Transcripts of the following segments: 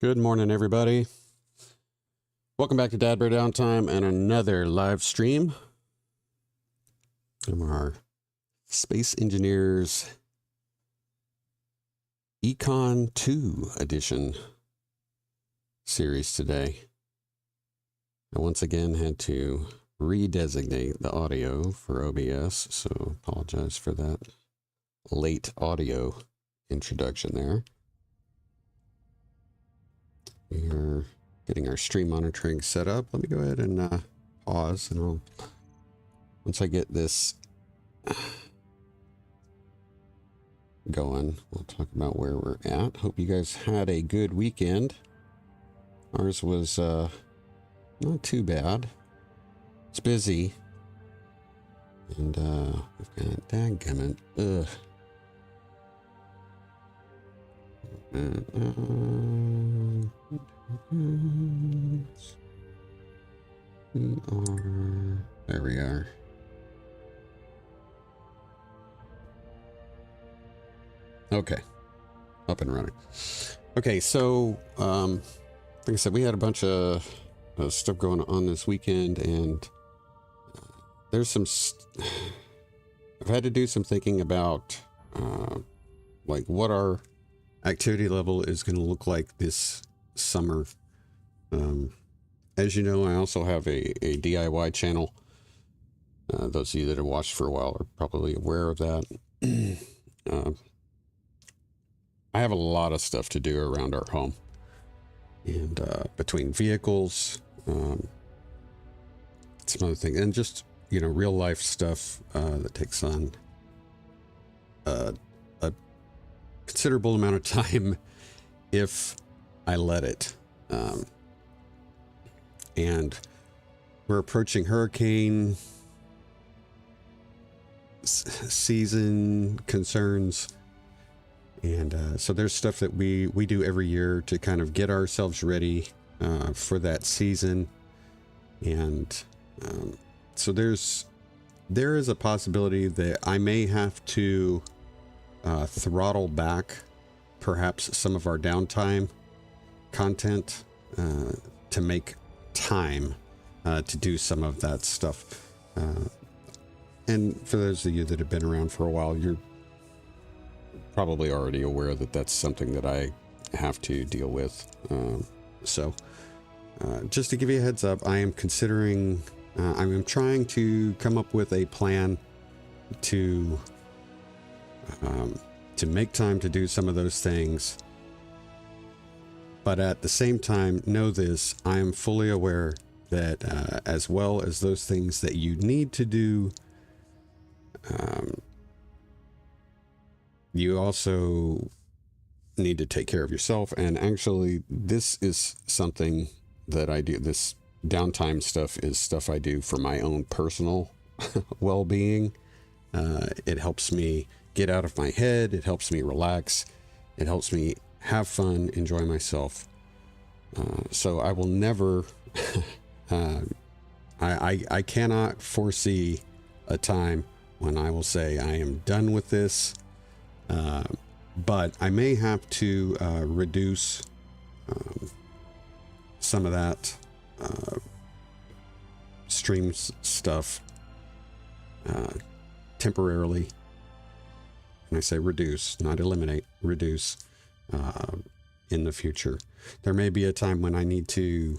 Good morning, everybody. Welcome back to DADBEAR.Downtime and another live stream from our SpaceEngineers Econ 2 edition series today. I once again had to redesignate the audio for OBS, so apologize for that late audio introduction there. We are getting our stream monitoring set up. Let me go ahead and pause, and once I get this going, we'll talk about where we're at. Hope you guys had a good weekend. Ours was not too bad. It's busy, and we've got dadgummit. Ugh. There we are. Okay, up and running. Okay, so like I said, we had a bunch of stuff going on this weekend, and there's some I've had to do some thinking about like what our activity level is going to look like this summer. As you know, I also have a DIY channel. Those of you that have watched for a while are probably aware of that. I have a lot of stuff to do around our home, and between vehicles, some other things, and just, you know, real life stuff that takes on a considerable amount of time if I let it. And we're approaching hurricane season concerns, and so there's stuff that we do every year to kind of get ourselves ready for that season. And so there is a possibility that I may have to throttle back perhaps some of our downtime content to make time to do some of that stuff. And for those of you that have been around for a while, you're probably already aware that that's something that I have to deal with. So just to give you a heads up, I am considering, I'm trying to come up with a plan to make time to do some of those things. But at the same time, know this, I am fully aware that as well as those things that you need to do, you also need to take care of yourself. And actually, this is something that I do. This downtime stuff is stuff I do for my own personal well-being. It helps me get out of my head. It helps me relax. It helps me have fun, enjoy myself. So I will never, I cannot foresee a time when I will say I am done with this. But I may have to reduce some of that streams stuff temporarily. And I say reduce, not eliminate, reduce in the future. There may be a time when I need to,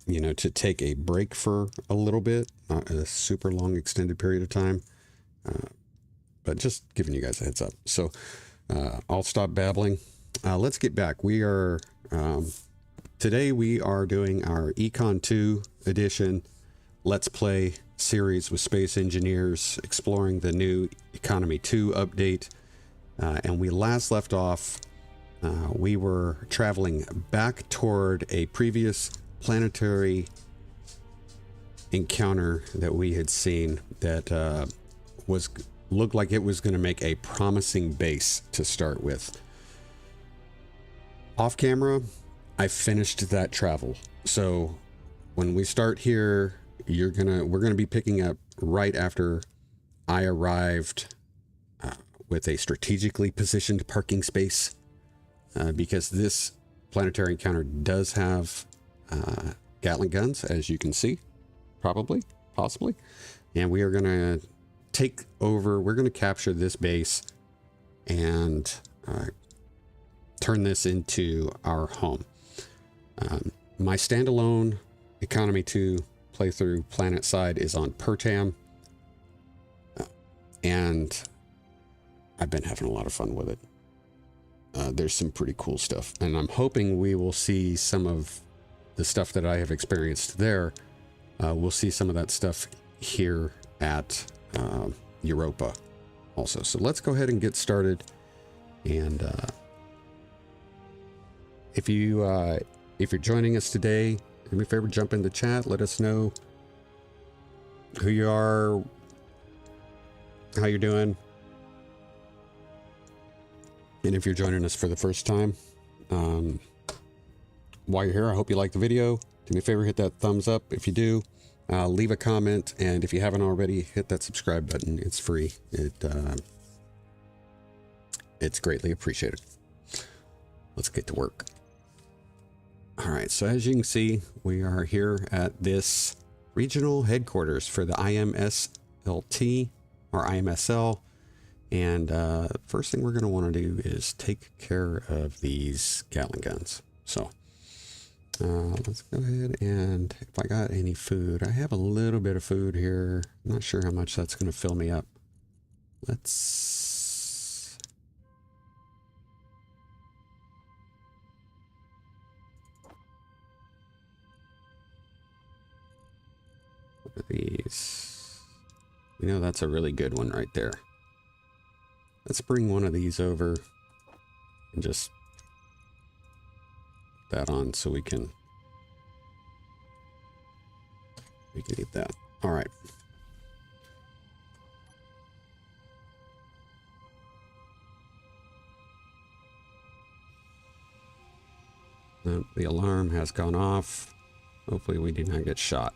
you know, to take a break for a little bit, not a super long extended period of time, but just giving you guys a heads up. So I'll stop babbling. Let's get back. We are, today we are doing our Econ 2 edition Let's Play series with SpaceEngineers, exploring the new Economy 2 update. And we last left off, we were traveling back toward a previous planetary encounter that we had seen that looked like it was going to make a promising base to start with. Off camera, I finished that travel. So when we start here, we're gonna be picking up right after I arrived with a strategically positioned parking space, because this planetary encounter does have Gatling guns, as you can see, possibly. And we are going to take over, we're going to capture this base and turn this into our home. My standalone Economy 2 playthrough planet side is on Pertam, and I've been having a lot of fun with it. There's some pretty cool stuff, and I'm hoping we will see some of the stuff that I have experienced there. We'll see some of that stuff here at Europa also. So let's go ahead and get started. And if you're joining us today, do me a favor, jump in the chat. Let us know who you are, how you're doing. And if you're joining us for the first time, while you're here, I hope you like the video. Do me a favor, hit that thumbs up if you do. Leave a comment, and if you haven't already, hit that subscribe button. It's free. It's greatly appreciated. Let's get to work. All right, so as you can see, we are here at this regional headquarters for the IMSLT or IMSL. And first thing we're going to want to do is take care of these Gatling guns. So let's go ahead, and if I got any food, I have a little bit of food here. I'm not sure how much that's going to fill me up. Let's... What are these? You know, that's a really good one right there. Let's bring one of these over and just put that on so we can eat that. All right. The alarm has gone off. Hopefully we do not get shot.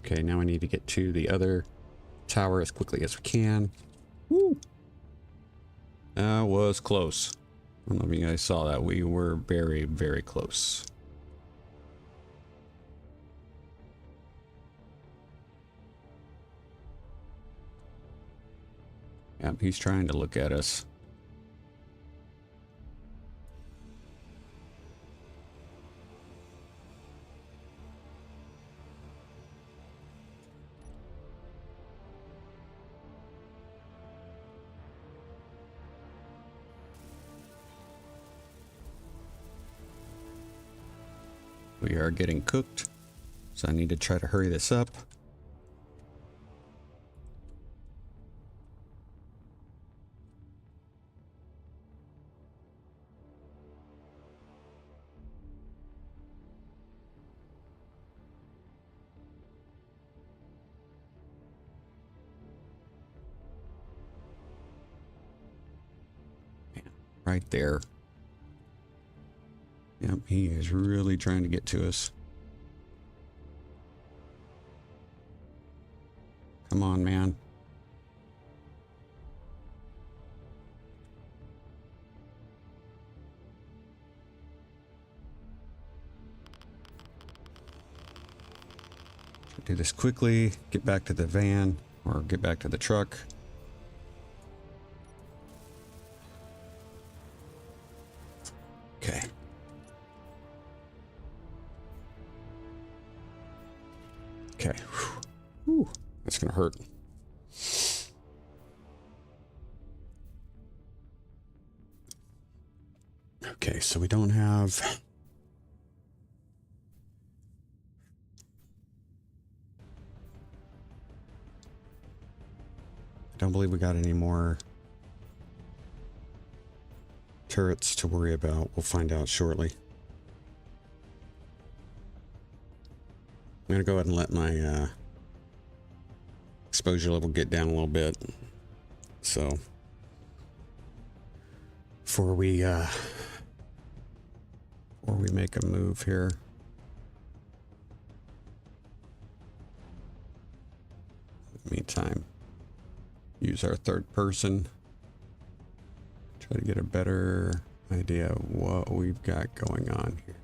Okay, now we need to get to the other tower as quickly as we can. Woo! That was close. I don't know if you guys saw that. We were very, very close. Yep, he's trying to look at us. We are getting cooked, so I need to try to hurry this up. Right there. Yep, he is really trying to get to us. Come on, man. Do this quickly, get back to the van, or get back to the truck. Okay. Okay. Whew. That's gonna hurt. Okay, so we don't have... I don't believe we got any more turrets to worry about. We'll find out shortly. I'm gonna go ahead and let my exposure level get down a little bit. So before we make a move here. In the meantime, use our third person. Try to get a better idea of what we've got going on here.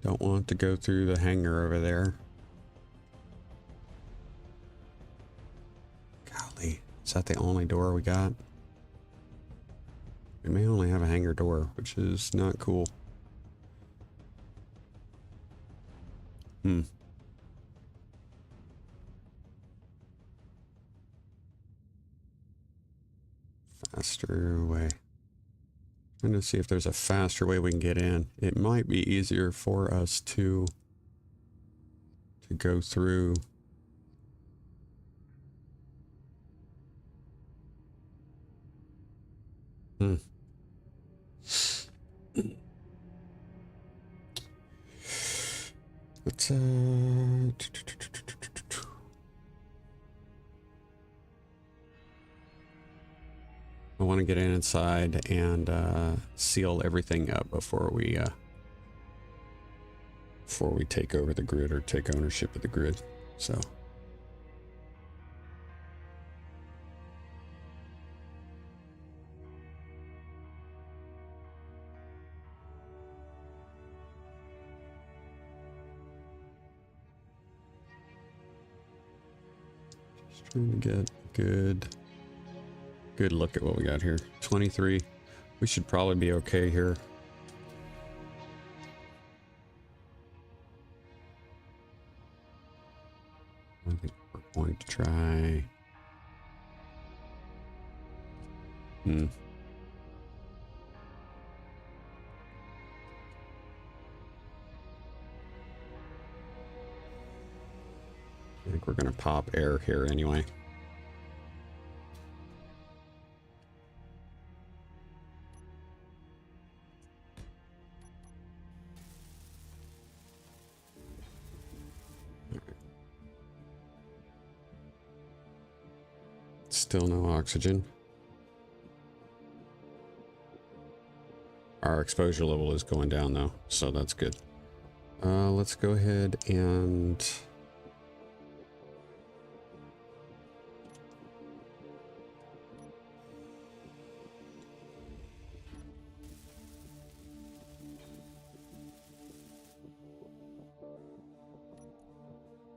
Don't want to go through the hangar over there. Golly, is that the only door we got? We may only have a hangar door, which is not cool. Faster way. Trying to see if there's a faster way we can get in. It might be easier for us to go through. Let's I want to get inside and seal everything up before we take over the grid or take ownership of the grid. So just trying to get a good look at what we got here. 23. We should probably be okay here. I think we're going to try. I think we're going to pop air here anyway. Still no oxygen. Our exposure level is going down though, so that's good. Let's go ahead and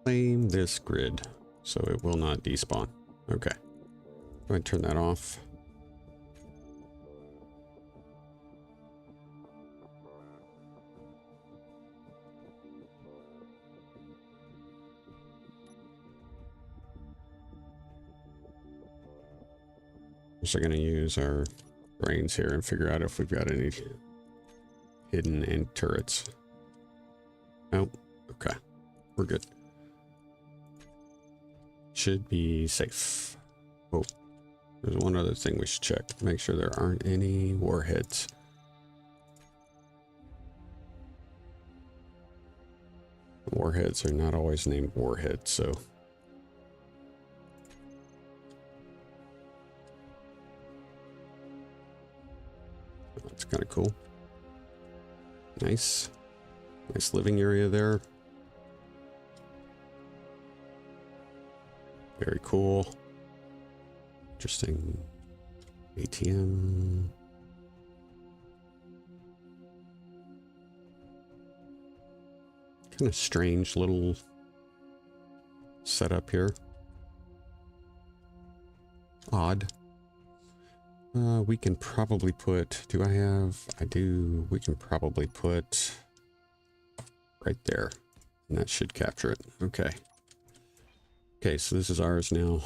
claim this grid so it will not despawn. Okay. Go ahead and turn that off. We're also going to use our brains here and figure out if we've got any hidden end turrets. Nope. Okay. We're good. Should be safe. Oh, there's one other thing we should check. Make sure there aren't any warheads. Warheads are not always named warheads, so. That's kind of cool. Nice. Nice living area there. Very cool. Interesting. ATM. Kind of strange little setup here. Odd. We can probably put, do I have, I do, we can probably put right there. And that should capture it. Okay. Okay, so this is ours now.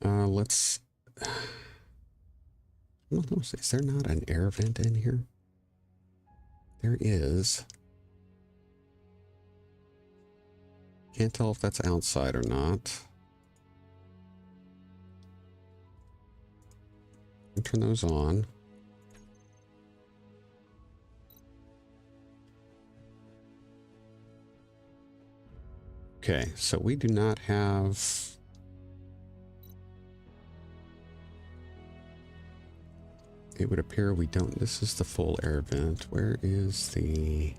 Let's, I don't know, is there not an air vent in here? There is. Can't tell if that's outside or not. Turn those on. Okay, so we do not have... It would appear we don't... This is the full air vent. Where is the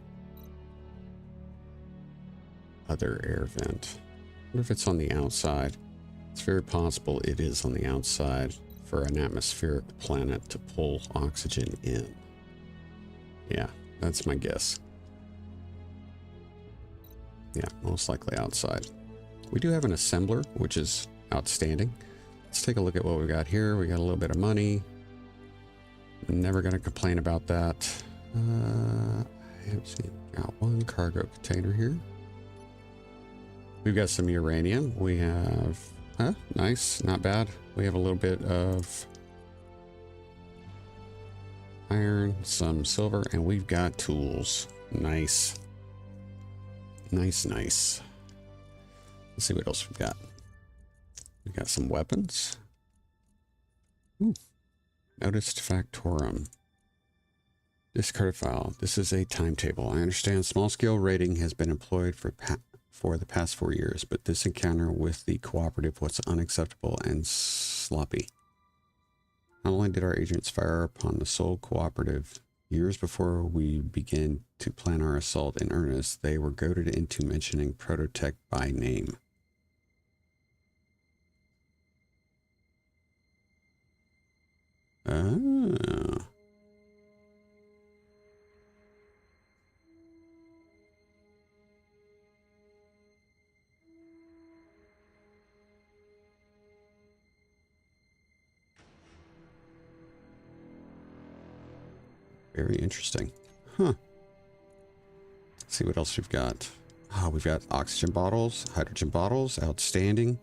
other air vent? I wonder if it's on the outside. It's very possible it is on the outside for an atmospheric planet to pull oxygen in. Yeah, that's my guess. Yeah, most likely outside. We do have an assembler, which is outstanding. Let's take a look at what we got here. We got a little bit of money. Never going to complain about that. I have seen, got one cargo container here. We've got some uranium. We have, nice, not bad. We have a little bit of iron, some silver, and we've got tools. Nice. Nice, nice. Let's see what else we've got. We got some weapons. Ooh. Noticed Factorum. Discard file. This is a timetable. I understand small scale raiding has been employed for the past 4 years, but this encounter with the cooperative was unacceptable and sloppy. Not only did our agents fire upon the sole cooperative years before we began to plan our assault in earnest, they were goaded into mentioning Prototech by name. Oh. Very interesting. Huh. Let's see what else we've got. Oh, we've got oxygen bottles, hydrogen bottles, outstanding.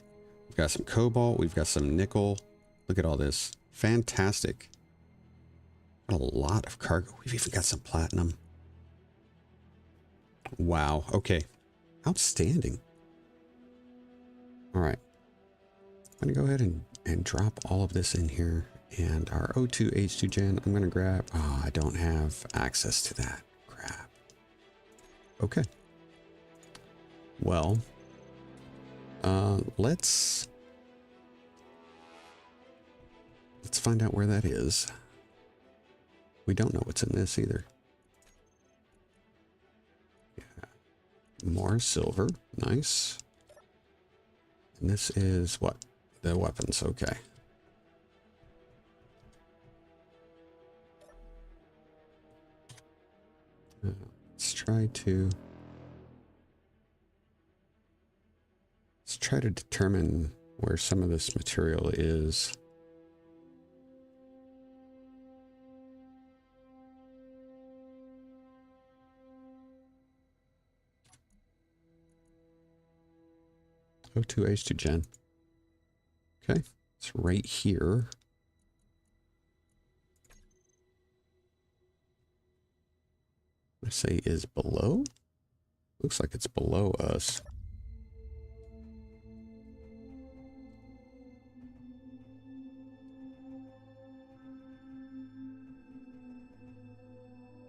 We've got some cobalt, we've got some nickel. Look at all this. Fantastic. A lot of cargo. We've even got some platinum. Wow. Okay. Outstanding. All right. I'm going to go ahead and drop all of this in here. And our O2 H2 gen, I'm going to grab... Oh, I don't have access to that. Crap. Okay. Well, let's find out where that is. We don't know what's in this either. Yeah. More silver. Nice. And this is what? The weapons. Okay. Let's try to determine where some of this material is. O2 H2 gen. Okay, it's right here. I say is below. Looks like it's below us.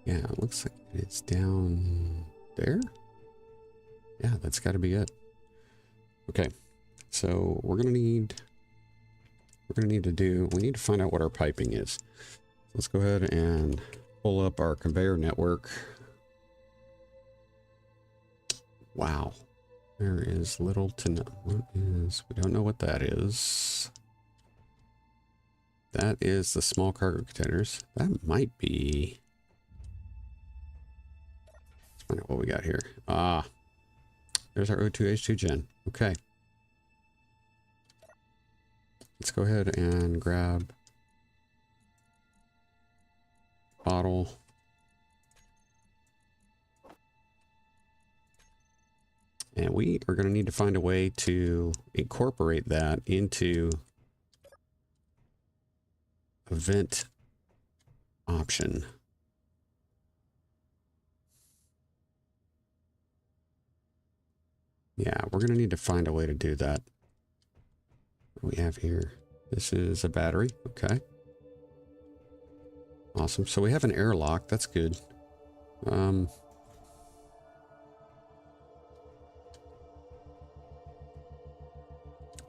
Yeah, it looks like it's down there. Yeah, that's got to be it. Okay, so we need to find out what our piping is. Let's go ahead and pull up our conveyor network. Wow, there is little to know. We don't know what that is. That is the small cargo containers. That might be... Let's find out what we got here. Ah, there's our O2 H2 gen. Okay. Let's go ahead and grab bottle. And we are going to need to find a way to incorporate that into a vent option. Yeah, we're going to need to find a way to do that. What do we have here? This is a battery. Okay. Awesome. So we have an airlock. That's good.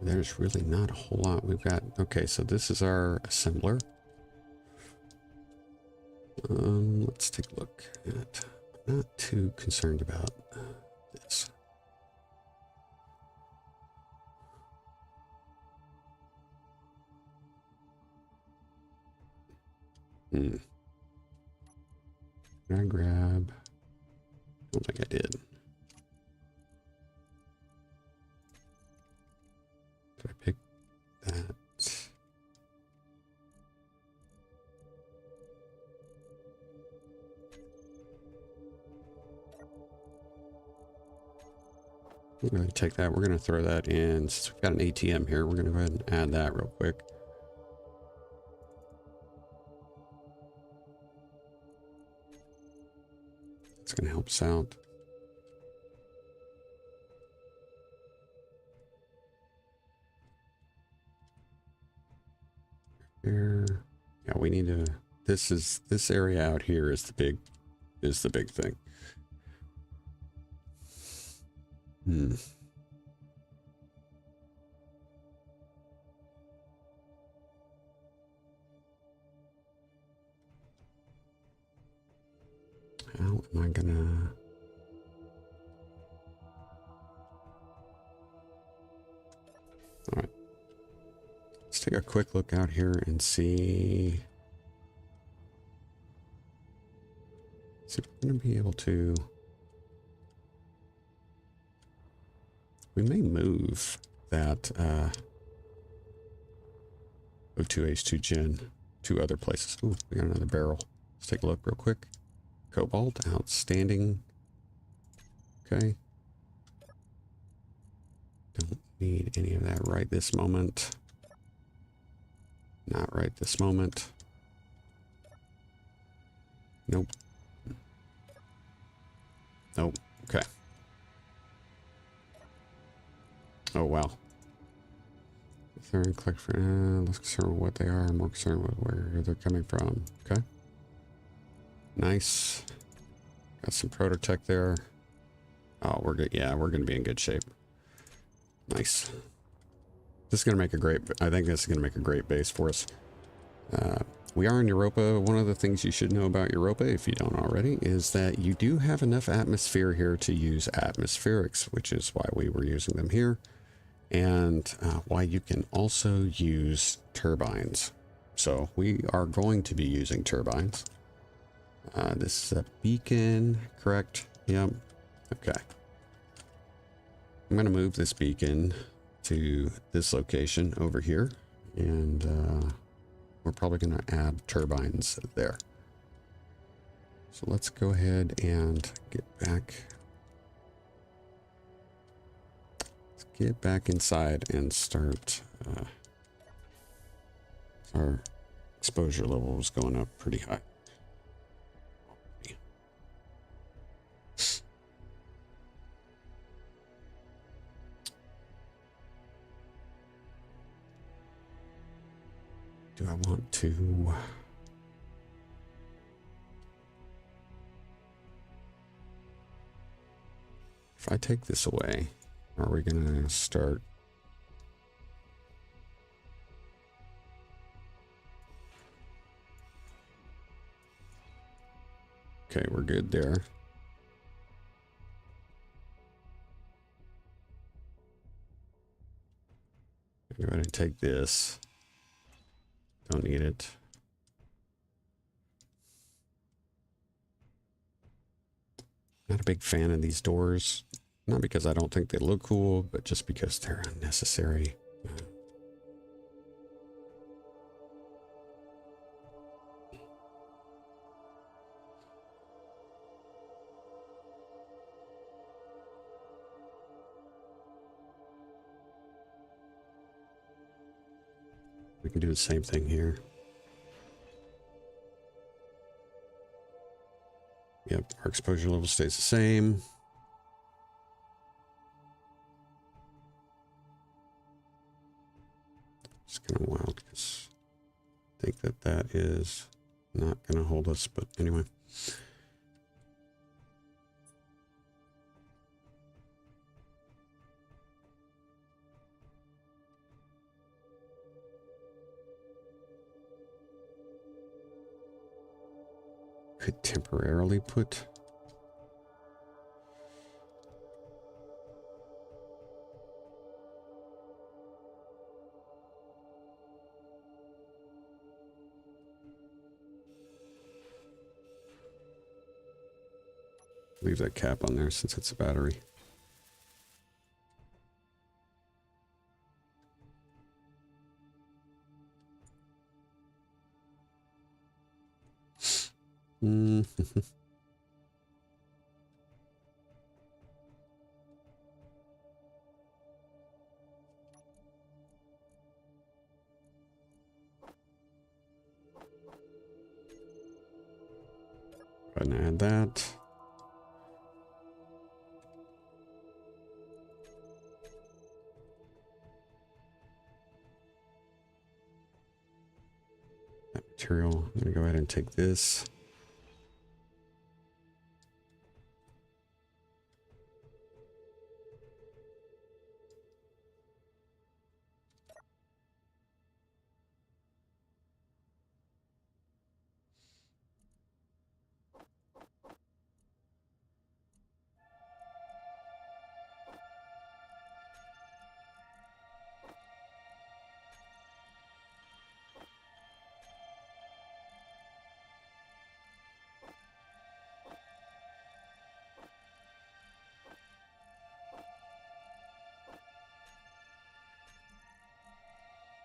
There's really not a whole lot we've got. Okay, so this is our assembler. Let's take a look at, I'm not too concerned about this. Can I grab? I don't think I did. Did I pick that? We're going to take that. We're going to throw that in. Since we've got an ATM here, we're going to go ahead and add that real quick. It's going to help us out. Here. Yeah, we need to, this area out here is the big thing. How am I gonna... All right. Let's take a quick look out here and see if we're going to be able to... We may move that O2H2 gen to other places. Ooh, we got another barrel. Let's take a look real quick. Cobalt, outstanding. Okay. Don't need any of that right this moment. Not right this moment. Nope. Nope. Okay. Oh, wow. Third click for less concerned with what they are, more concerned with where they're coming from. Okay. Nice. Got some prototech there. Oh, we're good. Yeah, we're going to be in good shape. Nice. This is going to make a great, I think this is going to make a great base for us. We are in Europa. One of the things you should know about Europa, if you don't already, is that you do have enough atmosphere here to use atmospherics, which is why we were using them here. And why you can also use turbines. So we are going to be using turbines. This is a beacon, correct? Yep. Okay. I'm going to move this beacon to this location over here. And we're probably going to add turbines there. So let's go ahead and get back. Let's get back inside and start. Our exposure level was going up pretty high. Do I want to... If I take this away, are we going to start... Okay, we're good there. Go ahead and take this. Don't need it. Not a big fan of these doors. Not because I don't think they look cool, but just because they're unnecessary. We can do the same thing here. Yep, our exposure level stays the same. It's kind of wild because I think that that is Not gonna hold us, but anyway. Could temporarily put leave that cap on there since it's a battery. Go ahead and add that. That material. I'm going to go ahead and take this.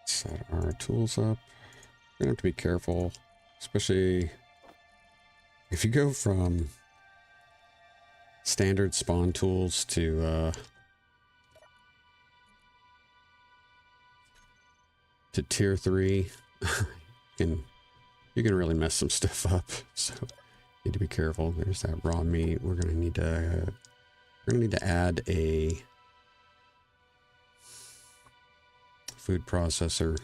Set our tools up. We're gonna have to be careful, especially if you go from standard spawn tools to tier 3. you can really mess some stuff up. So need to be careful. There's that raw meat. We're gonna need to add a food processor.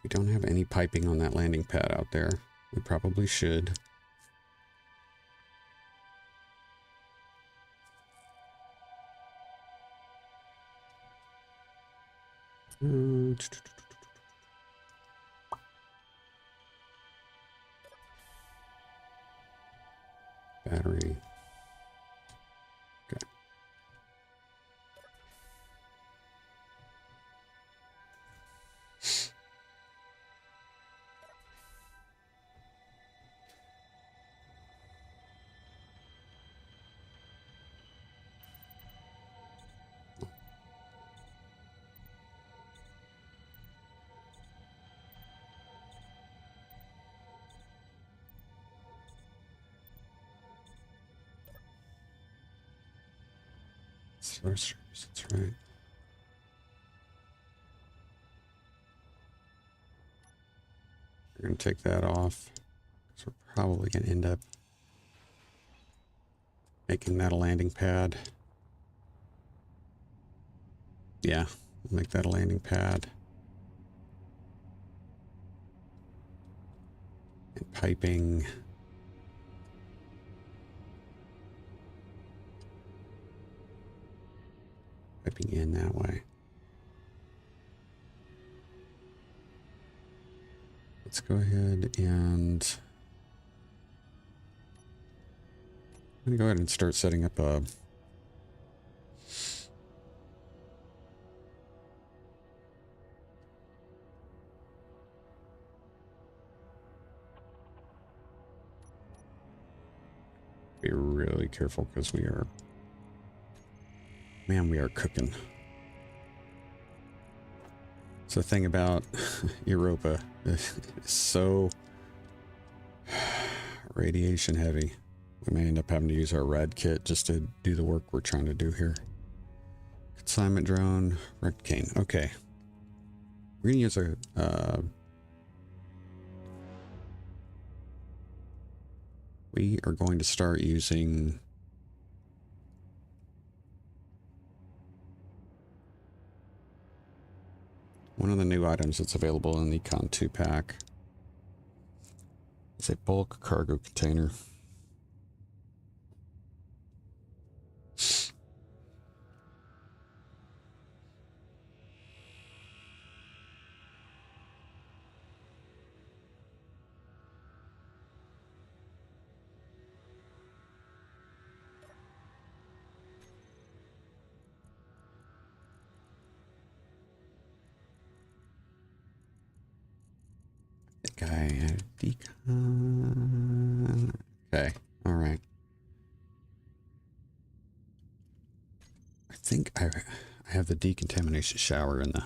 We don't have any piping on that landing pad out there. We probably should. Battery. Okay. Sorcerers, that's right. We're going to take that off because we're probably going to end up making that a landing pad. Yeah, we'll make that a landing pad. And piping. Piping in that way. Let's go ahead and I'm going to go ahead and start setting up a be really careful because we are, man, we are cooking. It's the thing about Europa, it's so radiation heavy. We may end up having to use our rad kit just to do the work we're trying to do here. Consignment drone, red cane. Okay. We're going to use a we are going to start using one of the new items that's available in the Con 2 pack. It's a bulk cargo container. I had decon. Okay, all right. I think I have the decontamination shower in the.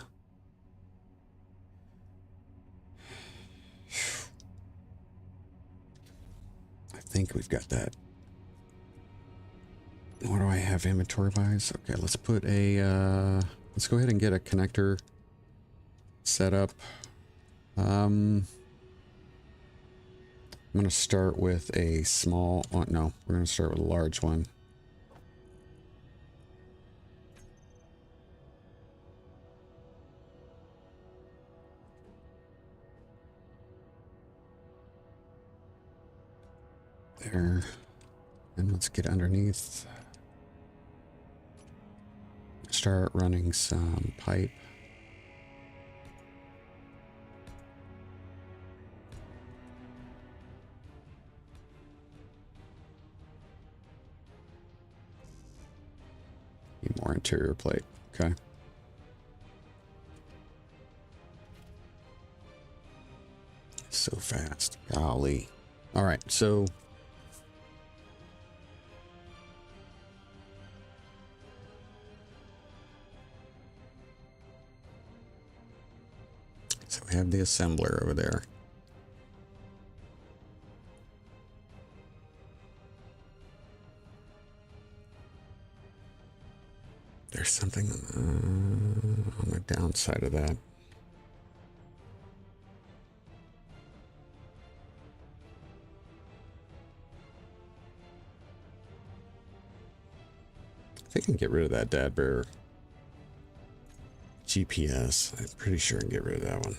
I think we've got that. What do I have inventory wise? Okay, let's put a. Let's go ahead and get a connector set up. I'm going to start with a small. Oh, no, we're going to start with a large one. There. And let's get underneath. Start running some pipe. Need more interior plate. Okay. So fast. Golly. All right, so we have the assembler over there. There's something on the downside of that. I think I can get rid of that DADBEAR GPS. I'm pretty sure I can get rid of that one.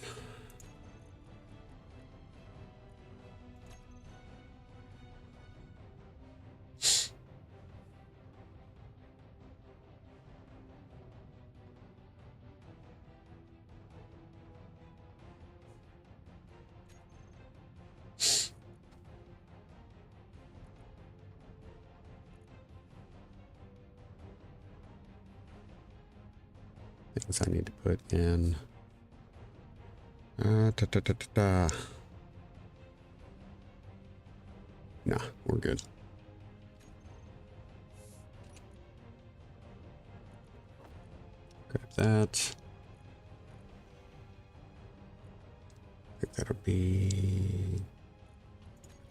Things I need to put in. Nah, we're good. Grab that. I think that'll be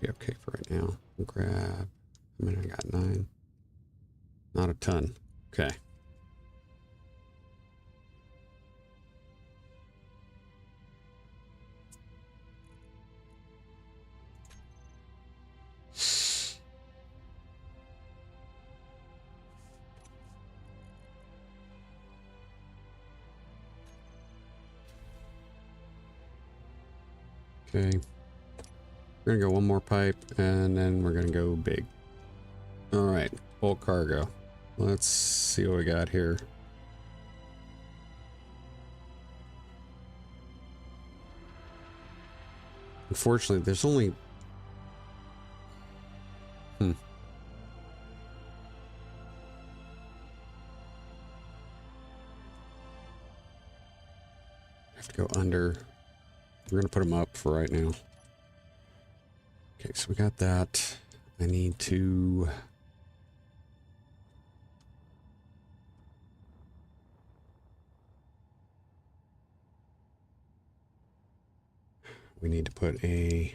okay for right now. We'll grab. I mean, I got 9. Not a ton. Okay. Okay, we're gonna go one more pipe and then we're gonna go big. All right, bulk cargo. Let's see what we got here. Unfortunately, there's only have to go under. We're gonna put them up for right now. Okay, so we got that. I need to. We need to put a.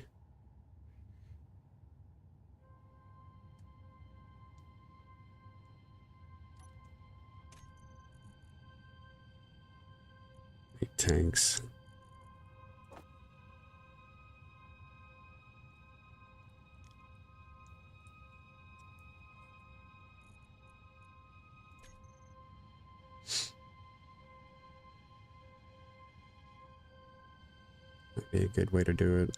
Tanks. Be a good way to do it.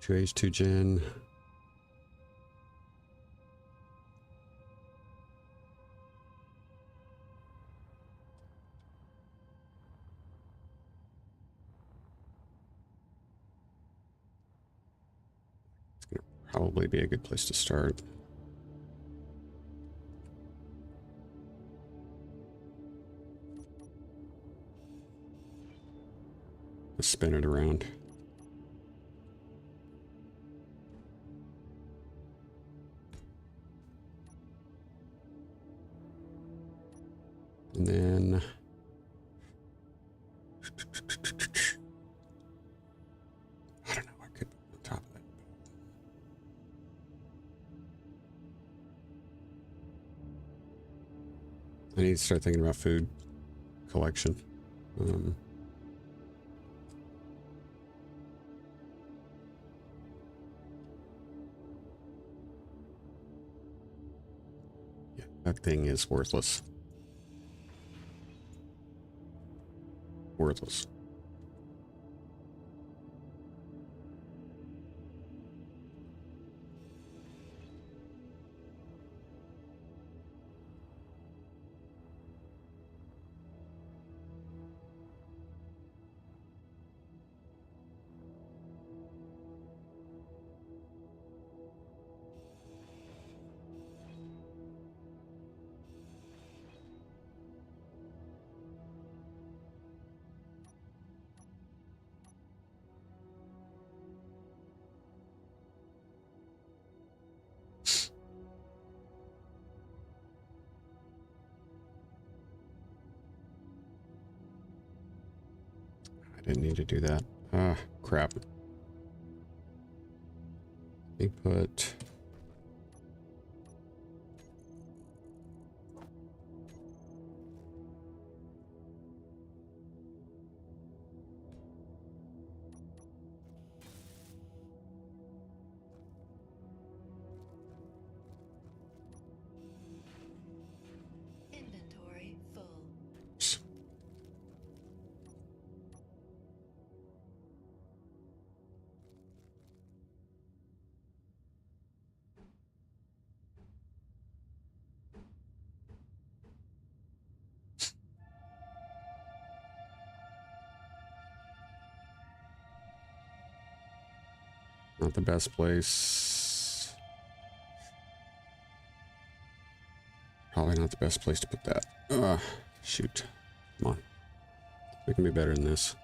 Two H, 2 gen. It's gonna probably be a good place to start. Let's spin it around. And then I don't know, I could put on top of that. I need to start thinking about food collection. Yeah, that thing is worthless. Worthless. I didn't need to do that. Ah, crap. Let me put... Inventory full. Not the best place. Probably not the best place to put that. Shoot. Come on. We can be better than this.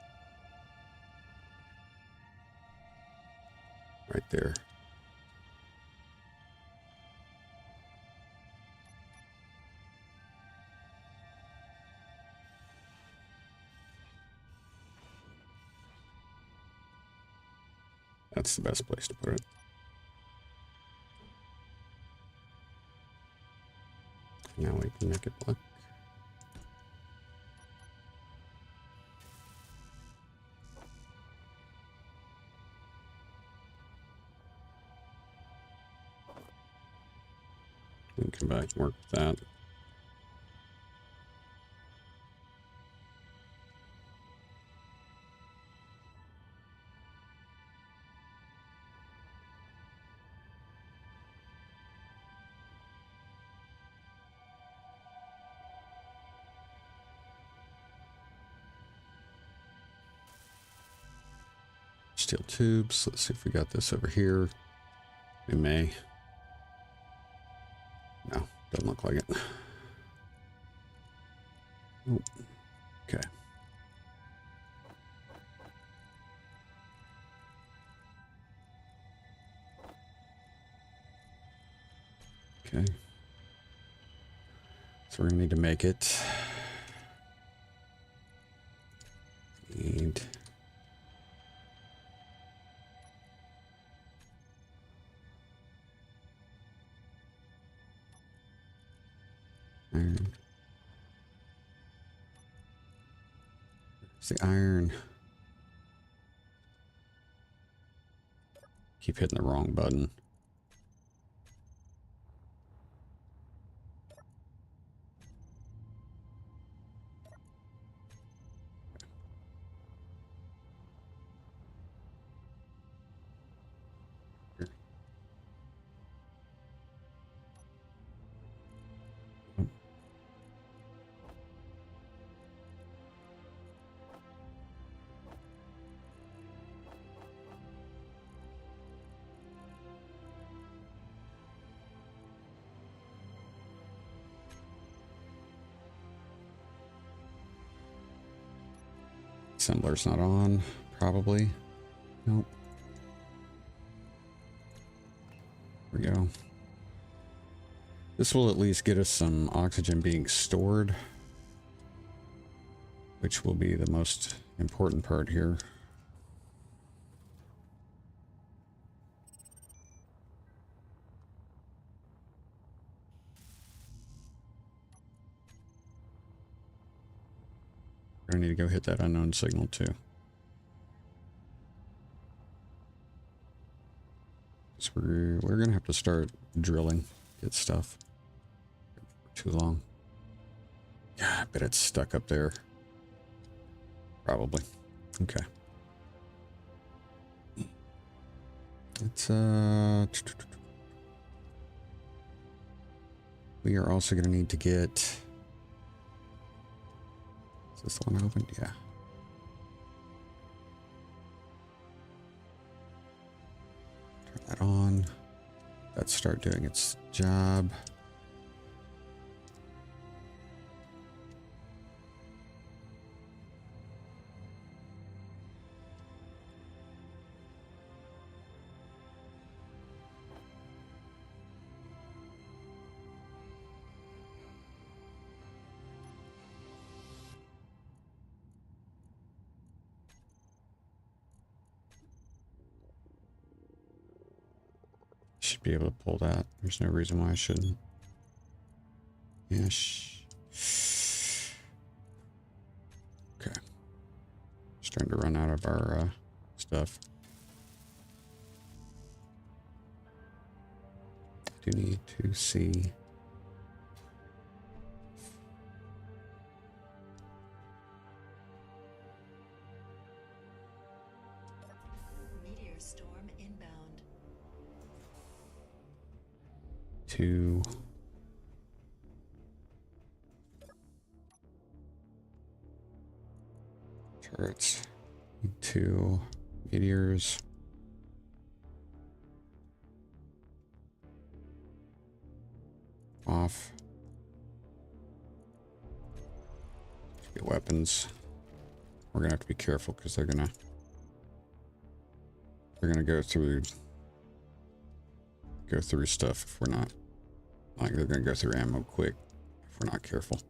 Right there. That's the best place to put it. Now we can make it black. We can come back and work with that. Steel tubes. Let's see if we got this over here. We may. No, doesn't look like it. Nope. Okay. Okay. So we're gonna need to make it. Need iron. Where's the iron? Keep hitting the wrong button. Assembler's not on, probably. Nope. There we go. This will at least get us some oxygen being stored, which will be the most important part here. I need to go hit that unknown signal too. So we're gonna have to start drilling, get stuff. For too long. Yeah, I bet it's stuck up there. Probably. Okay. It's we are also gonna need to get. Is this the one opened? Yeah. Turn that on. Let's start doing its job. Should be able to pull that. There's no reason why I shouldn't. Yes. Okay. Starting to run out of our stuff. I do need to see. Meteor storm inbound. Two. Turrets. Two meteors. Off. Get weapons. We're gonna have to be careful because they're gonna go through stuff if we're not. Like they're gonna go through ammo quick if we're not careful.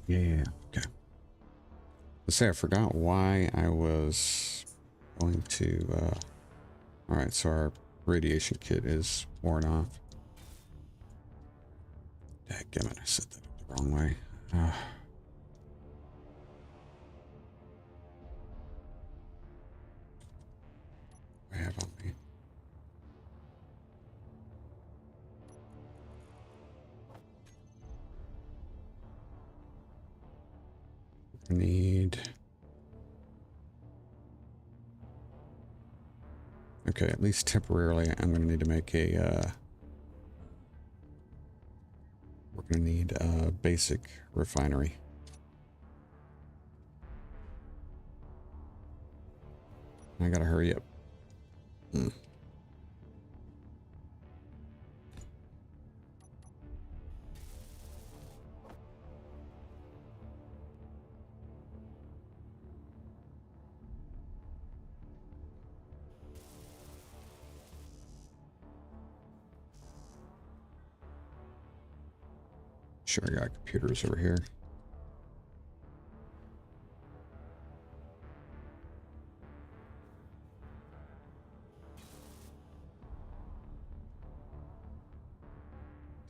Yeah, okay. Let's say I forgot why I was going to, alright, so our radiation kit is worn off. Dadgummit, I set that up the wrong way. I have on me. I need. Okay, at least temporarily, I'm going to need to make a. We're going to need a basic refinery. I gotta hurry up. Sure, I got computers over here.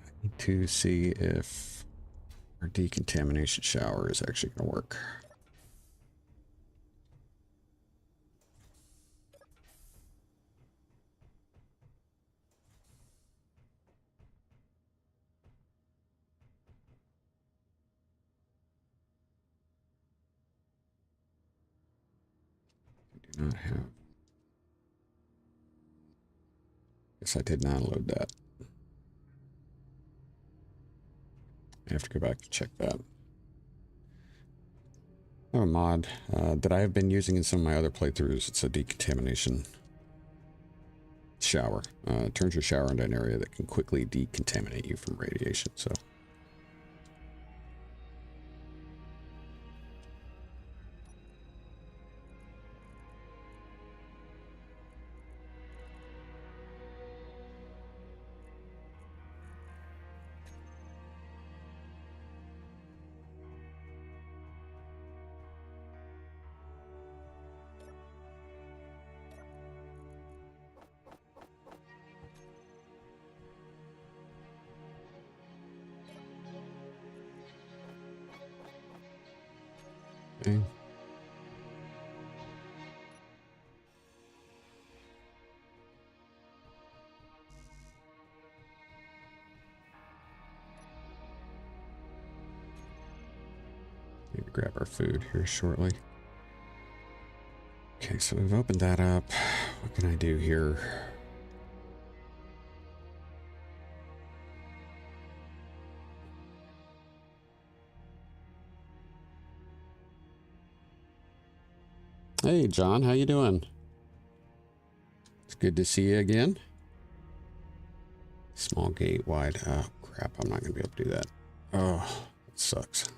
I need to see if our decontamination shower is actually going to work. I do not have. Guess I did not load that. I have to go back and check that. I have a mod that I have been using in some of my other playthroughs. It's a decontamination shower. It turns your shower into an area that can quickly decontaminate you from radiation. So. Okay. Maybe grab our food here shortly. Okay, so we've opened that up. What can I do here? Hey, John, how you doing? It's good to see you again. Small gate wide. Oh, crap. I'm not going to be able to do that. Oh, it sucks.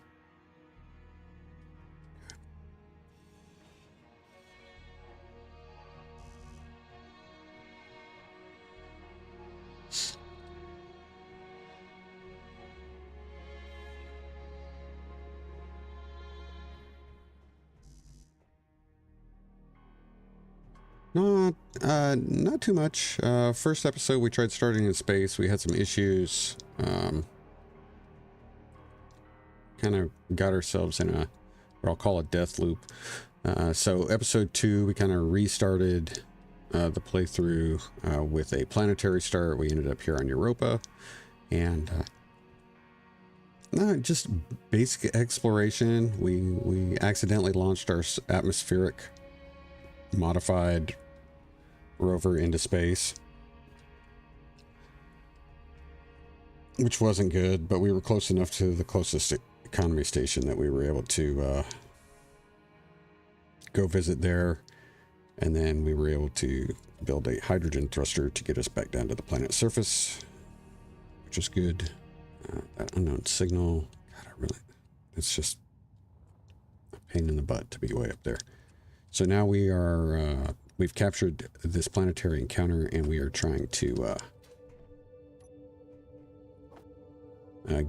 Not too much. First episode, we tried starting in space. We had some issues. Kind of got ourselves in a, what I'll call a death loop. So episode 2, we kind of restarted the playthrough with a planetary start. We ended up here on Europa. And just basic exploration. We accidentally launched our atmospheric modified rover into space, which wasn't good, but we were close enough to the closest economy station that we were able to go visit there, and then we were able to build a hydrogen thruster to get us back down to the planet's surface, which is good. That unknown signal, God, it's just a pain in the butt to be way up there. So now we are, we've captured this planetary encounter, and we are trying to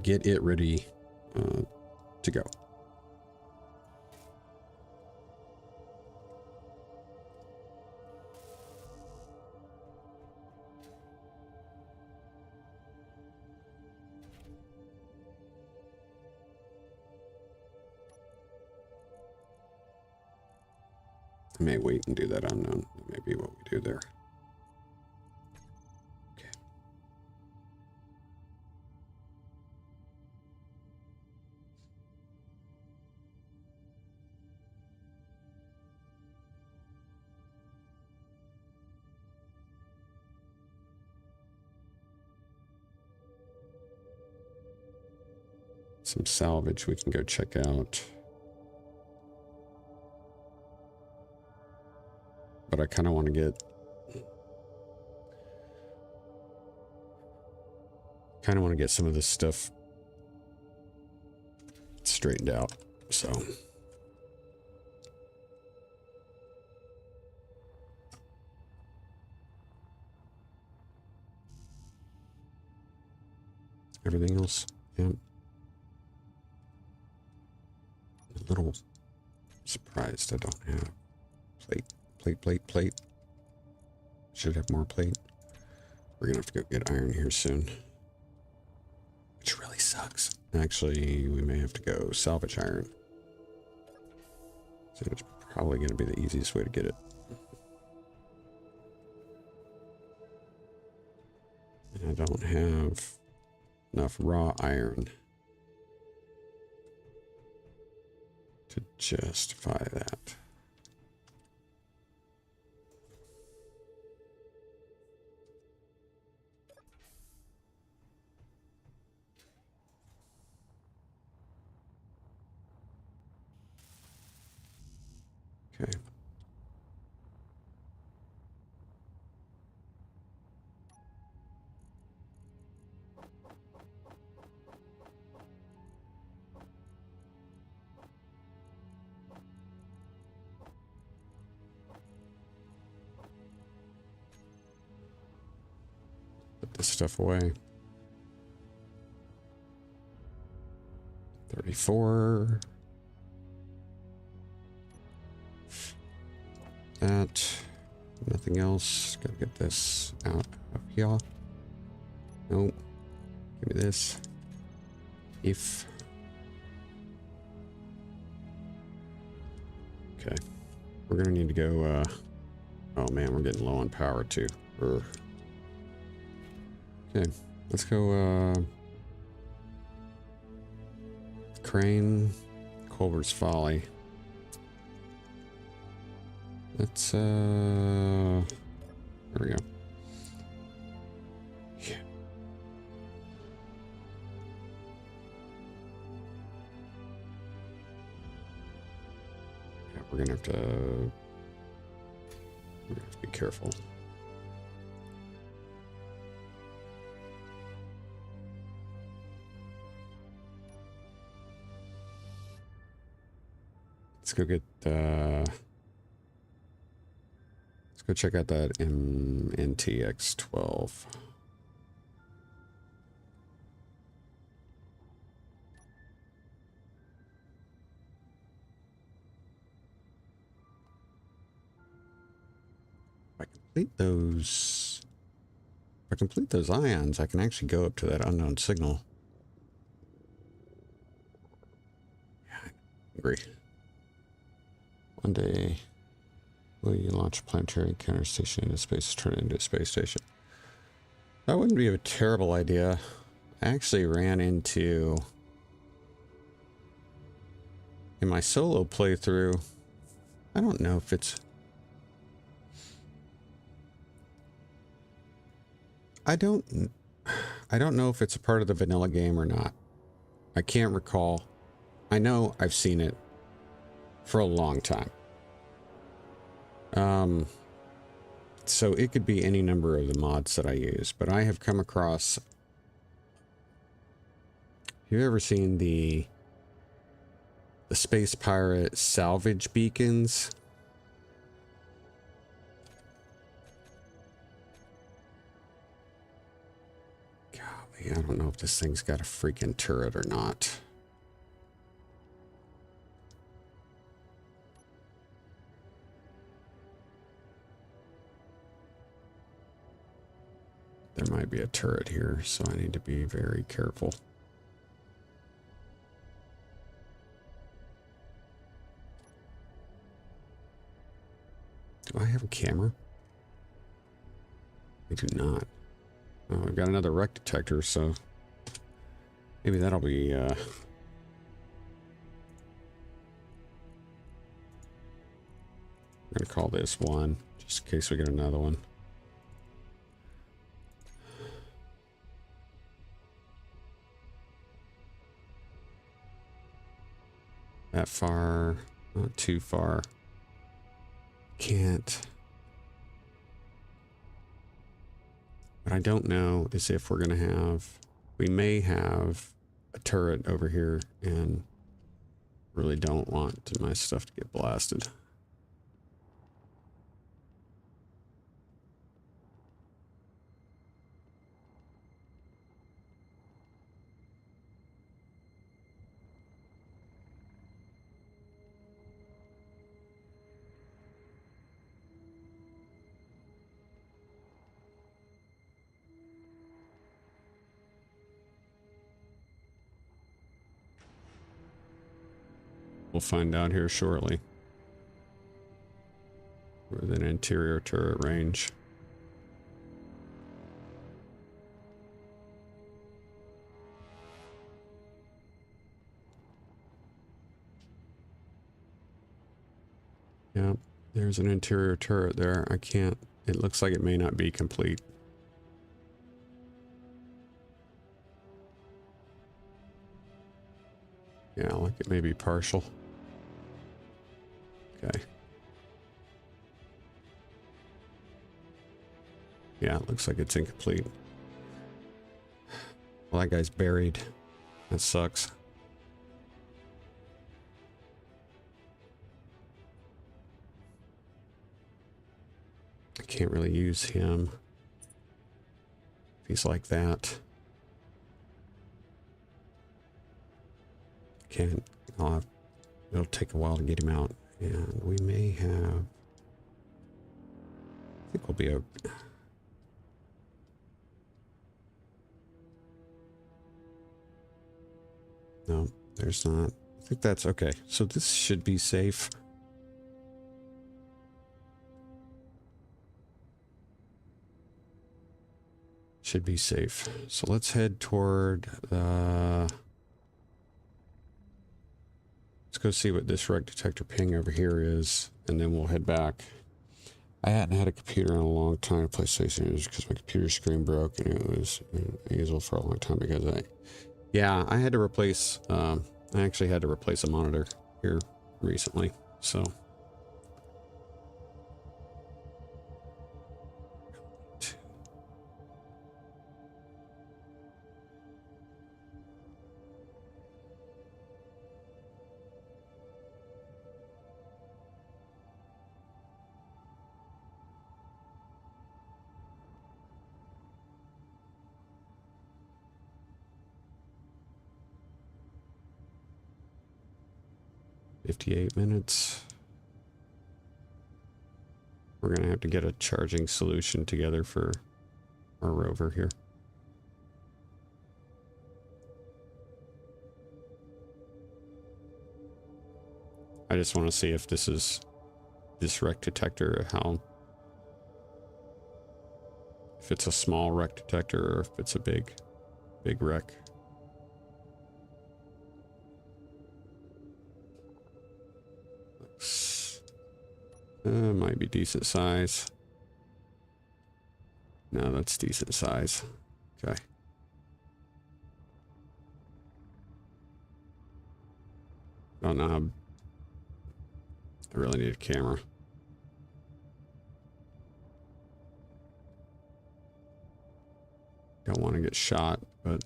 get it ready to go. I may wait and do that unknown. That may be what we do there. Okay. Some salvage we can go check out. but I kind of want to get some of this stuff straightened out. So everything else, yeah. A little surprised I don't have plate. Should have more plate. We're gonna have to go get iron here soon, which really sucks. Actually, we may have to go salvage iron. So it's probably gonna be the easiest way to get it. And I don't have enough raw iron to justify that. Okay. Put this stuff away. 34. That. Nothing else. Gotta get this out of here. Nope. Give me this. If. Okay. We're gonna need to go, oh man, we're getting low on power too. Urgh. Okay. Let's go, Crane. Culver's Folly. Let's, there we go. Yeah. Yeah, we're gonna have to be careful. Let's go get, let's go check out that NTX12. If I complete those ions, I can actually go up to that unknown signal. Yeah, I agree. One day, will you launch a planetary counter station into space, turn it into a space station? That wouldn't be a terrible idea. I actually ran into, in my solo playthrough, I don't know if it's, I don't know if it's a part of the vanilla game or not. I can't recall. I know I've seen it for a long time. So it could be any number of the mods that I use, but I have come across, have you ever seen the Space Pirate salvage beacons? Golly, I don't know if this thing's got a freaking turret or not. There might be a turret here, so I need to be very careful. Do I have a camera? I do not. Oh, I've got another wreck detector, so maybe that'll be, I'm gonna call this one, just in case we get another one. That far, not too far. Can't. What I don't know is if we're going to have, we may have a turret over here, and really don't want my stuff to get blasted. We'll find out here shortly. With an interior turret range. Yep, there's an interior turret there. I can't, it looks like it may not be complete. Yeah, like it may be partial. Okay. Yeah, it looks like it's incomplete. Well, that guy's buried. That sucks. I can't really use him if he's like that. Can't. It'll take a while to get him out, and we may have. I think we'll be okay. No, there's not. I think that's okay. So this should be safe. Should be safe. So let's head toward the... Let's go see what this wreck detector ping over here is, and then we'll head back. I hadn't had a computer in a long time to play SpaceEngineers because my computer screen broke, and it was unusable for a long time because I had to replace, I actually had to replace a monitor here recently, so. "58 minutes. We're going to have to get a charging solution together for our rover here. I just want to see if this is this wreck detector, if it's a small wreck detector or if it's a big wreck. Might be decent size. No, that's decent size. Okay. Oh no, I really need a camera. Don't want to get shot, but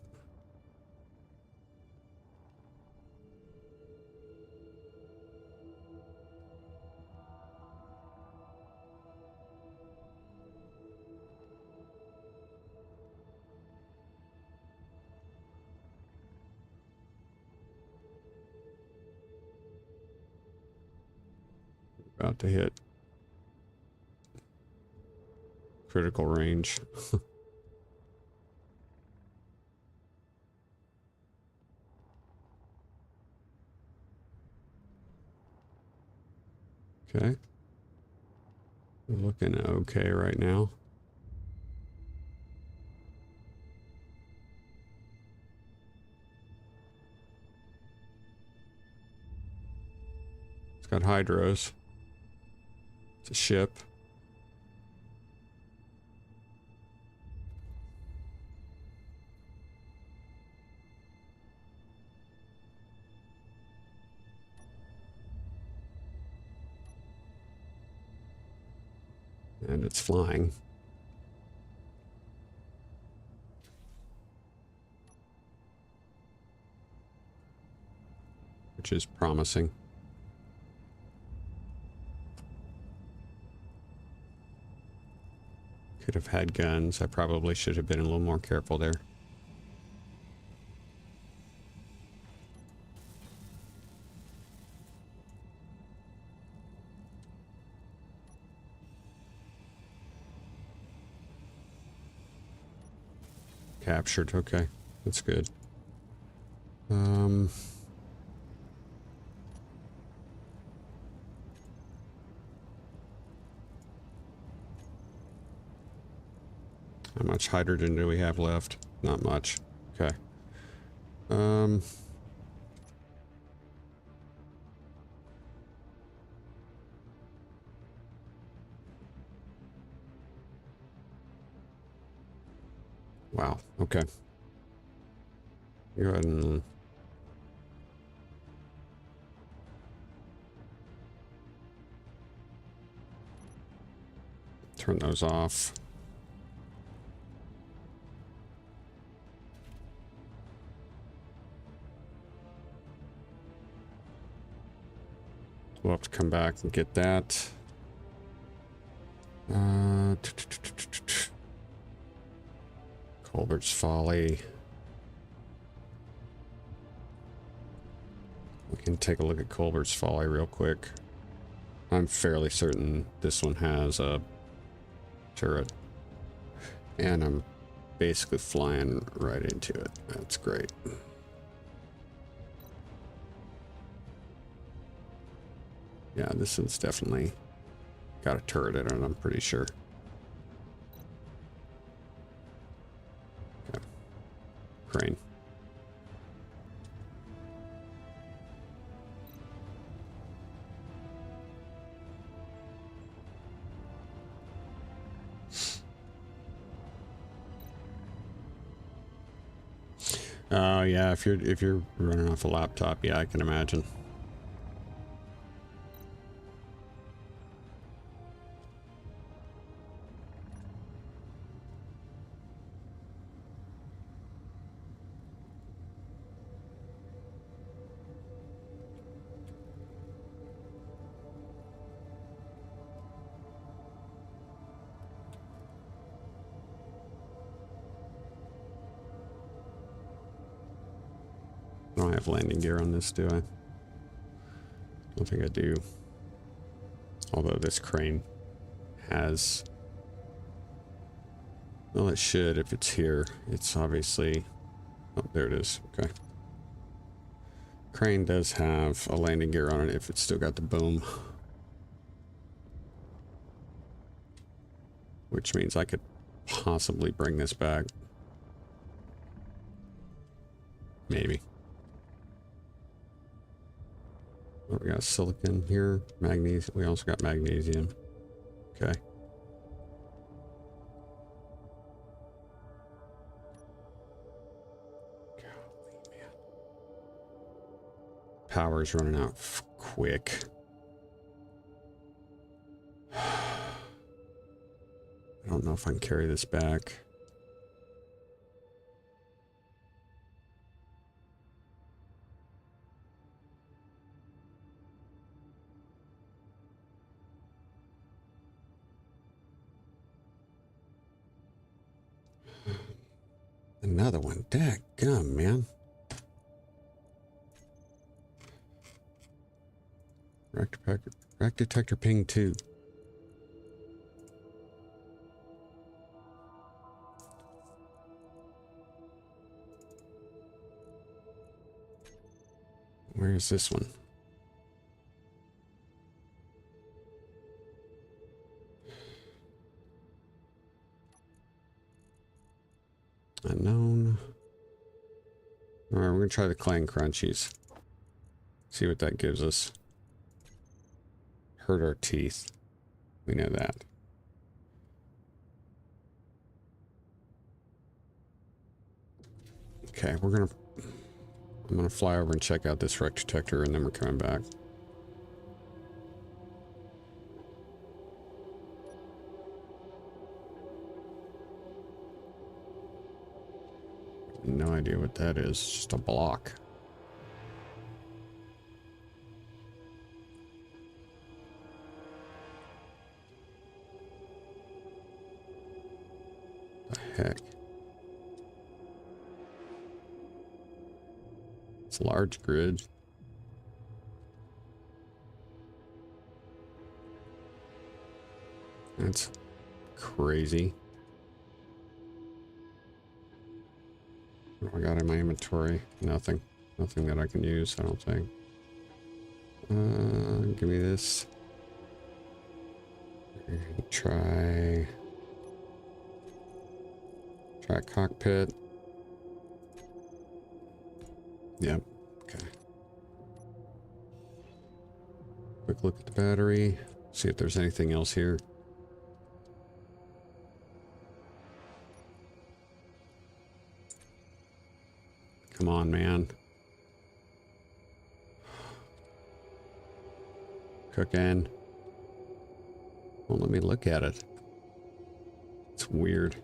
about to hit critical range. Okay. We're looking okay right now. It's got hydros. It's a ship. And it's flying. which is promising. Could have had guns. I probably should have been a little more careful there. Captured. Okay, that's good. How much hydrogen do we have left? Not much. Okay. Wow. Okay. Go ahead and turn those off. We'll have to come back and get that. Colbert's Folly. We can take a look at Colbert's Folly real quick. I'm fairly certain this one has a turret. And I'm basically flying right into it. That's great. Yeah, this one's definitely got a turret in it, I'm pretty sure. Okay. Crane. Oh yeah, if you're running off a laptop, yeah, I can imagine. I don't have landing gear on this, do I? I don't think I do. Although this crane has... Well, it should if it's here. It's obviously... Oh, there it is. Okay. Crane does have a landing gear on it if it's still got the boom. Which means I could possibly bring this back. Maybe. Oh, we got silicon here. Magnesium. We also got magnesium. Okay. Golly, man. Power's running out quick. I don't know if I can carry this back. Another one. Dadgum, man. Rack detector ping 2. Where is this one? Unknown. Alright, we're gonna try the clang crunchies. See what that gives us. Hurt our teeth. We know that. Okay, I'm gonna fly over and check out this wreck detector and then we're coming back. No idea what that is. Just a block. heck? It's a large grid. That's crazy. What do I got in my inventory? Nothing. Nothing that I can use, I don't think. Give me this. And try cockpit. Yep. Okay. Quick look at the battery. See if there's anything else here. Come on, man. Cooking. Won't let me look at it. It's weird.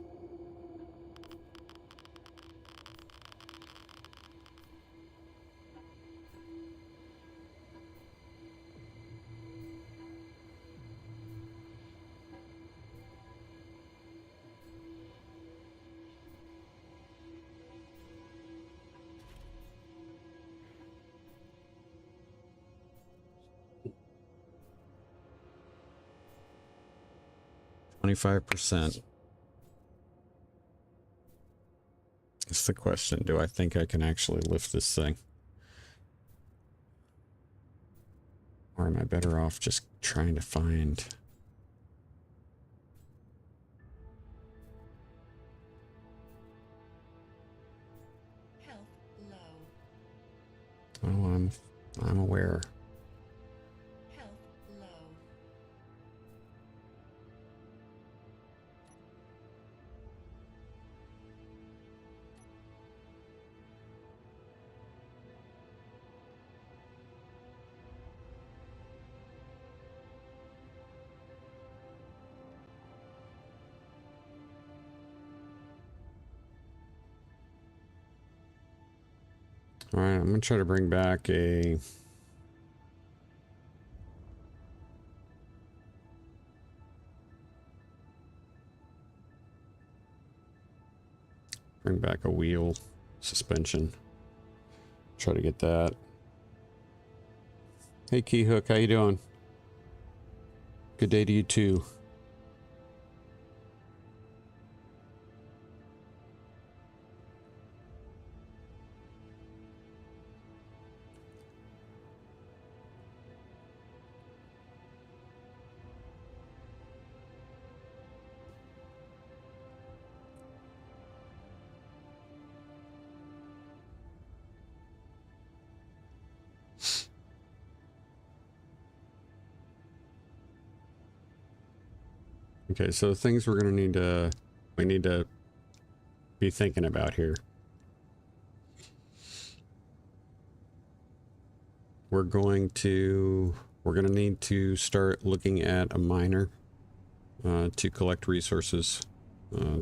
%. It's the question. Do I think I can actually lift this thing? Or am I better off just trying to find... Health low. Oh, I'm aware. Health low. All right, I'm gonna try to bring back a... Bring back a wheel suspension. Try to get that. Hey, Key Hook, how you doing? Good day to you too. Okay, so things we're gonna need to... We need to be thinking about here. We're gonna need to start looking at a miner to collect resources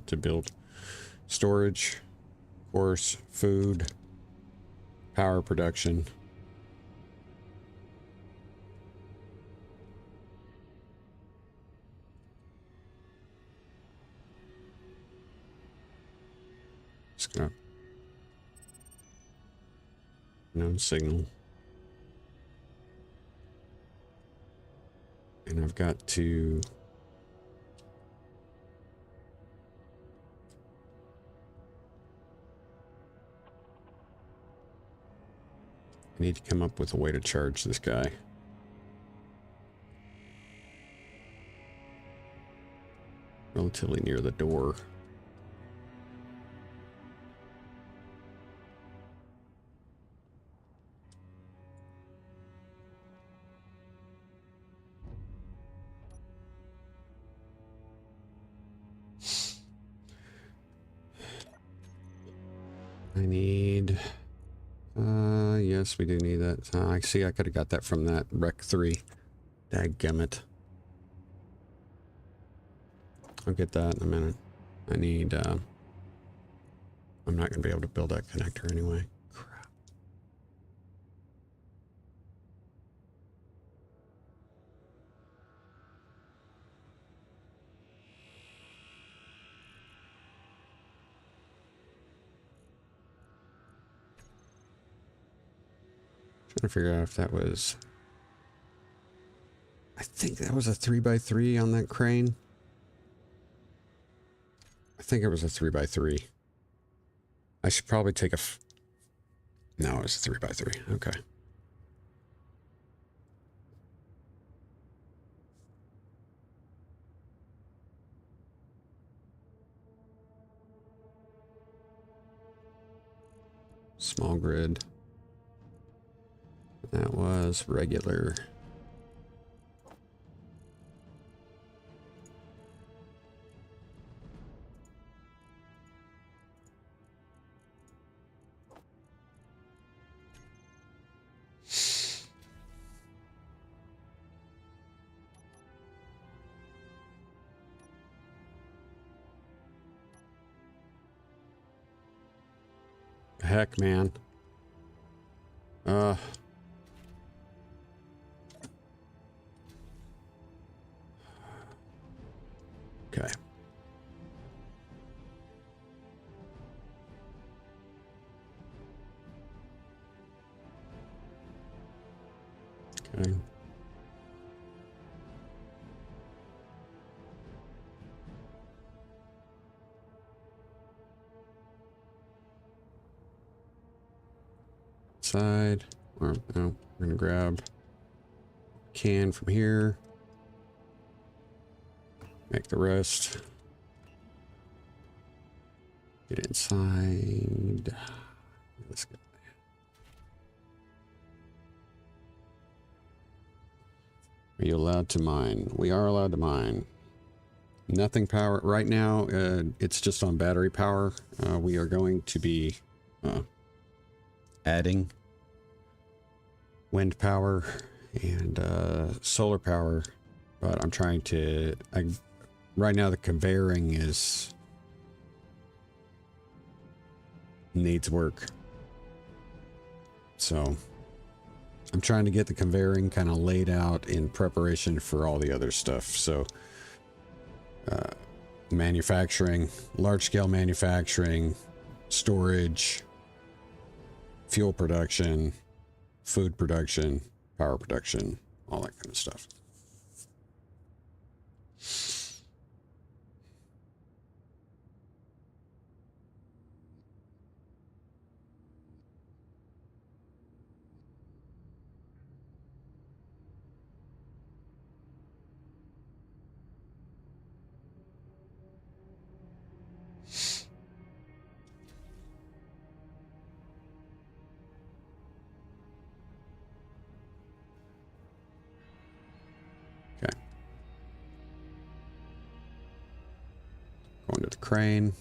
to build storage, of course, food, power production. Just gonna known signal. And I've got to... I need to come up with a way to charge this guy. Relatively near the door. I need... yes, we do need that. I see I could have got that from that Rec 3. Dadgummit. I'll get that in a minute. I need, I'm not going to be able to build that connector anyway. Crap. Trying to figure out if that was... I think that was a 3x3 on that crane. I think it was a 3x3. I should probably take a... No, it was a 3x3. Okay. Small grid. That was regular. Heck, man. Okay. Okay. Side. Or, no, we're gonna grab can from here. Make the rest. Get inside. Let's go. Are you allowed to mine? We are allowed to mine. Nothing power right now. It's just on battery power. We are going to be adding wind power and solar power, but I'm trying to. Right now, the conveying needs work, so I'm trying to get the conveying kind of laid out in preparation for all the other stuff. So, manufacturing, large-scale manufacturing, storage, fuel production, food production, power production, all that kind of stuff. Okay. Going to the crane.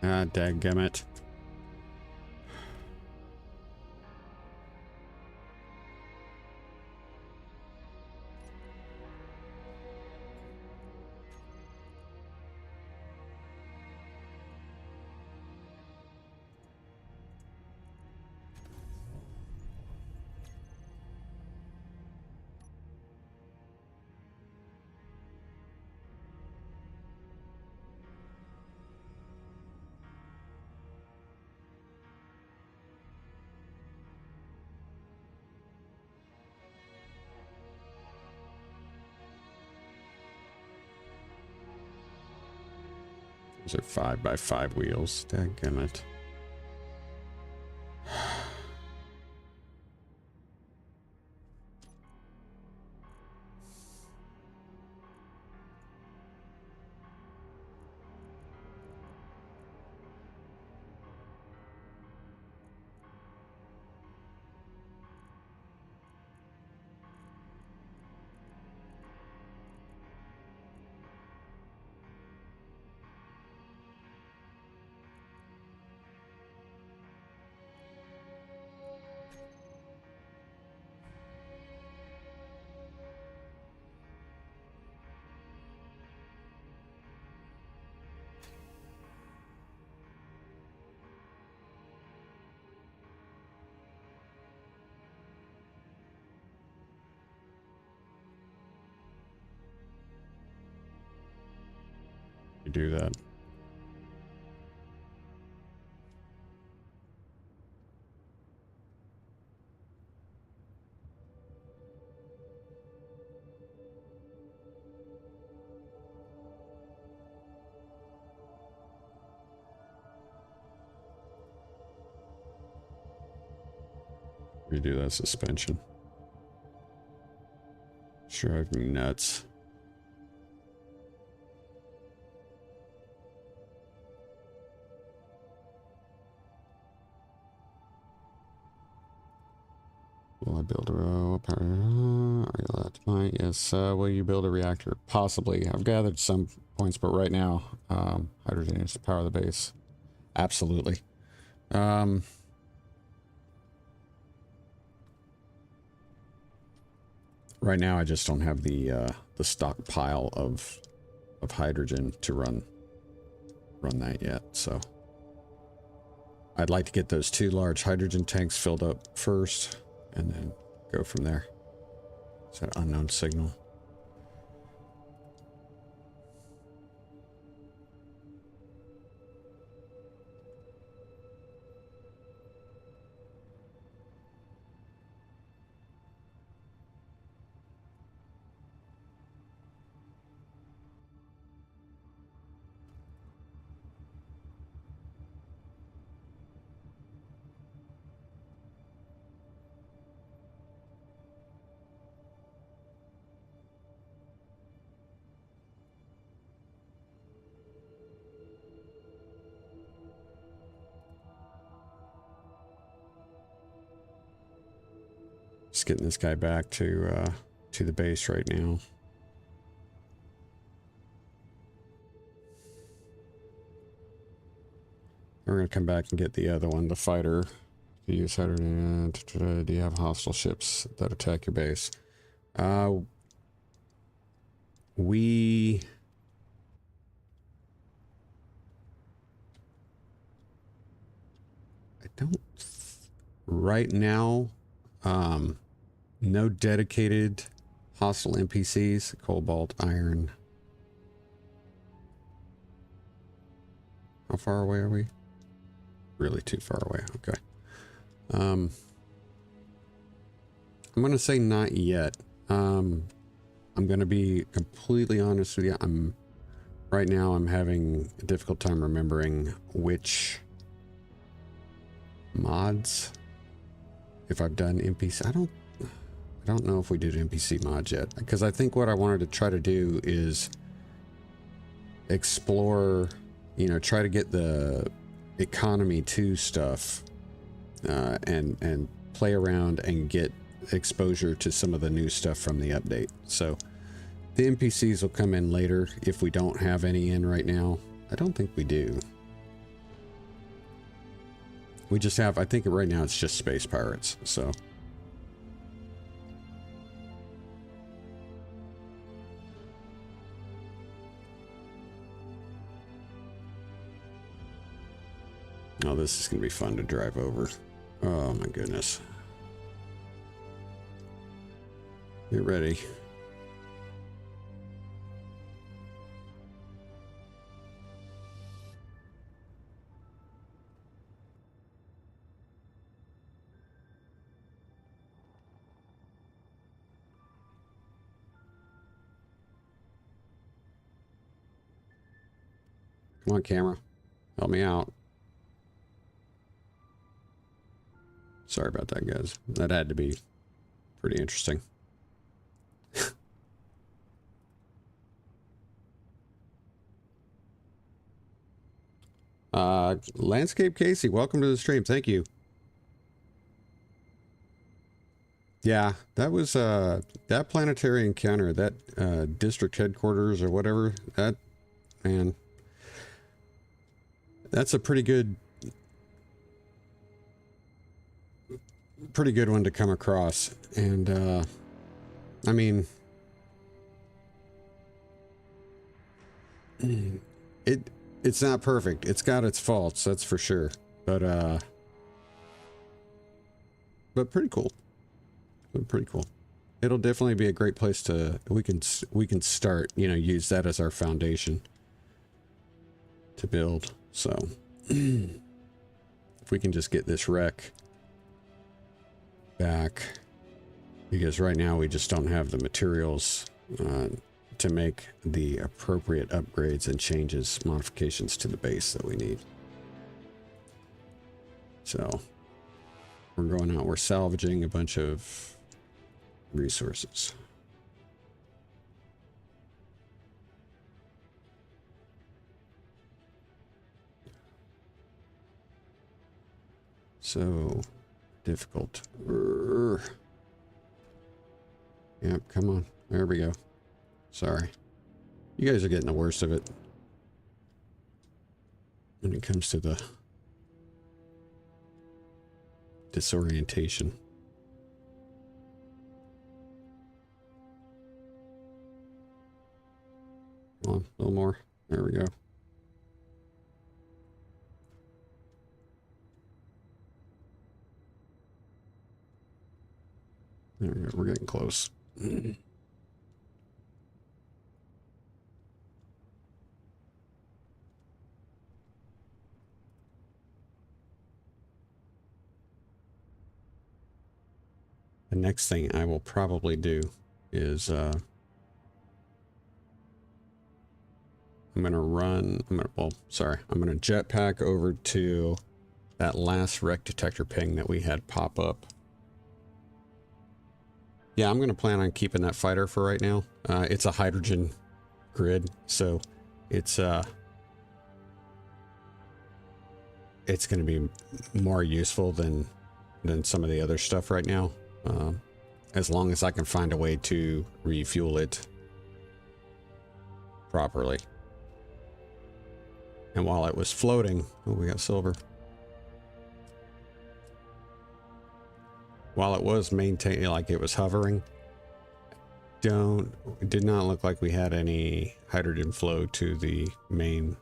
Ah, dadgummit. Those are 5x5 wheels. Dadgummit. redo that. Redo that suspension. Drive me nuts. Will I build a row? Are you allowed to mine? Yes. Will you build a reactor? Possibly. I've gathered some points, but right now, hydrogen is to power the base. Absolutely. Right now, I just don't have the stockpile of hydrogen to run that yet. So I'd like to get those 2 large hydrogen tanks filled up first, and then go from there. It's an unknown signal. Just getting this guy back to the base right now. We're gonna come back and get the other one, the fighter. Do you use hydrogen? Do you have hostile ships that attack your base? We I don't right now. No dedicated hostile NPCs. Cobalt, iron. How far away are we? Really too far away. Okay. I'm gonna say not yet. I'm gonna be completely honest with you. Right now I'm having a difficult time remembering which mods. If I've done NPC, I don't know if we did NPC mods yet, because I think what I wanted to try to do is explore, you know, try to get the economy 2 stuff, and play around and get exposure to some of the new stuff from the update. So the NPCs will come in later if we don't have any in right now. I don't think we do. We just have, I think right now it's just space pirates, so. Oh, this is going to be fun to drive over. Oh my goodness. Get ready. Come on, camera. Help me out. Sorry about that, guys. That had to be pretty interesting. Landscape Casey, welcome to the stream. Thank you. Yeah, that was that planetary encounter, that district headquarters or whatever, that, man, that's a pretty good one to come across. And I mean, it's not perfect. It's got its faults, that's for sure. But pretty cool. Pretty cool. It'll definitely be a great place to we can start, you know, use that as our foundation. to build. So if we can just get this wreck back, because right now we just don't have the materials to make the appropriate upgrades and changes, modifications to the base that we need. So we're going out, we're salvaging a bunch of resources. So difficult. Yep, come on. There we go. Sorry. You guys are getting the worst of it when it comes to the disorientation. Come on, a little more. There we go. There we go. We're getting close. The next thing I will probably do is I'm going to jetpack over to that last wreck detector ping that we had pop up. Yeah, I'm going to plan on keeping that fighter for right now. It's a hydrogen grid, so it's going to be more useful than some of the other stuff right now. As long as I can find a way to refuel it properly. And while it was floating, oh, we got silver. While it was maintaining, like it was hovering, it did not look like we had any hydrogen flow to the main,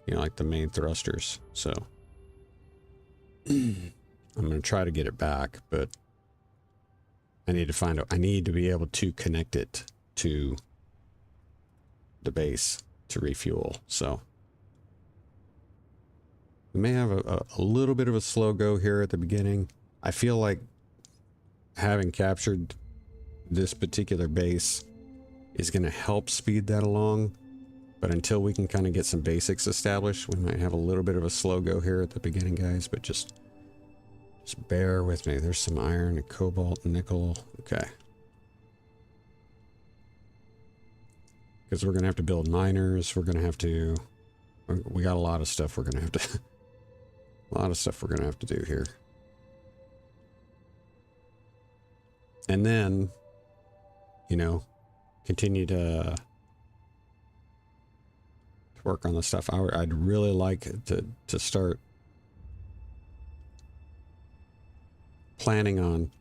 like the main thrusters. So I'm going to try to get it back, but I need to be able to connect it to the base to refuel. So we may have a little bit of a slow go here at the beginning. I feel like having captured this particular base is going to help speed that along. But until we can kind of get some basics established, we might have a little bit of a slow go here at the beginning, guys. But just bear with me. There's some iron and cobalt and nickel. Okay. Because we're going to have to build miners. We're going to have to... We got a lot of stuff we're going to have to... A lot of stuff we're going to have to do here. And then, continue to work on the stuff. I'd really like to start planning on,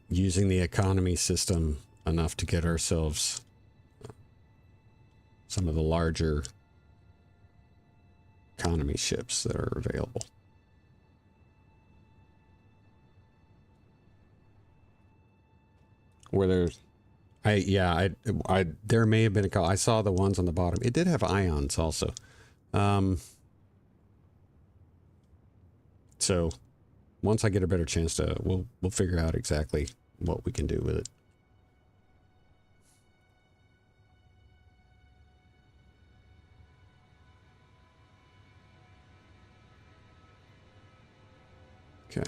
using the economy system enough to get ourselves some of the larger economy ships that are available. Where there's, there may have been a call. I saw the ones on the bottom. It did have ions also. So once I get a better chance to, we'll figure out exactly what we can do with it. Okay.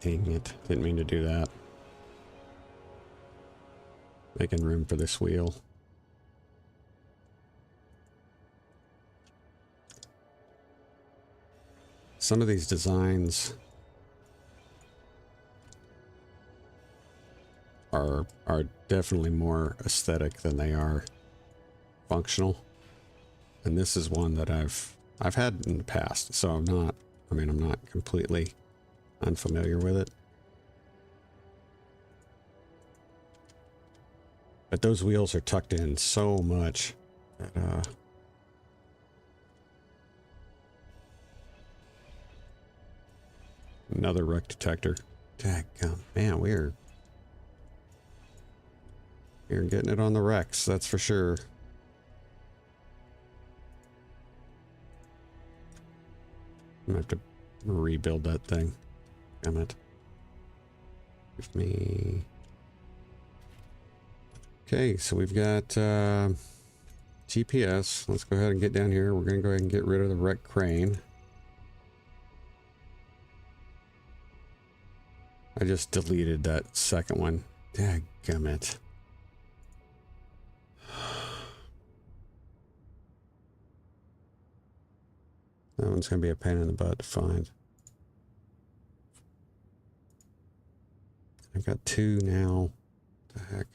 Dang it. Didn't mean to do that. Making room for this wheel. Some of these designs are definitely more aesthetic than they are functional. And this is one that I've had in the past, so I'm not completely unfamiliar with it. But those wheels are tucked in so much that, another wreck detector. Dadgum. Man, we're getting it on the wrecks, that's for sure. I'm gonna have to rebuild that thing. Damn it. Give me... Okay, so we've got GPS. Let's go ahead and get down here. We're gonna go ahead and get rid of the wreck crane. I just deleted that second one. Dadgummit. That one's gonna be a pain in the butt to find. I got two now. What the heck?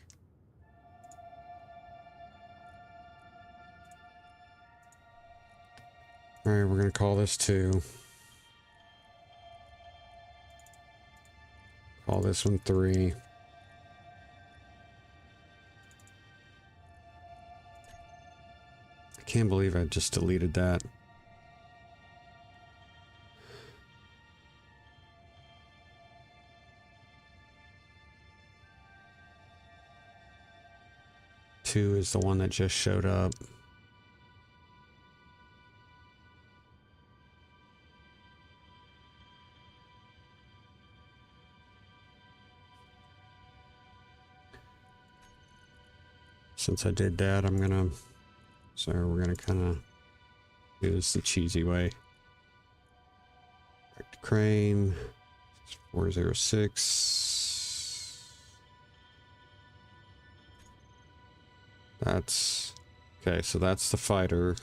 Alright, we're gonna call this 2. Call this one 3. I can't believe I just deleted that. Two is the one that just showed up. Since I did that, we're gonna kind of do this the cheesy way. Back to crane. 406. That's okay. So that's the fighter.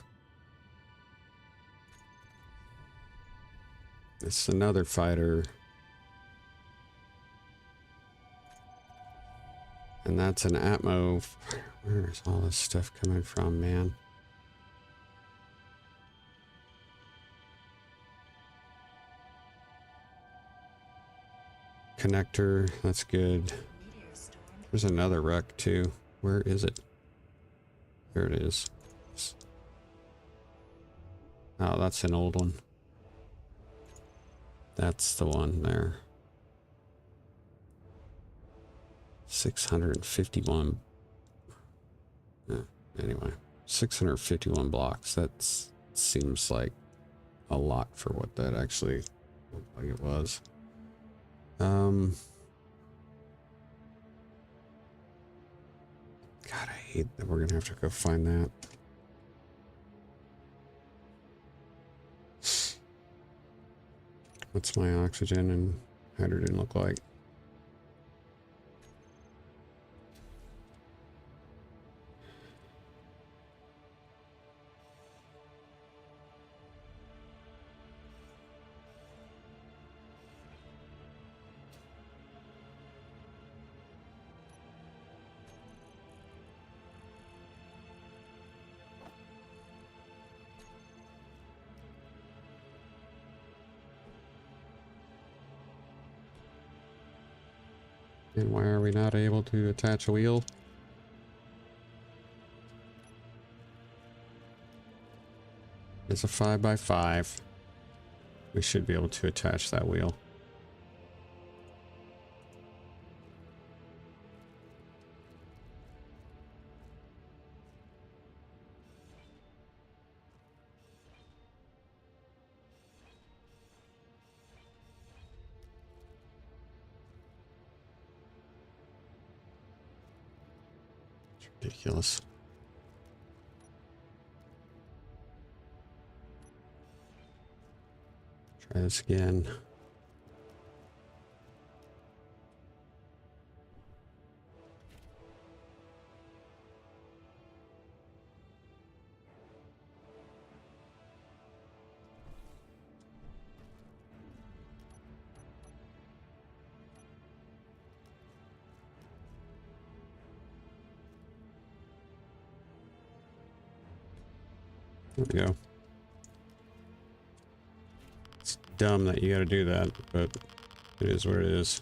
It's another fighter. And that's an Atmo. Where's all this stuff coming from, man? Connector, that's good. There's another wreck too. Where is it? There it is. Oh, that's an old one. That's the one there. 651. Anyway, 651 blocks. That seems like a lot for what that actually looked like it was. God, I hate that we're gonna have to go find that. What's my oxygen and hydrogen look like? And why are we not able to attach a wheel? It's a 5x5. We should be able to attach that wheel. Ridiculous. Try this again. There we go. It's dumb that you gotta do that, but it is what it is.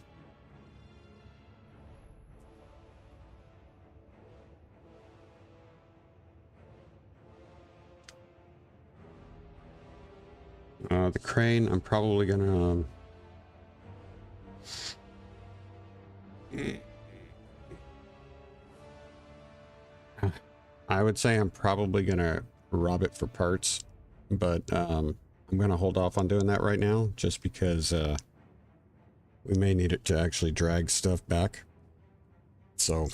The crane, I'm probably gonna... I would say I'm probably gonna rob it for parts, but I'm gonna hold off on doing that right now, just because we may need it to actually drag stuff back. So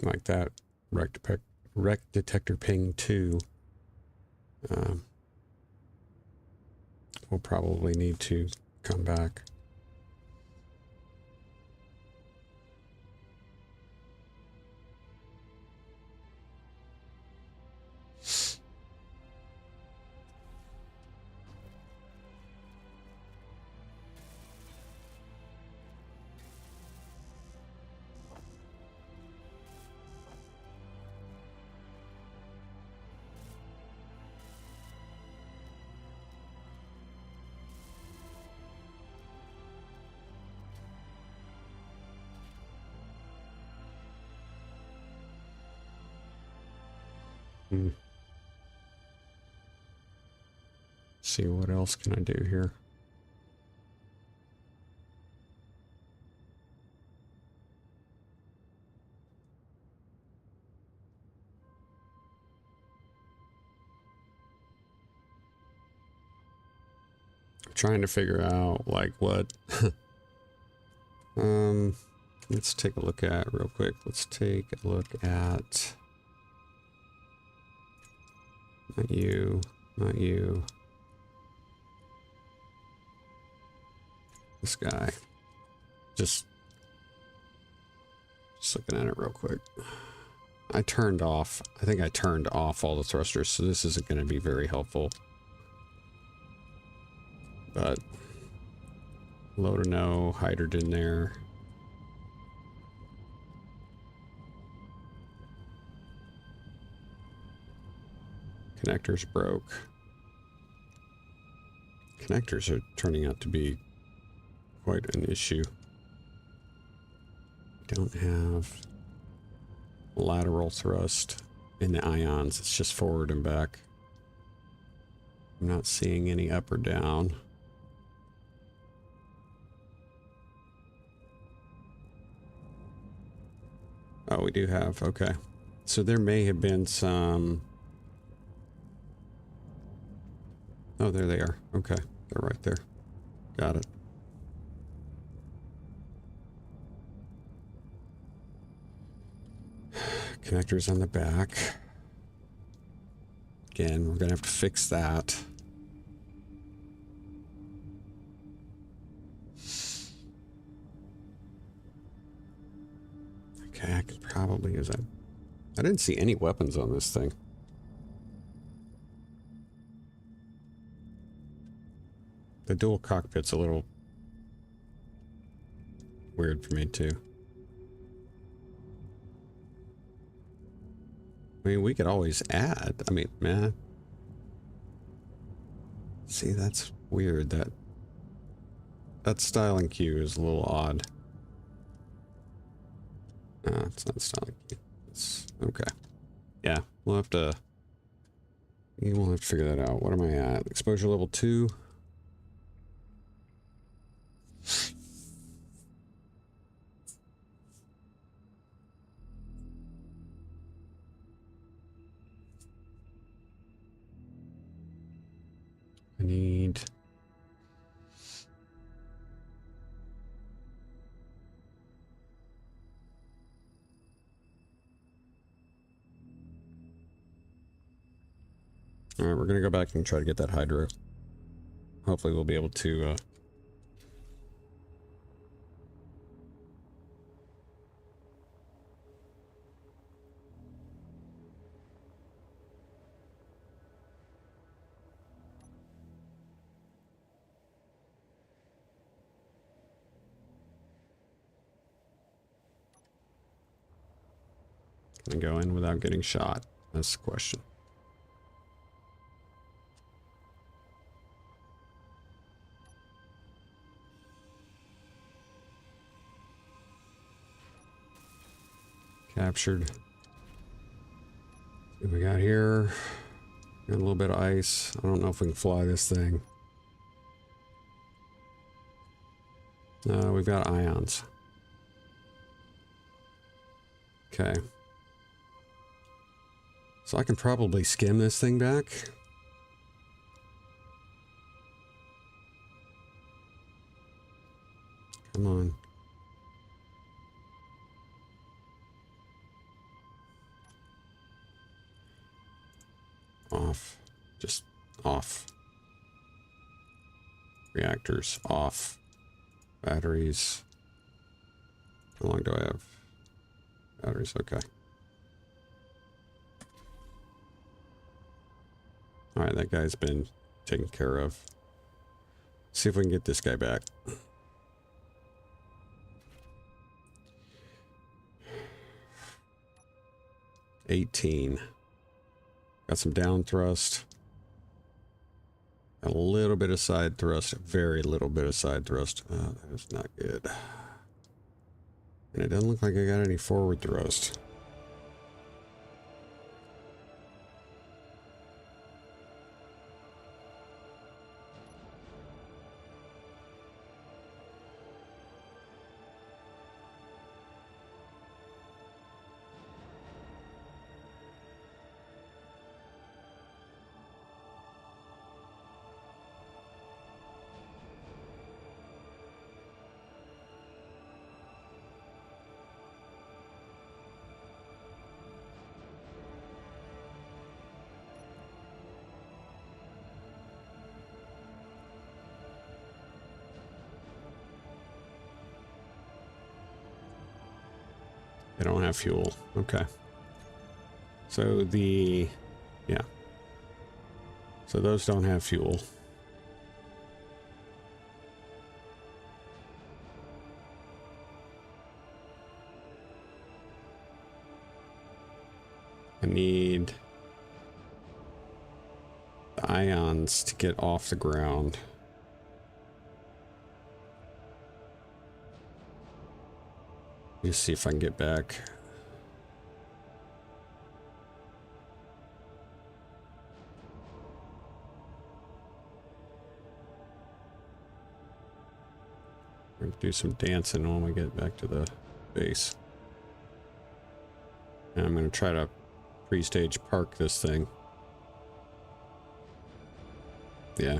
like that wreck detector ping 2. We'll probably need to come back. See what else can I do here. I'm trying to figure out like what let's take a look at real quick. Let's take a look at not you, not you. This guy. Just looking at it real quick. I think I turned off all the thrusters, so this isn't going to be very helpful. But load or no, hydrogen there. Connectors broke. Connectors are turning out to be quite an issue. Don't have lateral thrust in the ions. It's just forward and back. I'm not seeing any up or down. Oh, we do have, okay. So there may have been some... Oh, there they are. Okay, they're right there. Got it. Connectors on the back. Again, we're gonna have to fix that. Okay, I could probably use that. I didn't see any weapons on this thing. The dual cockpit's a little weird for me too. I mean, we could always add. I mean, man. See, that's weird. That styling cue is a little odd. No, it's not styling cue. It's okay. Yeah, we'll have to figure that out. What am I at? Exposure level 2. I need... Alright, we're gonna go back and try to get that hydro. Hopefully we'll be able to, can I go in without getting shot? That's the question. Captured. What we got here? Got a little bit of ice. I don't know if we can fly this thing. We've got ions. Okay. So I can probably skim this thing back. Come on. Off. Just off. Reactors off. Batteries. How long do I have? Batteries, okay. Alright, that guy's been taken care of. See if we can get this guy back. $18. Got some down thrust. A little bit of side thrust. Very little bit of side thrust. That is not good. And it doesn't look like I got any forward thrust. They don't have fuel. Okay. So yeah. So those don't have fuel. I need the ions to get off the ground. Let me see if I can get back. We're gonna do some dancing when we get back to the base. And I'm gonna try to pre-stage park this thing. Yeah.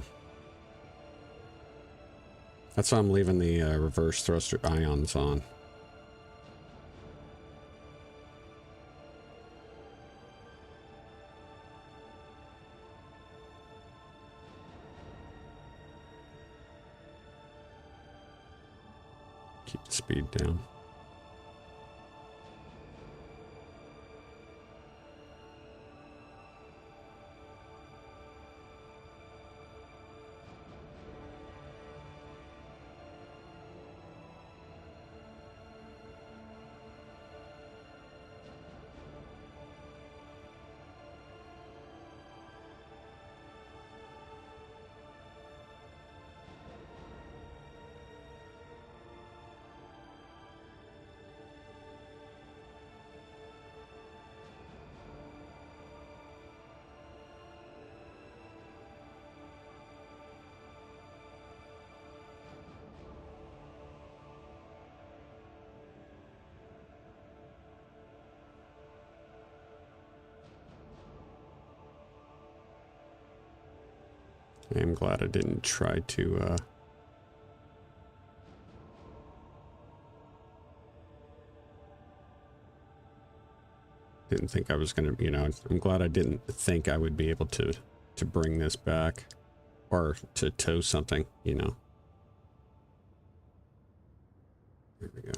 That's why I'm leaving the reverse thruster ions on. Keep the speed down. I'm glad I didn't try to didn't think I was gonna, you know, I'm glad I didn't think I would be able to bring this back or to tow something, you know. There we go.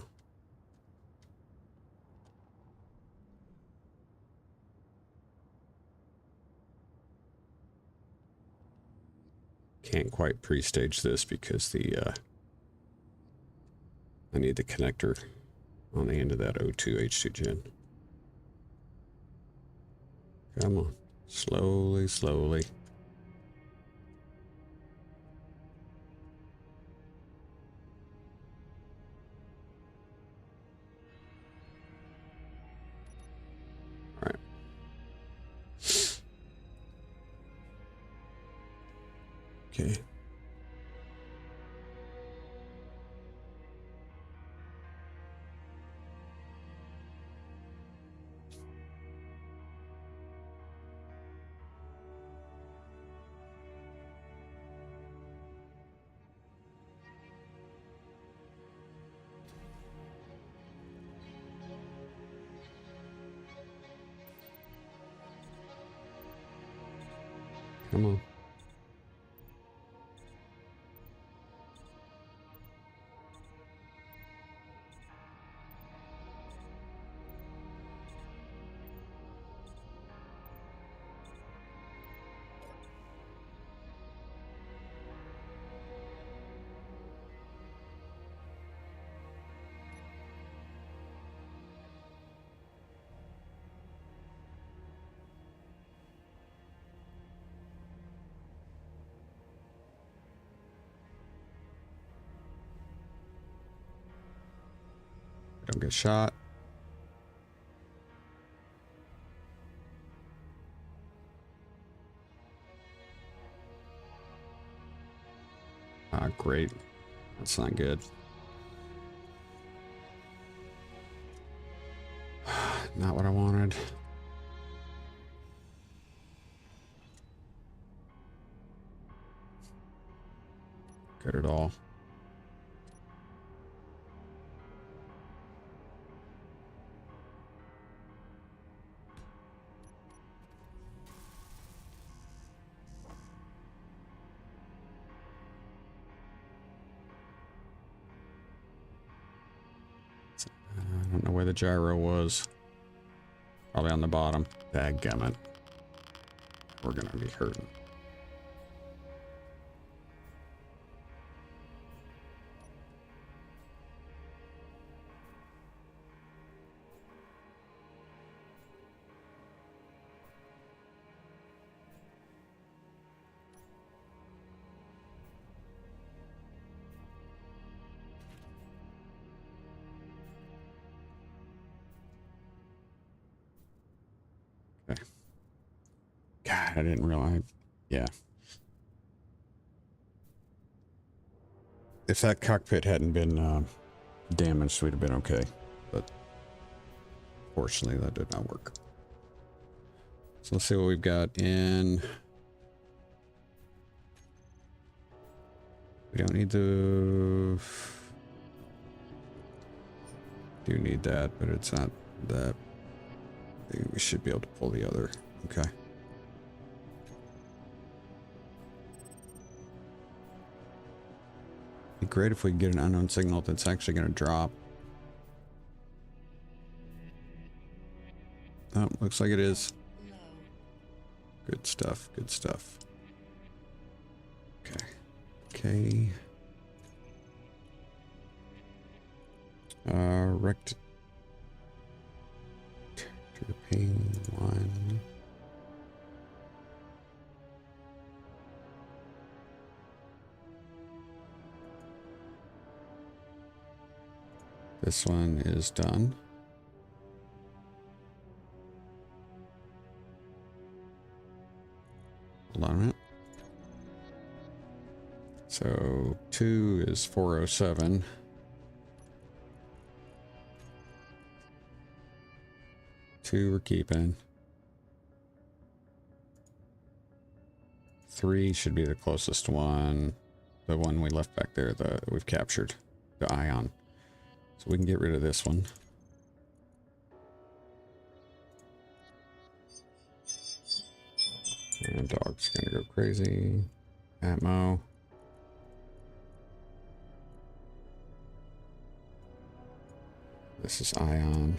Can't quite pre-stage this because the I need the connector on the end of that O2 H2 gen. Come on. Slowly, slowly. Alright. Okay. Come on. Don't get shot. Ah, great. That's not good. Not what I wanted. Good at all. I don't know where the gyro was. Probably on the bottom. Dadgummit. We're gonna be hurting. Okay. God, I didn't realize. Yeah. If that cockpit hadn't been damaged, we'd have been okay. But fortunately, that did not work. So let's see what we've got in. We don't need the... Do need that, but it's not that. We should be able to pull the other. Okay. Be great if we could get an unknown signal that's actually going to drop. Oh, looks like it is. Low. Good stuff. Good stuff. Okay. Okay. Rect. Ping 1. This one is done. Hold on a minute. So 2 is 407. 2 we're keeping. 3 should be the closest one. The one we left back there that we've captured. The ion. So we can get rid of this one. And dog's gonna go crazy. Atmo. This is ion.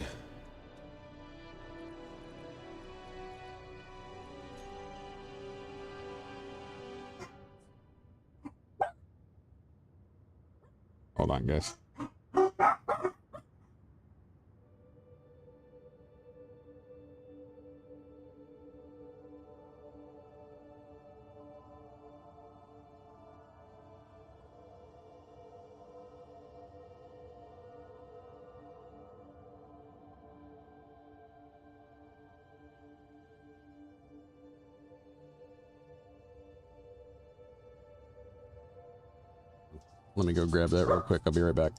Hold on, guys. Let me go grab that real quick. I'll be right back.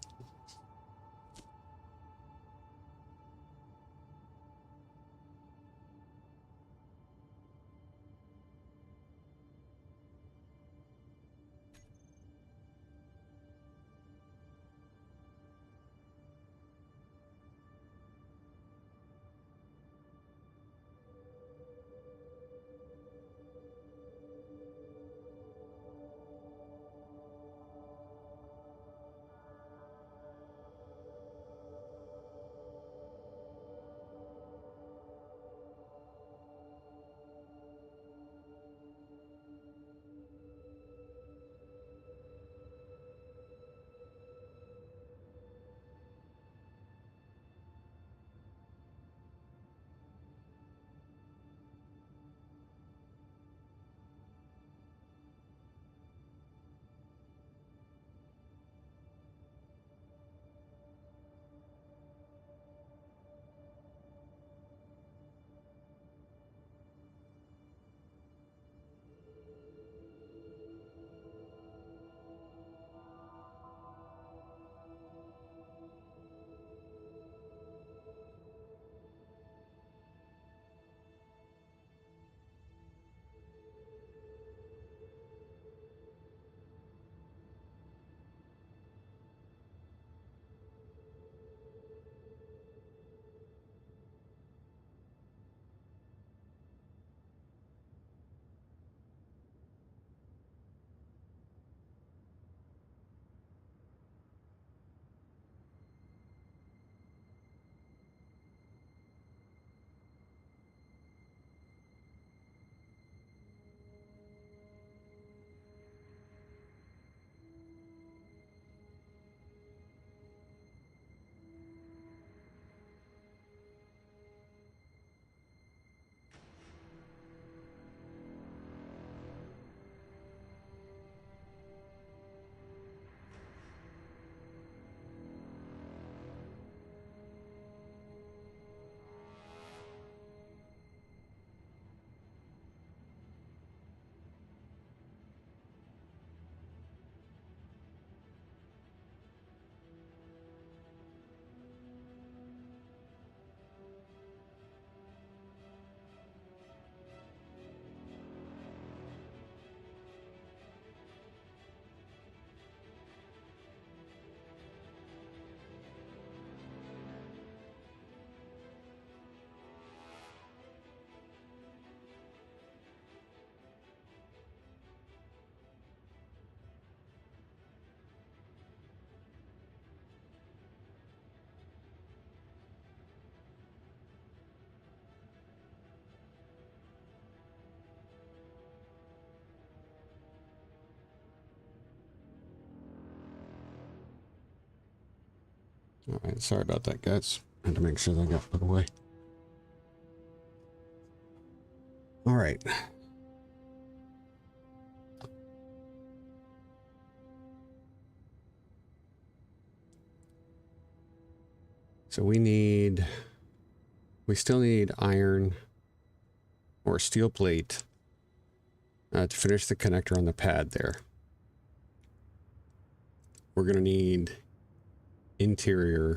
All right, sorry about that, guys. Had to make sure they got put away. All right. So we still need iron or steel plate to finish the connector on the pad there. We're going to need interior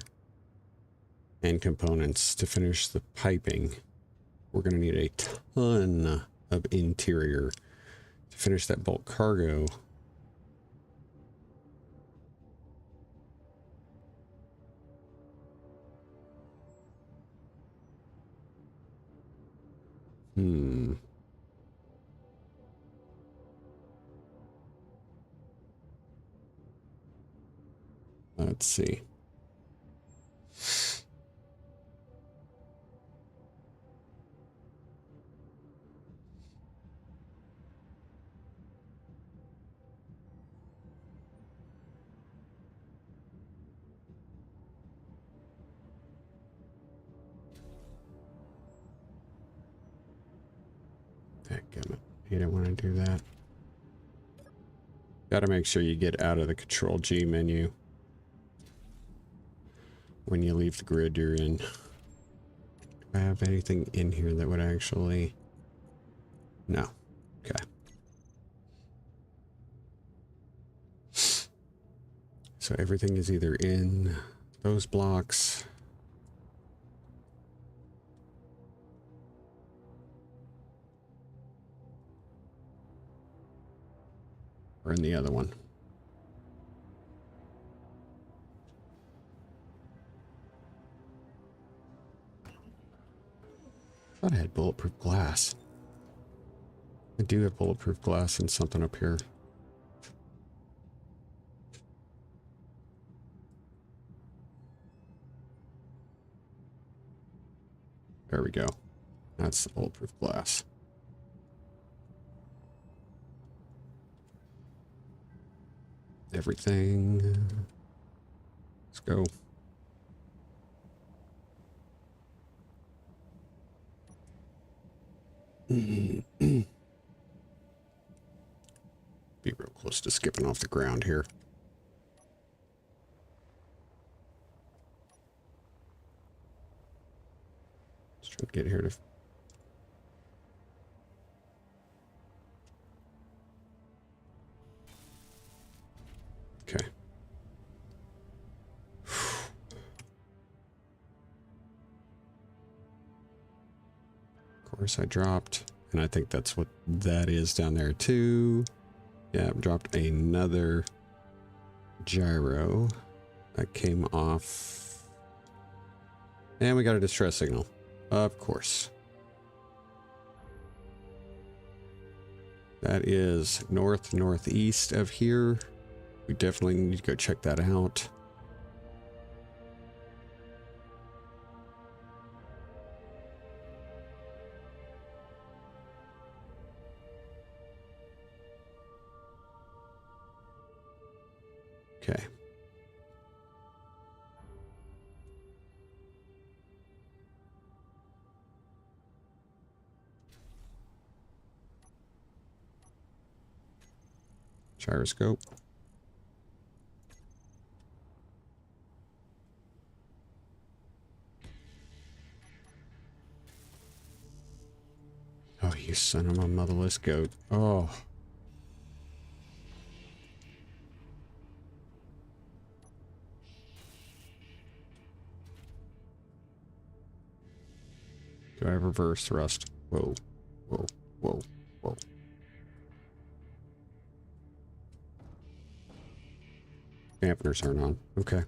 and components to finish the piping. We're going to need a ton of interior to finish that bulk cargo. Let's see. Dadgummit. You don't want to do that. Got to make sure you get out of the Control G menu when you leave the grid you're in. Do I have anything in here that would actually... No. Okay. So everything is either in those blocks or in the other one. I thought I had bulletproof glass. I do have bulletproof glass and something up here. There we go. That's the bulletproof glass. Everything. Let's go. Be real close to skipping off the ground here. Let's try to get here to... Okay. Of course I dropped, and I think that's what that is down there too. Yeah, I dropped another gyro that came off. And we got a distress signal, of course. That is northeast of here. We definitely need to go check that out. Okay. Gyroscope. Oh, you son of a motherless goat. Oh. Do I have reverse thrust? Whoa. Whoa. Whoa. Whoa. Dampeners aren't on. Okay.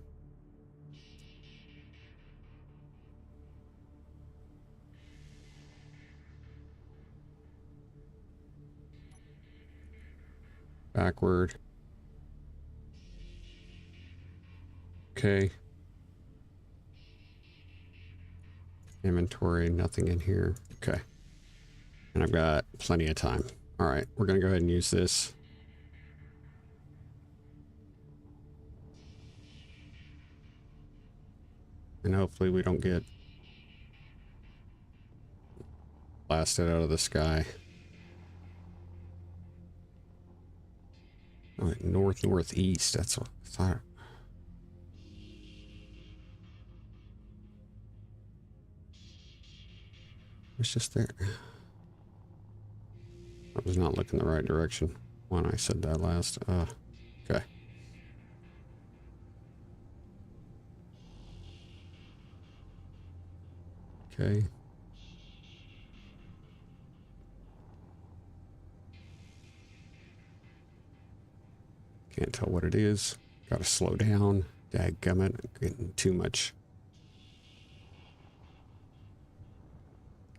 Backward. Okay. Inventory, nothing in here. Okay. And I've got plenty of time. All right, we're going to go ahead and use this. And hopefully we don't get blasted out of the sky. Oh, northeast. That's what I thought. It's just there. I was not looking the right direction when I said that last. Okay. Okay. Can't tell what it is. Gotta slow down. Dadgummit, I'm getting too much.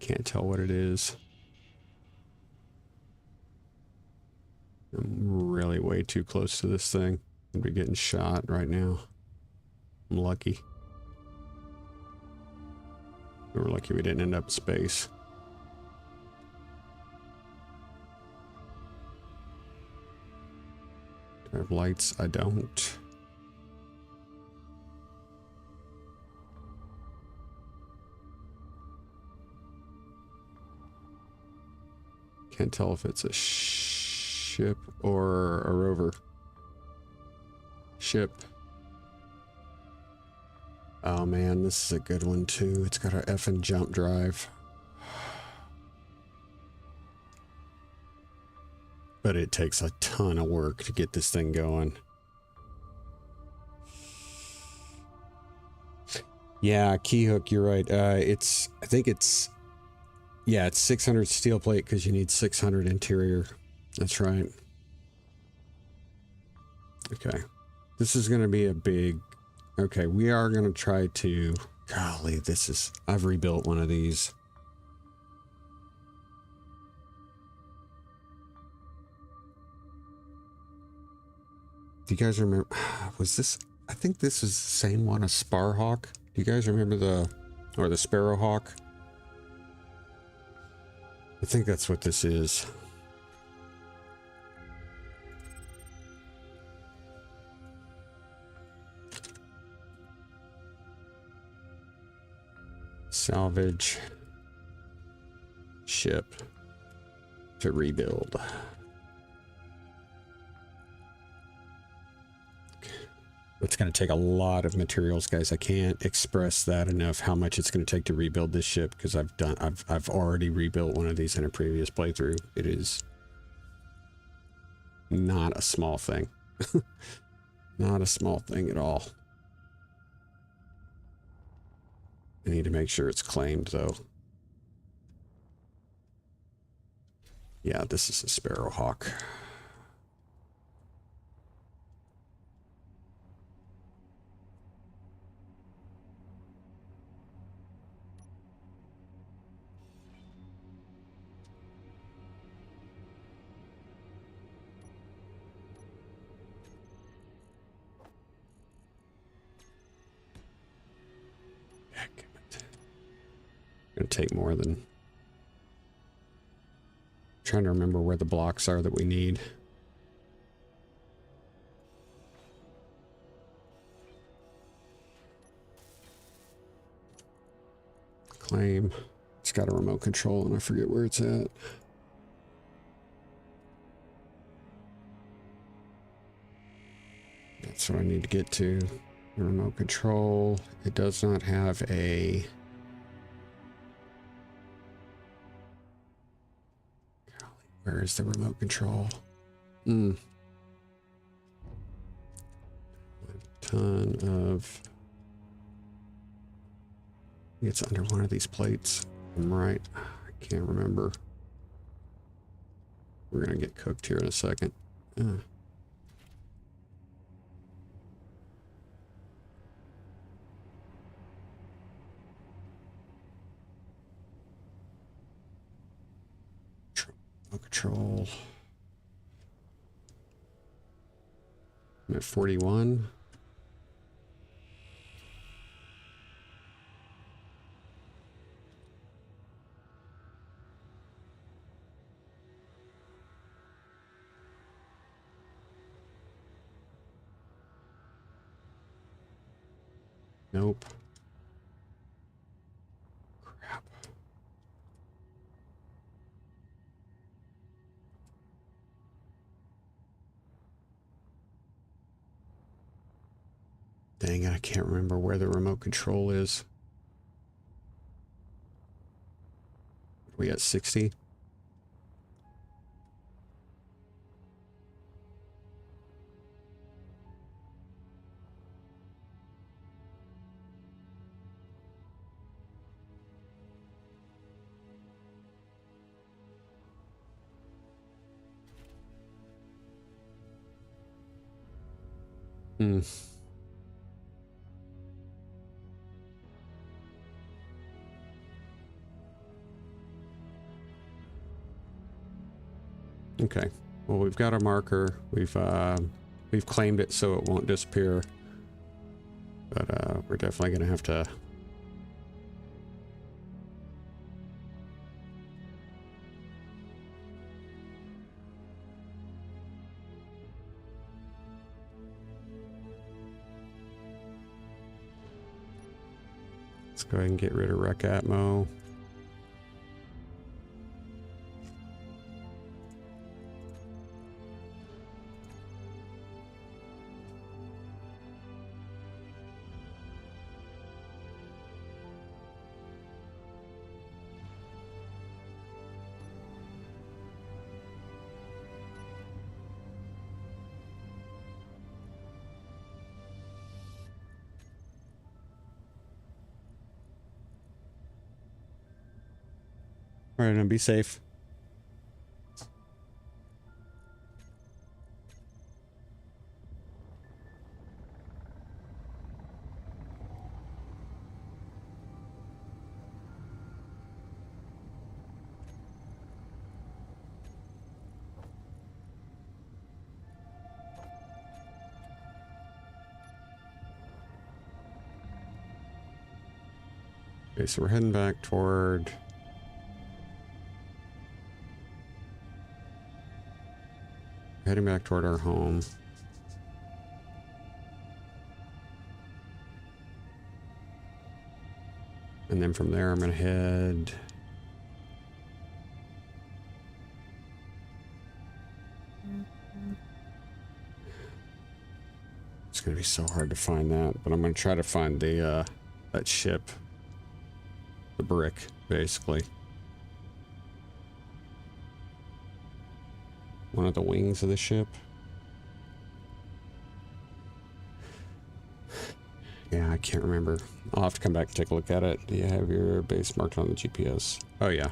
Can't tell what it is. I'm really way too close to this thing. I'd be getting shot right now. I'm lucky. We were lucky we didn't end up in space. Do I have lights? I don't. Can't tell if it's a ship or a rover. Ship. Oh man, this is a good one too. It's got an effing jump drive. But it takes a ton of work to get this thing going. Yeah, key hook, you're right. I think it's, yeah, it's 600 steel plate because you need 600 interior. That's right. Okay. This is going to be a big, okay, we are going to try to, golly, I've rebuilt one of these. Do you guys remember, was this, I think this is the same one as Sparhawk. Do you guys remember the Sparrowhawk? I think that's what this is. Salvage. Ship. To rebuild. It's going to take a lot of materials, guys. I can't express that enough how much it's going to take to rebuild this ship because I've already rebuilt one of these in a previous playthrough. It is not a small thing. Not a small thing at all. I need to make sure it's claimed though. Yeah, this is a Sparrowhawk. Heck, it's gonna take more than. I'm trying to remember where the blocks are that we need. Claim. It's got a remote control and I forget where it's at. That's what I need to get to. The remote control. It does not have a... Golly, where is the remote control? A ton of... It's under one of these plates. I'm right. I can't remember. We're gonna get cooked here in a second. Control. I'm at 41. Nope. Crap. Dang it, I can't remember where the remote control is. We at 60? Okay. Well, we've got our marker. We've claimed it so it won't disappear. But we're definitely gonna have to. Let's go ahead and get rid of Wreck Atmo. All right, and be safe. Okay, so we're heading back toward... Heading back toward our home. And then from there, I'm going to head... It's going to be so hard to find that, but I'm going to try to find the, that ship. The brick, basically. One of the wings of the ship. Yeah, I can't remember. I'll have to come back and take a look at it. Do you have your base marked on the GPS? Oh, yeah.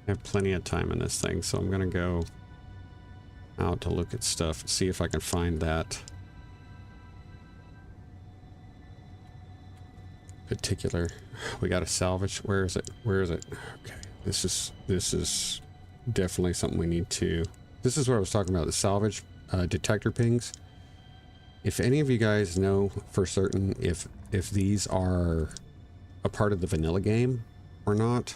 I have plenty of time in this thing, so I'm gonna go out to look at stuff, see if I can find that particular. We got a salvage. Where is it? Where is it? Okay, this is definitely something we need to. This is what I was talking about, the salvage detector pings. If any of you guys know for certain if these are a part of the vanilla game or not.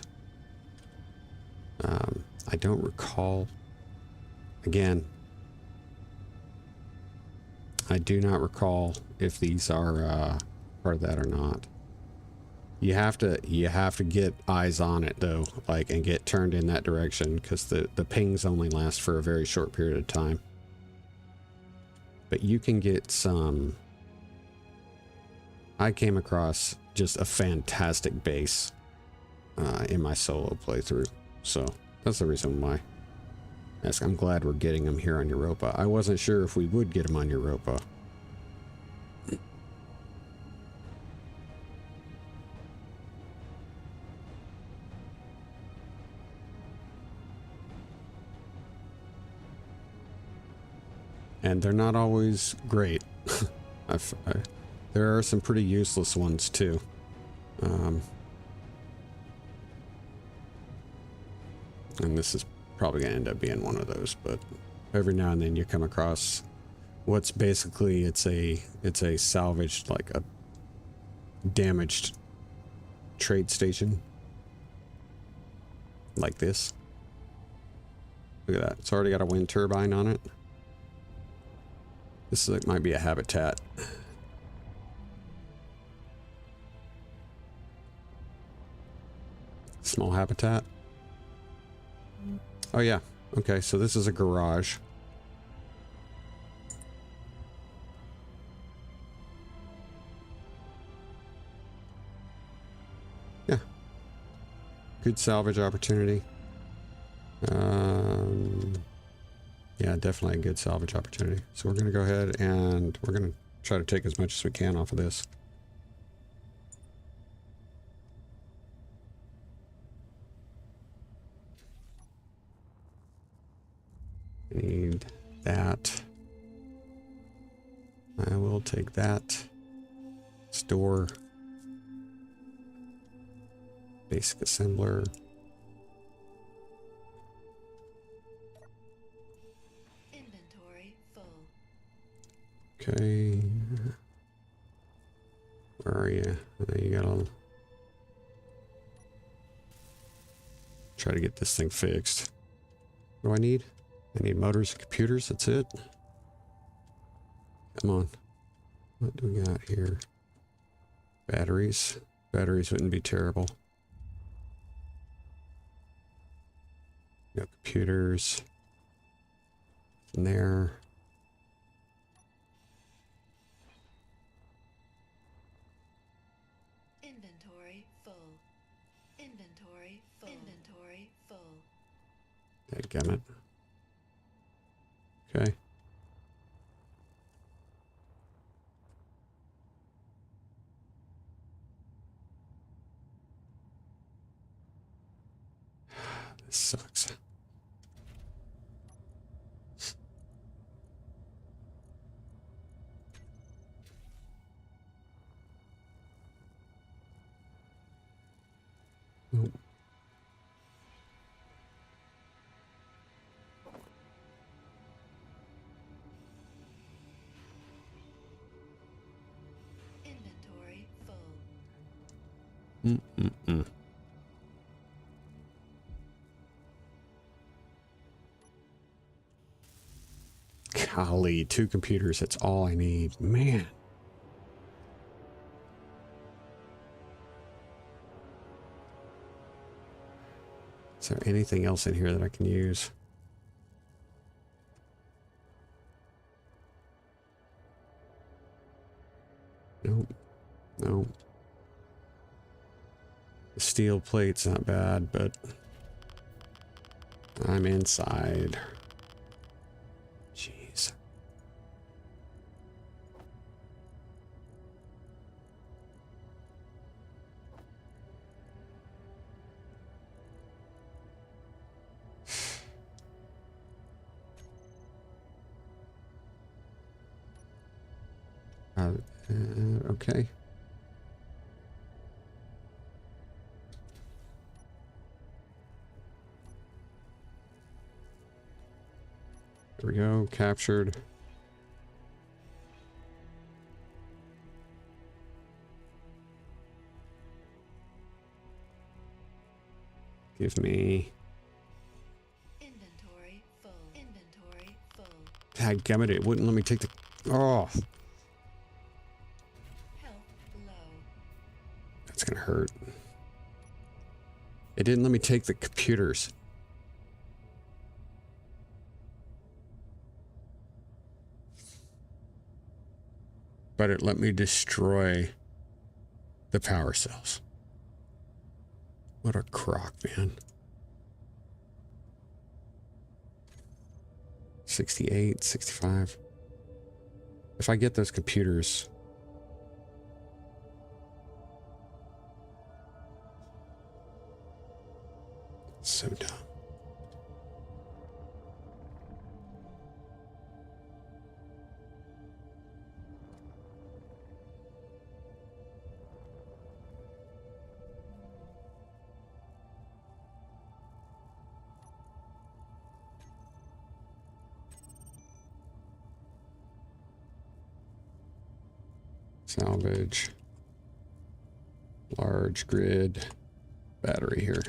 I don't recall. Again, I do not recall if these are part of that or not. You have to get eyes on it though, like, and get turned in that direction, because the pings only last for a very short period of time. But you can get some. I came across just a fantastic base in my solo playthrough. So that's the reason why. I'm glad we're getting them here on Europa. I wasn't sure if we would get them on Europa. And they're not always great. There are some pretty useless ones too. And this is probably going to end up being one of those, but every now and then you come across what's basically, it's a salvaged, like a damaged trade station. Like this. Look at that. It's already got a wind turbine on it. This is, it might be a habitat. Small habitat. Oh yeah. Okay, so this is a garage. Yeah. Good salvage opportunity. Yeah, definitely a good salvage opportunity. So we're going to go ahead and we're going to try to take as much as we can off of this. Need that. I will take that. Store. Basic assembler. Inventory full. Okay. Where are you? You gotta try to get this thing fixed. What do I need? I need motors and computers, that's it. Come on. What do we got here? Batteries. Batteries wouldn't be terrible. No computers. In there. Inventory full. Inventory full. Inventory full. Dadgummit. Okay. This sucks. Oh. Inventory full. Mm-mm-mm. Golly, 2 computers, that's all I need. Man. Is there anything else in here that I can use? Nope. Nope. The steel plate's not bad, but I'm inside. Jeez. Okay. There we go. Captured. Give me. Inventory full. Inventory full. Dadgummit, it wouldn't let me take the. Oh, Health low. that's gonna hurt. It didn't let me take the computers. But it let me destroy the power cells. What a crock, man. 68, 65. If I get those computers. So dumb. Salvage. Large grid battery here.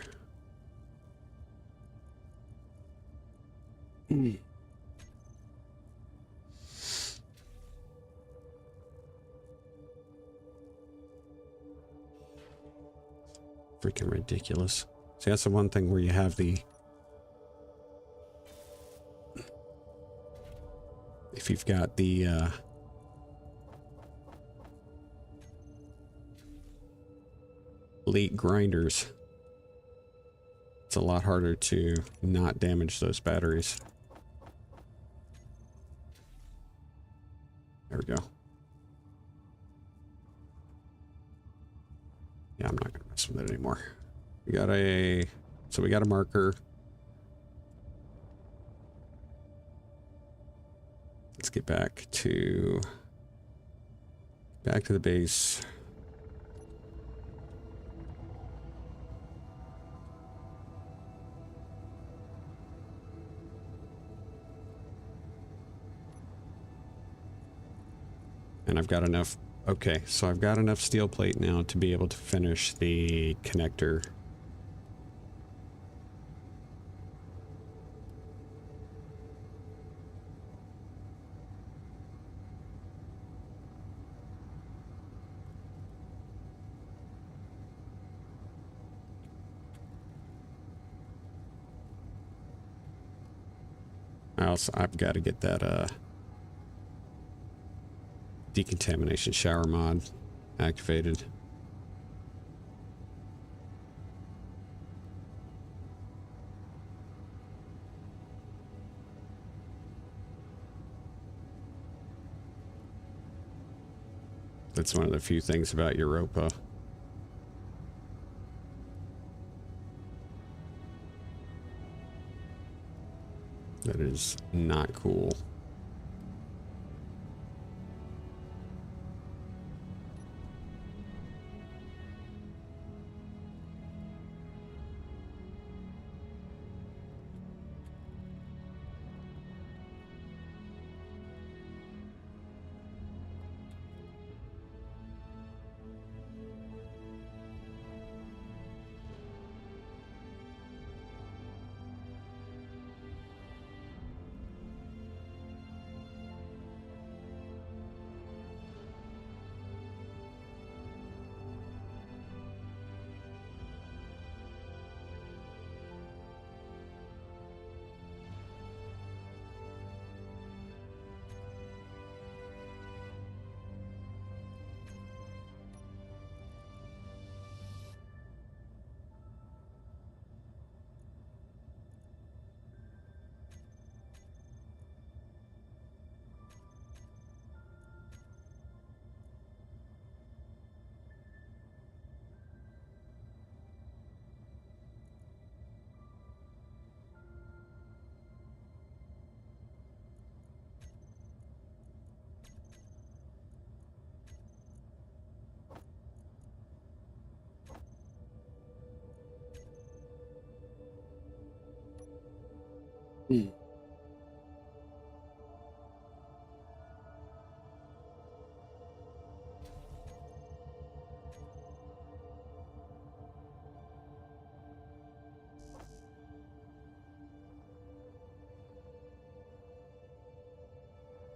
Freaking ridiculous. See, that's the one thing where you have the... If you've got the... elite grinders, it's a lot harder to not damage those batteries. There we go. Yeah, I'm not gonna mess with it anymore. We got a... So we got a marker. Let's get back to the base. And I've got enough. Okay, so I've got enough steel plate now to be able to finish the connector. I've got to get that decontamination shower mod activated. That's one of the few things about Europa. That is not cool.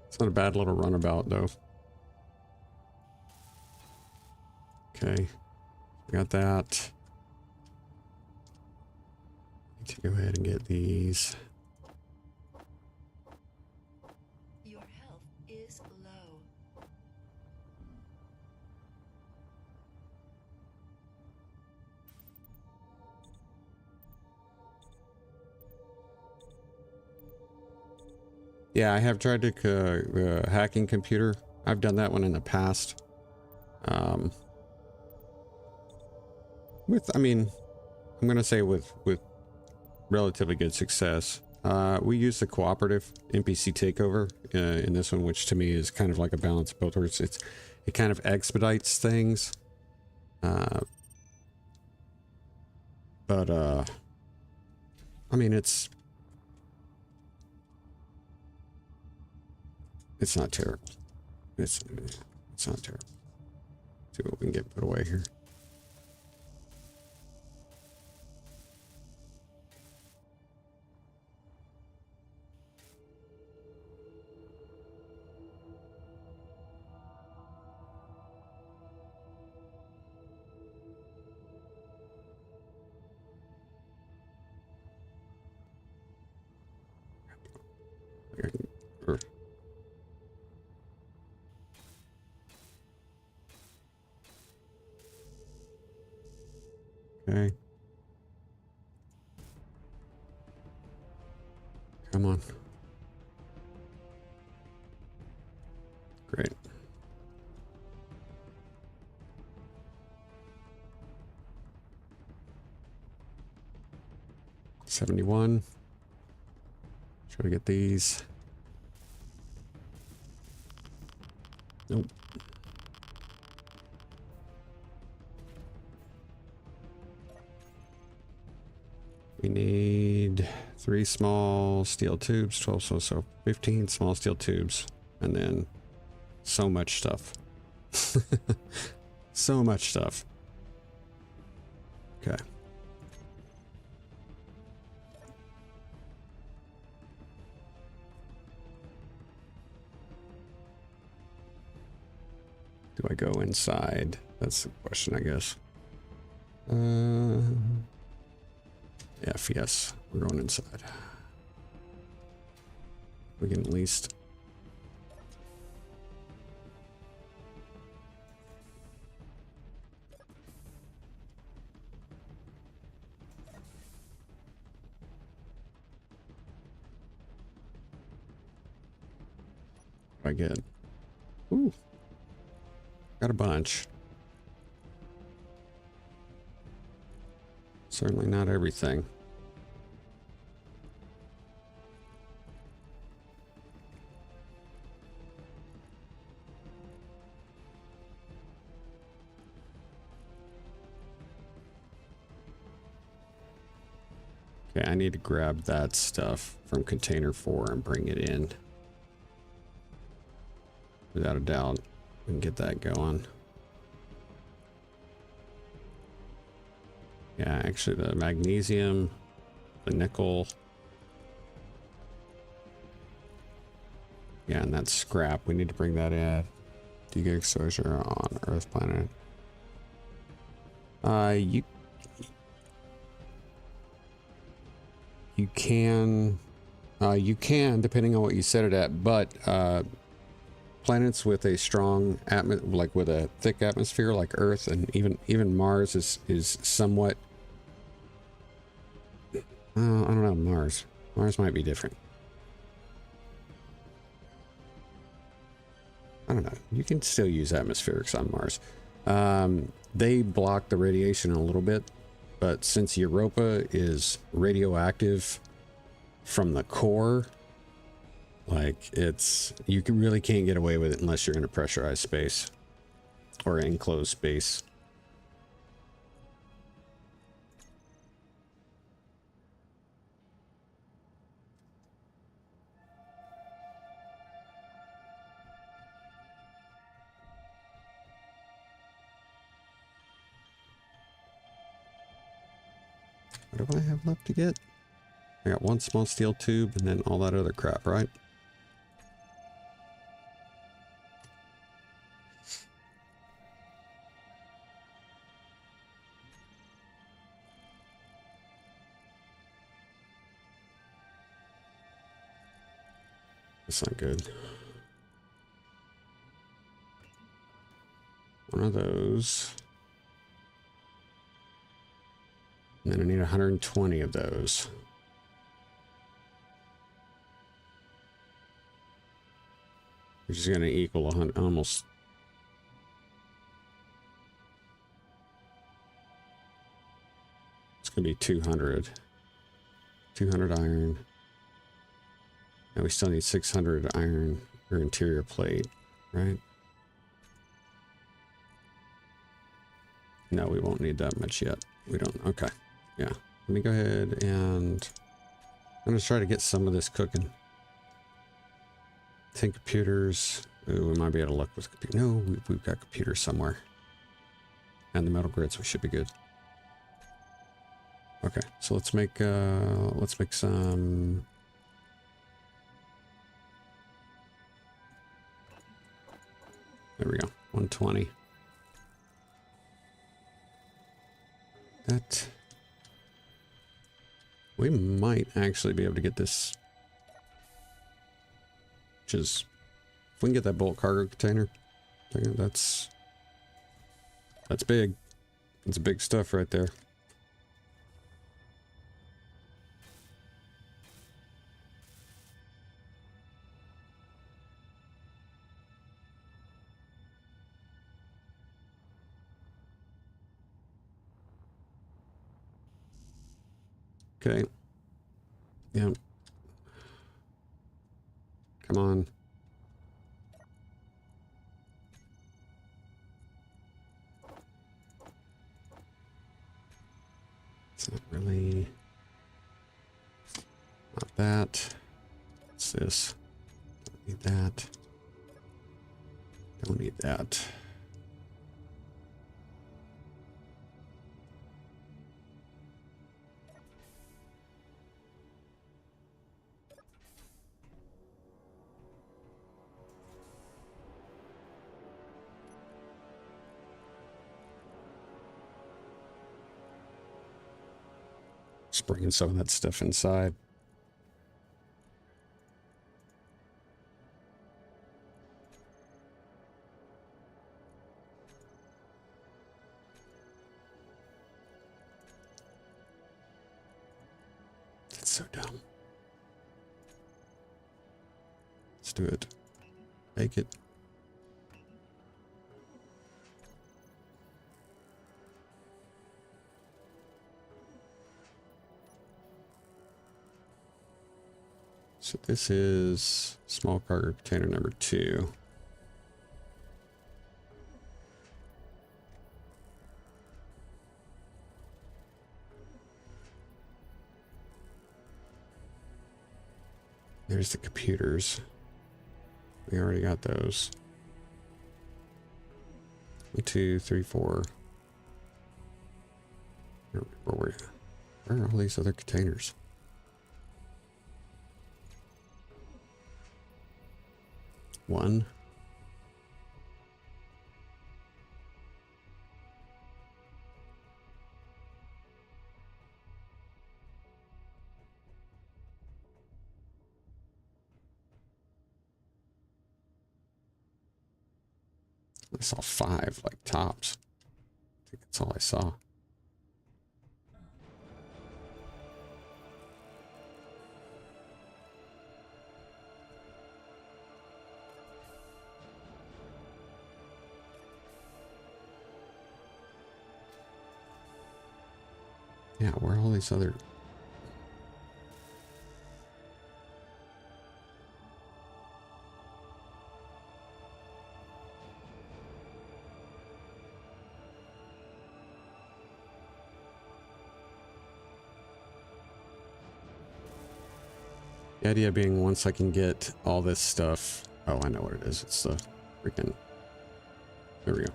It's not a bad little runabout, though. Okay, got that. Need to go ahead and get these. Your health is low. Yeah, I have tried to hacking computer. I've done that one in the past. I mean, I'm gonna say with relatively good success. We use the cooperative NPC takeover in this one, which to me is kind of like a balance of both worlds. It kind of expedites things, but I mean it's not terrible. It's not terrible. See what we can get put away here. Okay. Come on. Great. $71. Try to get these. Nope. We need 3 small steel tubes, 12, so 15 small steel tubes, and then so much stuff. So much stuff. Okay. Do I go inside? That's the question, I guess. Yes, we're going inside. We can at least... I get. Ooh. Got a bunch. Certainly not everything. Okay, I need to grab that stuff from container 4 and bring it in. Without a doubt, we can get that going. Yeah, actually the magnesium, the nickel. Yeah, and that's scrap. We need to bring that in. Do you get exposure on Earth planet? You can depending on what you set it at, but planets with a strong like with a thick atmosphere like Earth and even Mars is somewhat I don't know. Mars might be different. I don't know. You can still use atmospherics on Mars. They block the radiation a little bit, but since Europa is radioactive from the core, like you really can't get away with it unless you're in a pressurized space or enclosed space. What do I have left to get? I got one small steel tube and then all that other crap, right? That's not good. One of those. And then I need 120 of those. Which is going to equal almost. It's going to be 200. 200 iron. And we still need 600 iron or interior plate, right? No, we won't need that much yet. We don't. Okay. Yeah. Let me go ahead and I'm going to try to get some of this cooking. 10 computers. Ooh, we might be able to look with computer. No, we've got computers somewhere. And the metal grids, we should be good. Okay, so let's make some. There we go. 120. That we might actually be able to get this. Which is, if we can get that bulk cargo container, that's big. It's big stuff right there. Okay. Yep. Come on. It's not really. Not that. What's this? Don't need that. Don't need that. Just bringing some of that stuff inside. so dumb. Let's do it. Make it. So this is small cargo container number 2. There's the computers. We already got those. 1, 2, 3, 4. Where are all these other containers? One. I saw 5, like, tops. I think that's all I saw. Yeah, where are all these other... The idea being once I can get all this stuff... Oh, I know what it is. It's the freaking... There we go.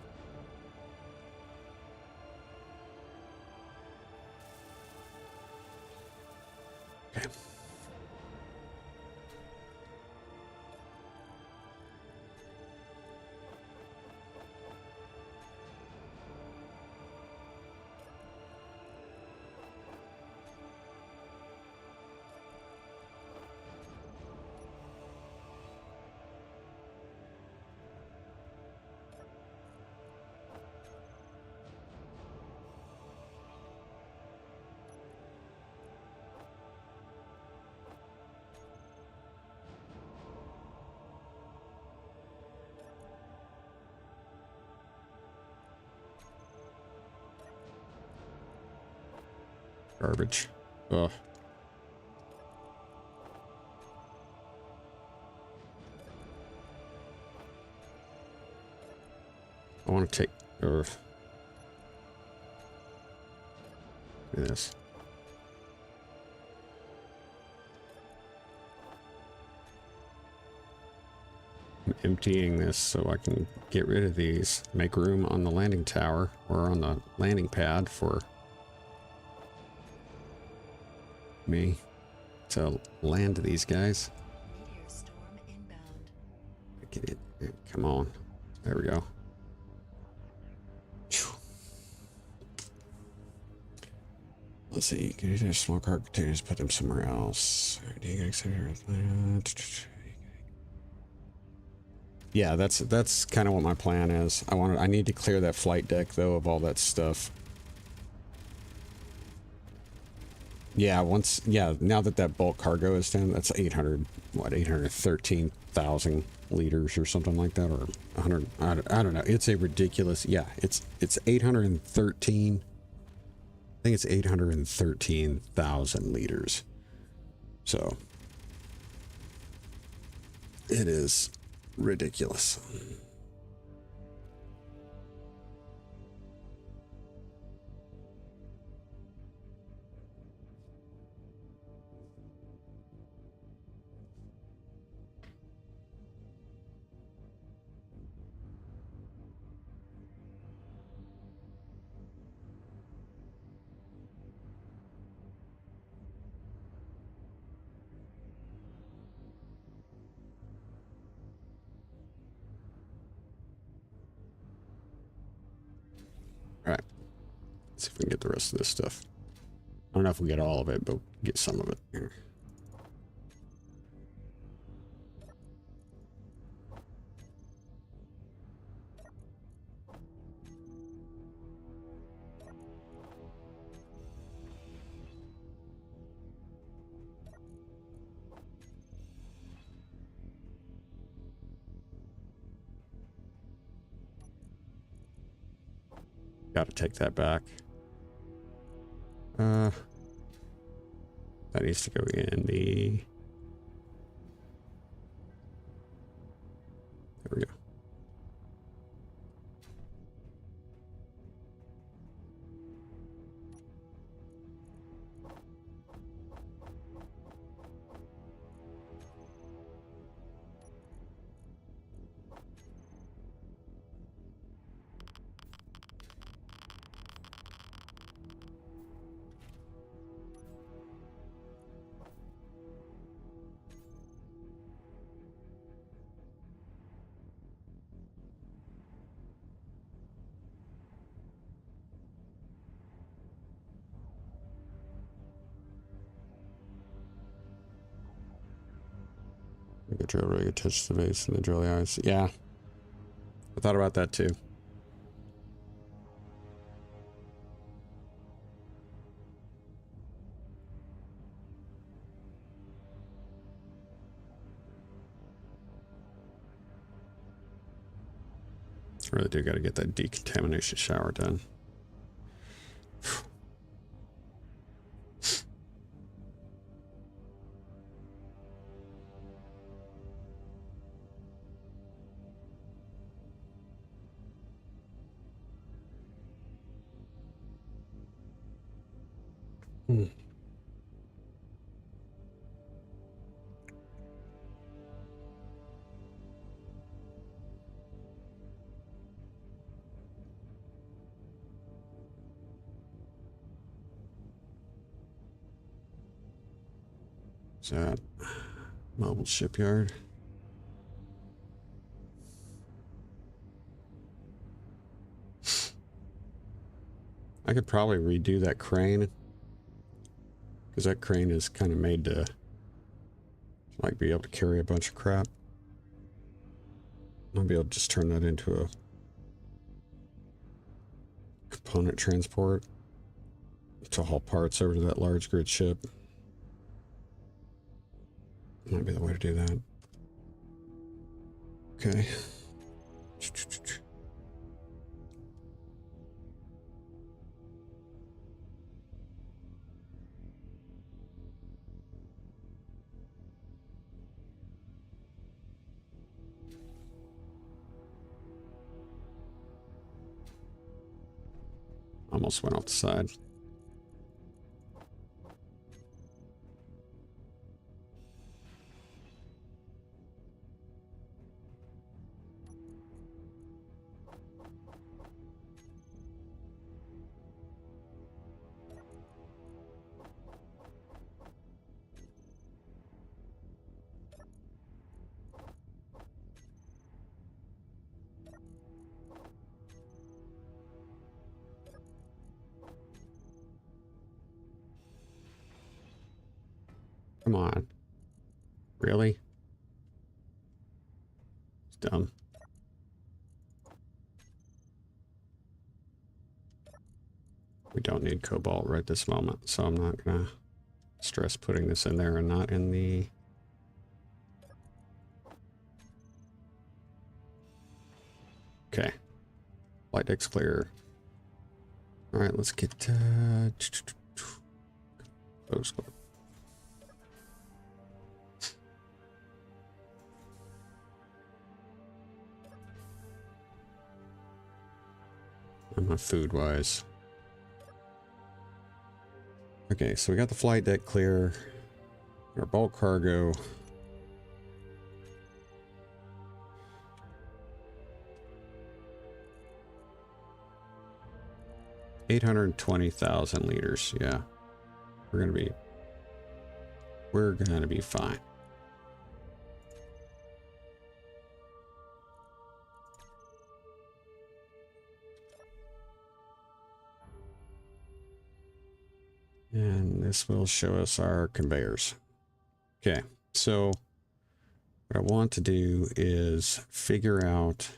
Okay. Garbage. Ugh. I want to take... do this. I'm emptying this so I can get rid of these. Make room on the landing tower or on the landing pad for me to land these guys. Meteor storm inbound. Get it. Come on. There we go. Let's see. Can you just small cargo containers? Put them somewhere else. Yeah, that's kind of what my plan is. I need to clear that flight deck though of all that stuff. Yeah, now that bulk cargo is down, that's 813,000 liters or something like that, or 100, I don't know. It's a ridiculous, yeah, it's 813, I think it's 813,000 liters. So, it is ridiculous. All right, let's see if we can get the rest of this stuff. I don't know if we get all of it, but we'll get some of it here. Got to take that back. That needs to go in the... There we go. Make a drill rig attach the base and the drill eyes. Yeah. I thought about that too. Really do got to get that decontamination shower done. Is that mobile shipyard? I could probably redo that crane, because that crane is kind of made to like be able to carry a bunch of crap. I'll be able to just turn that into a component transport to haul parts over to that large grid ship. Might be the way to do that. Okay. Almost went off the side. Come on. Really? It's dumb. We don't need cobalt right this moment, so I'm not gonna stress putting this in there and not in the... Okay. Flight deck's clear. Alright, let's get photo scope. I'm not food wise. Okay, so we got the flight deck clear. Our bulk cargo. $820,000 liters. Yeah, we're gonna be fine. And this will show us our conveyors. Okay, so what I want to do is figure out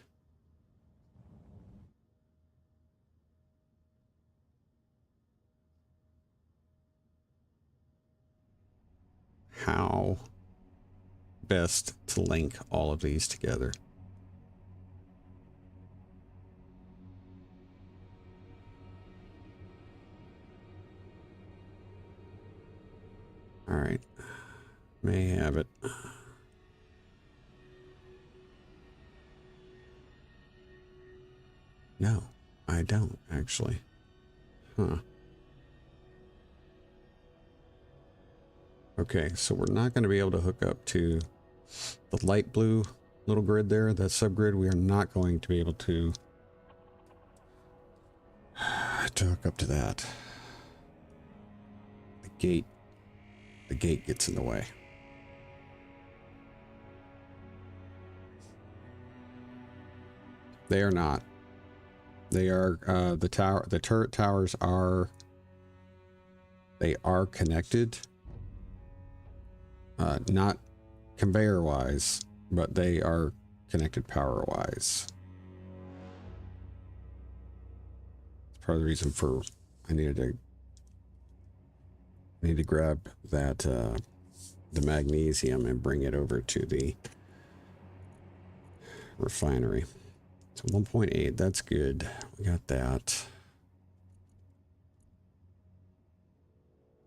how best to link all of these together. All right. May have it. No, I don't actually. Huh. Okay, so we're not going to be able to hook up to the light blue little grid there, that subgrid. We are not going to be able to hook up to that. The gate gets in the way. They are not. They are, the turret towers are, they are connected. Not conveyor wise, but they are connected power wise. It's part of the reason for I need to grab that the magnesium and bring it over to the refinery. So 1.8, that's good. We got that.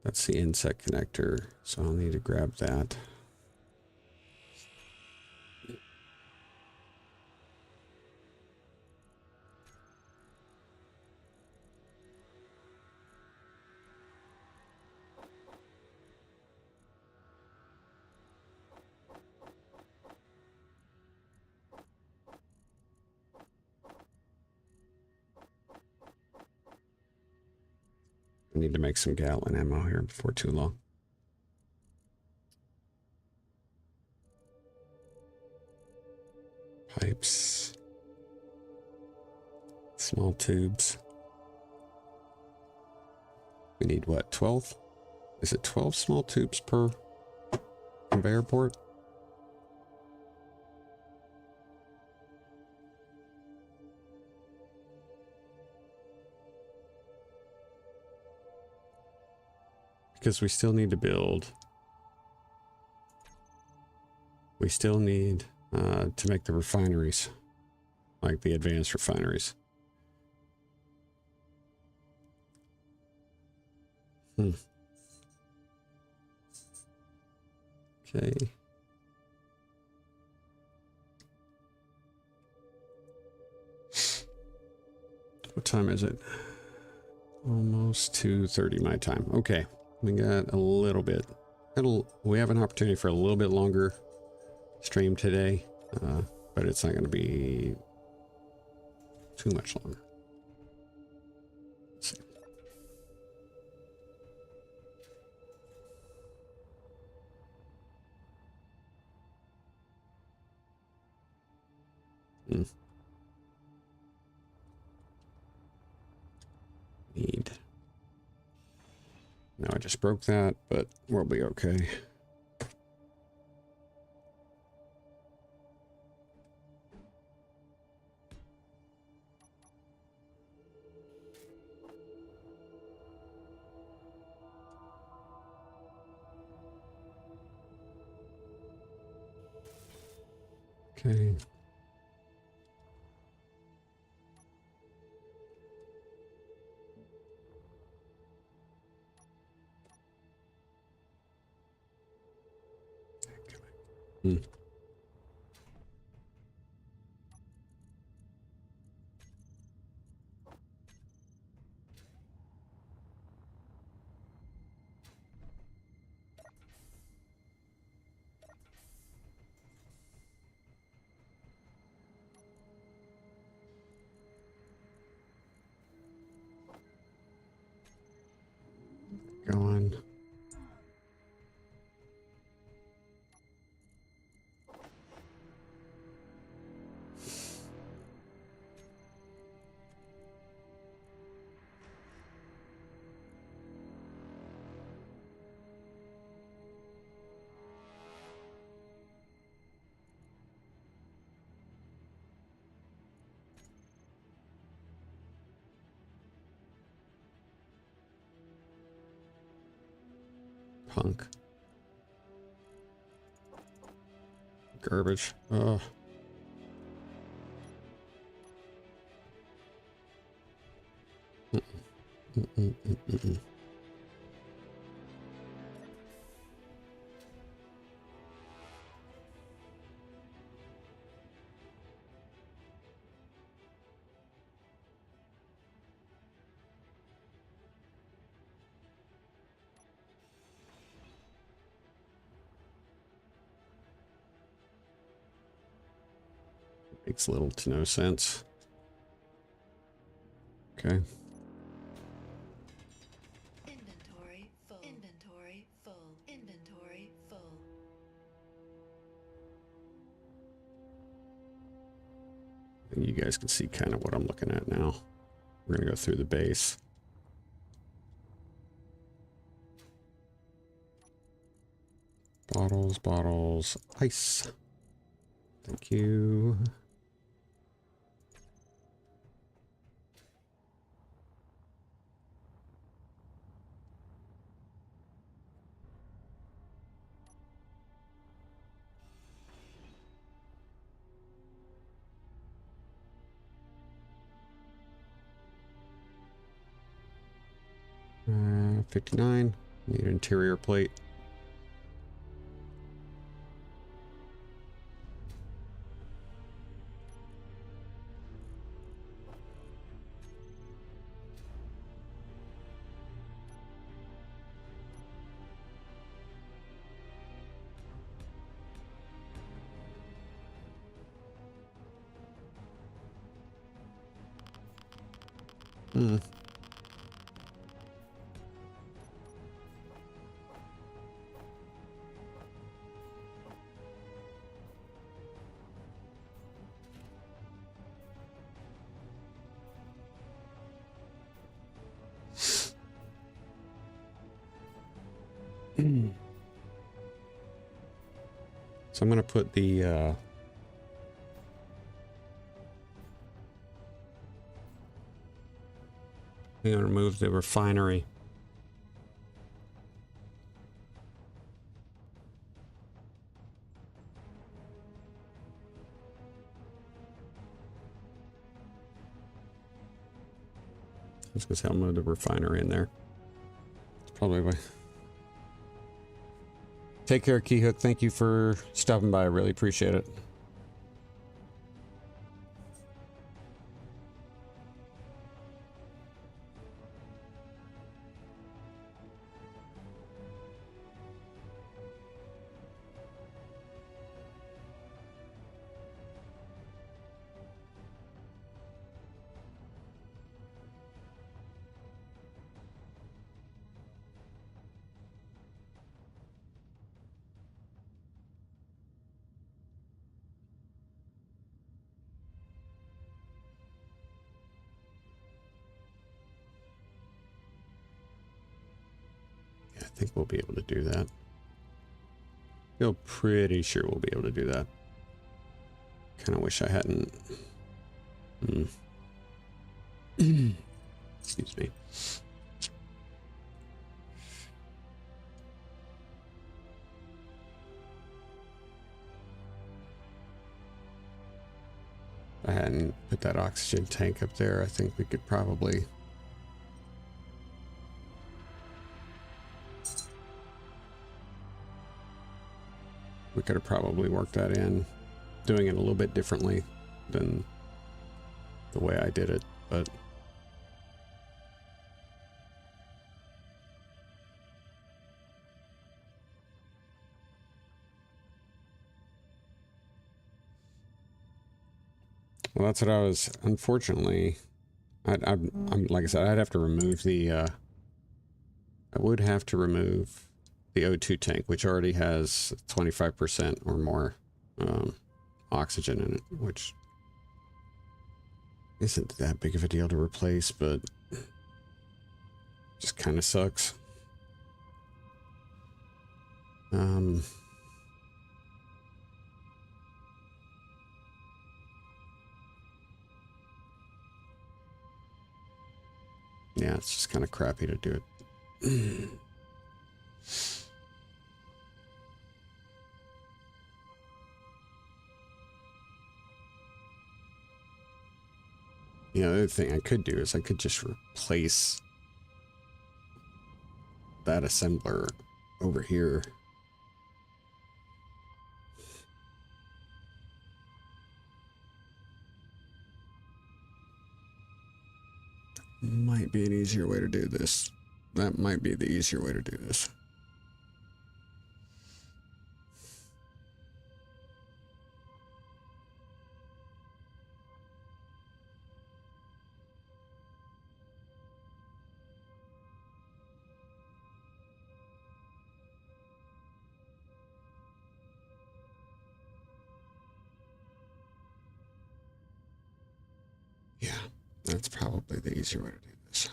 That's the inset connector, so I'll need to grab that. I need to make some Gatling ammo here before too long. Pipes. Small tubes. We need what, 12? Is it 12 small tubes per conveyor port? Because we still need to build. We still need to make the refineries, like the advanced refineries. Okay. What time is it? Almost 2:30 my time. Okay. We got a little bit. We have an opportunity for a little bit longer stream today, but it's not going to be too much longer. Let's see. Need. No, I just broke that, but we'll be okay. Okay. Go on. Punk. Garbage. Oh. Makes little to no sense. Okay. Inventory full. Inventory full. Inventory full. And you guys can see kind of what I'm looking at now. We're going to go through the base. Bottles, bottles, ice. Thank you. Uh, 59. Need an interior plate. Hmm. So I'm going to put the I'm going to remove the refinery. I was going to say I'll move the refinery in there. It's probably why. Take care, Keyhook. Thank you for stopping by. I really appreciate it. I think we'll be able to do that. Feel pretty sure we'll be able to do that. Kind of wish I hadn't. Excuse me. If I hadn't put that oxygen tank up there, I think we could probably. We could have probably worked that in, doing it a little bit differently than the way I did it, but well, that's what I was. Unfortunately, I'm like I said, I'd have to remove the. I would have to remove the O2 tank, which already has 25% or more oxygen in it, which isn't that big of a deal to replace, but just kind of sucks. Yeah, it's just kind of crappy to do it. You know, the other thing I could do is I could just replace that assembler over here. Might be an easier way to do this. That might be the easier way to do this. Yeah, that's probably the easier way to do this.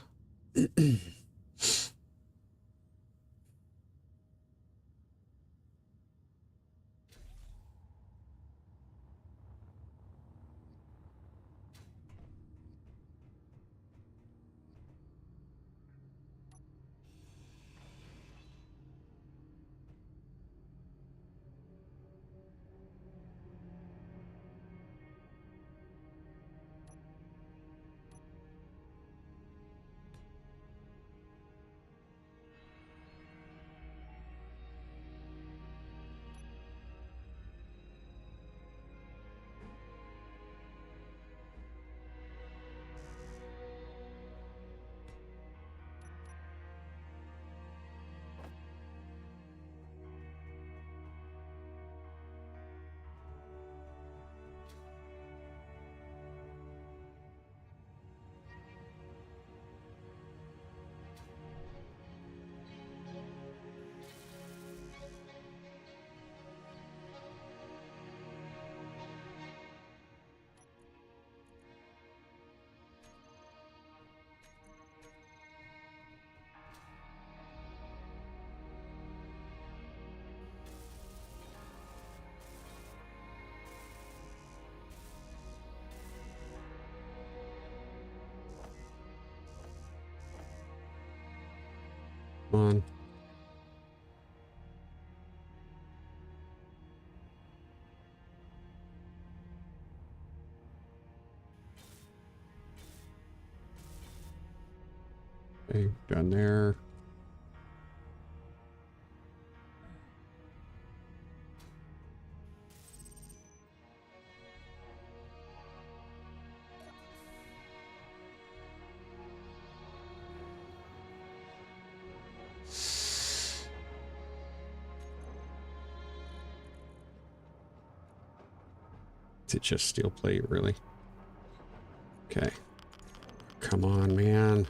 Come on. Okay, done there. Is it just steel plate, really? Okay. Come on, man.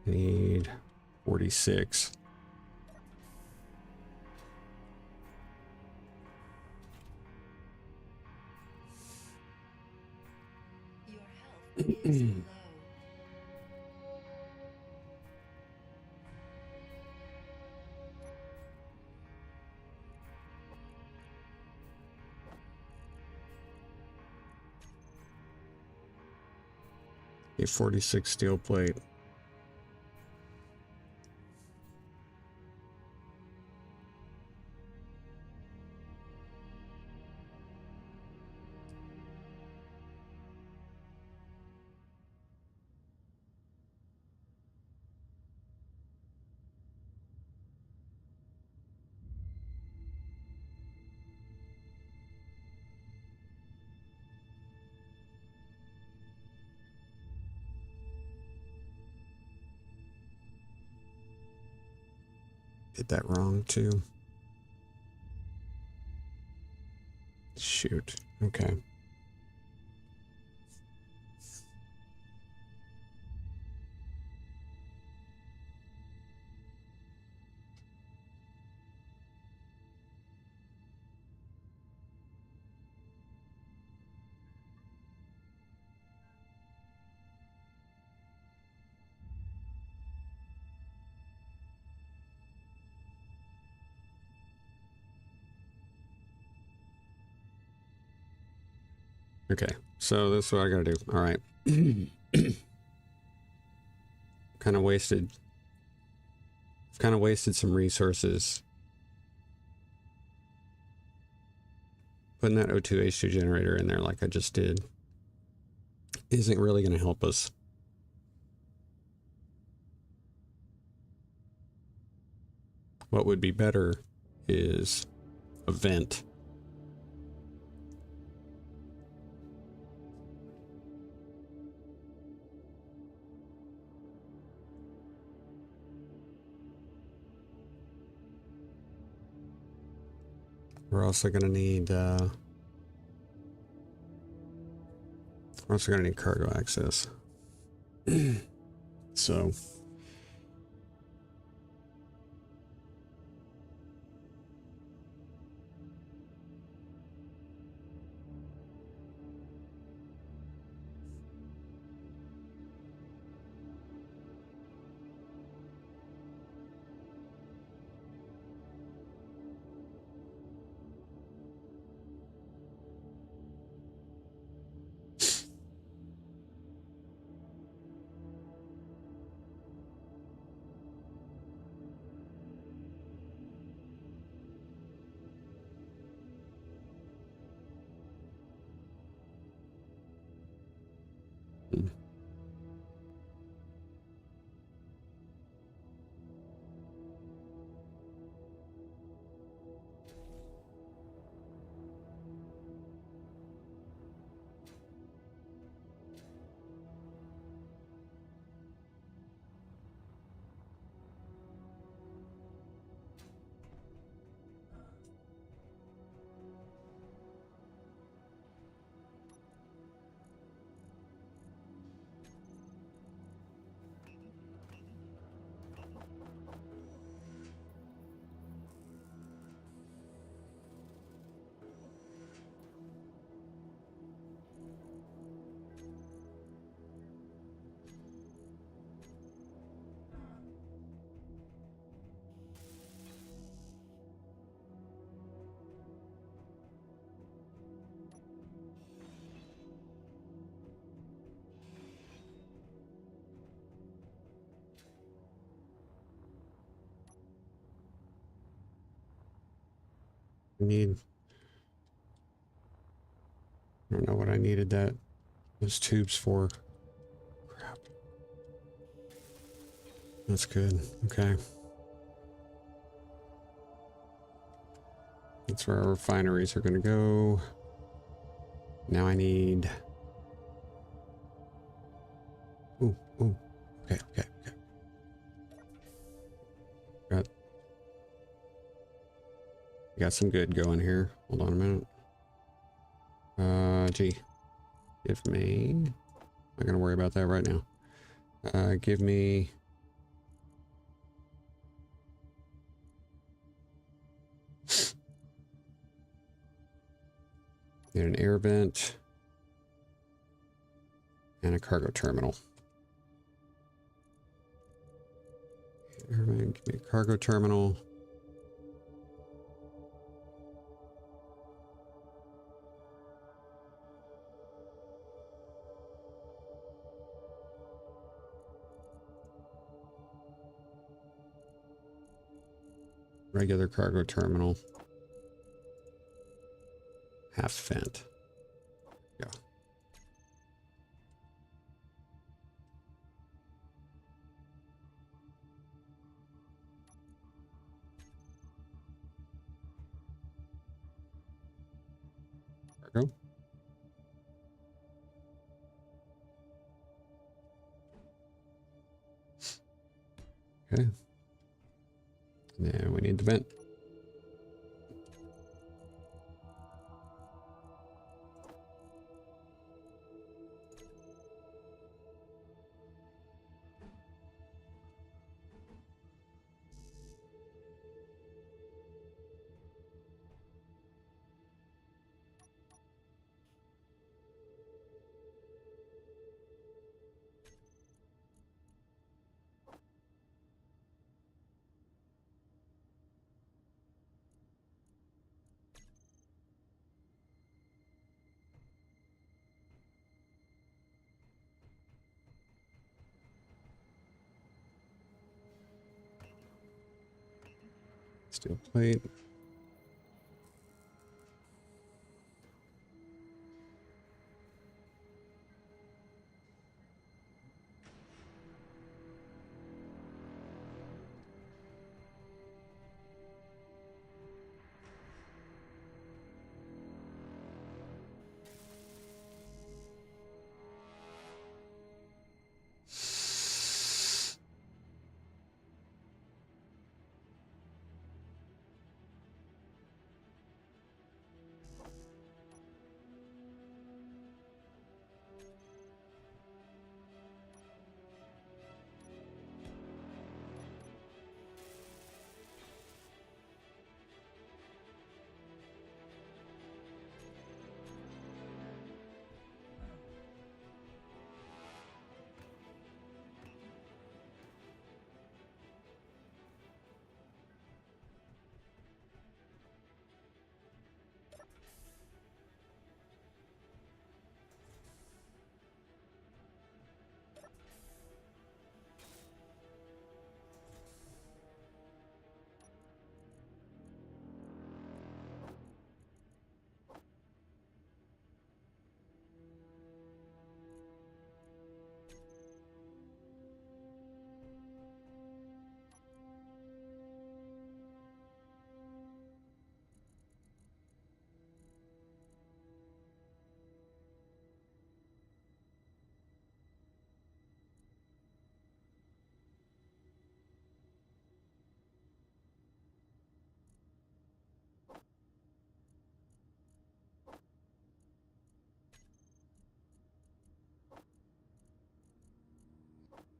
Need 46. Your health is low. A 46 steel plate. Did that wrong too. Shoot. Okay. Okay, so this is what I gotta do. All right. Kind of wasted some resources putting that O2H2 generator in there like I just did isn't really going to help us. What would be better is a vent. We're also going to need cargo access. So Hmm. I don't know what I needed those tubes for. Crap. That's good. Okay. That's where our refineries are going to go. Now I need... Ooh. Okay. Got some good going here. Hold on a minute. Gee. Give me... I'm not going to worry about that right now. Give me... Need an air vent. And a cargo terminal. Air vent, give me a cargo terminal. Regular cargo terminal. Half vent. Go. Cargo. Okay. And then we need the vent. Steel plate.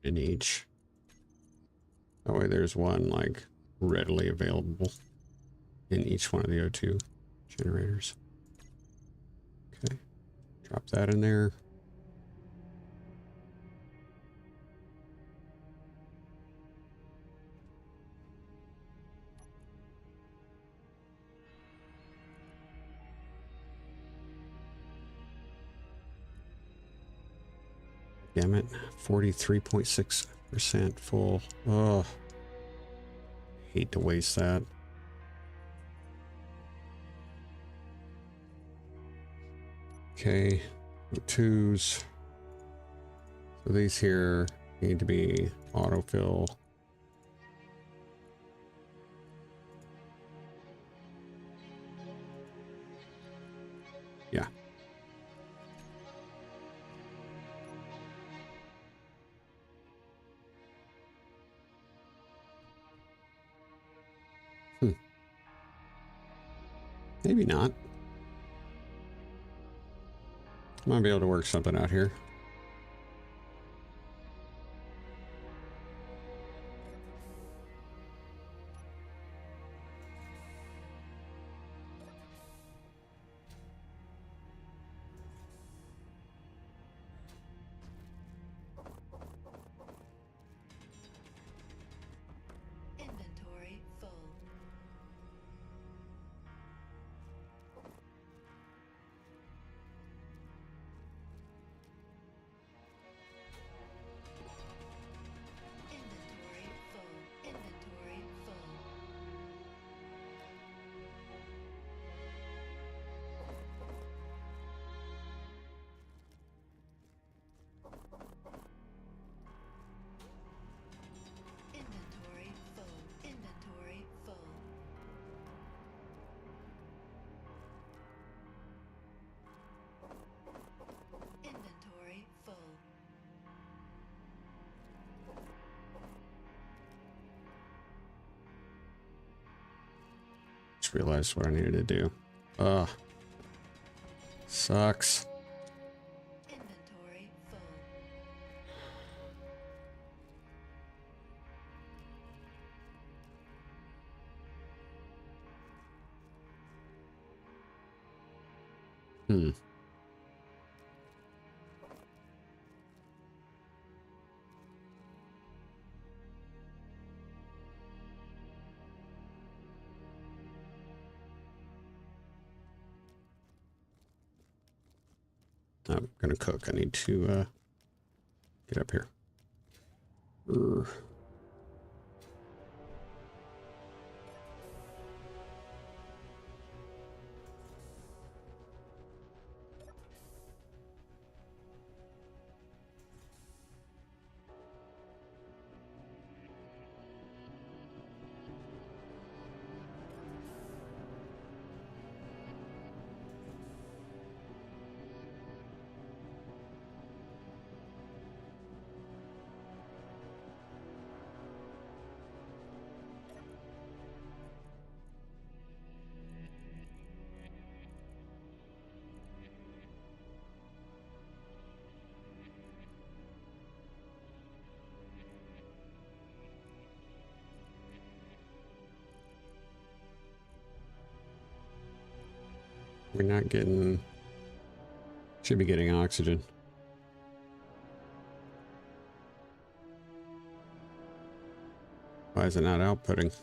in each. That way there's one like readily available in each one of the O2 generators. Okay, drop that in there. Damn it, 43.6% full. Oh, hate to waste that. Okay, O2s. So these here need to be autofill. Yeah. Maybe not. I might be able to work something out here. Inventory full. Inventory full. Inventory full. Inventory full. Inventory full. Inventory full. Just realized what I needed to do. Ugh. Sucks. Inventory full. Hmm. I'm gonna cook. I need to get up here. Urgh. We're not getting... Should be getting oxygen. Why is it not outputting?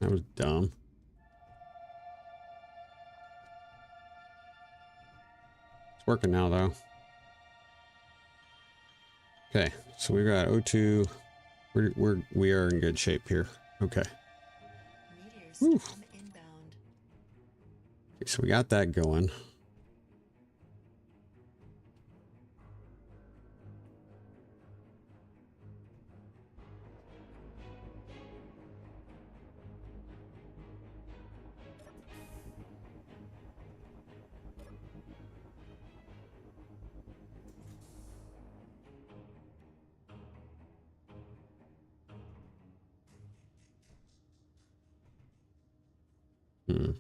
That was dumb. It's working now, though. Okay, so we got O2. We are in good shape here. Okay. Meteor storm inbound. Okay, so we got that going. Hmm.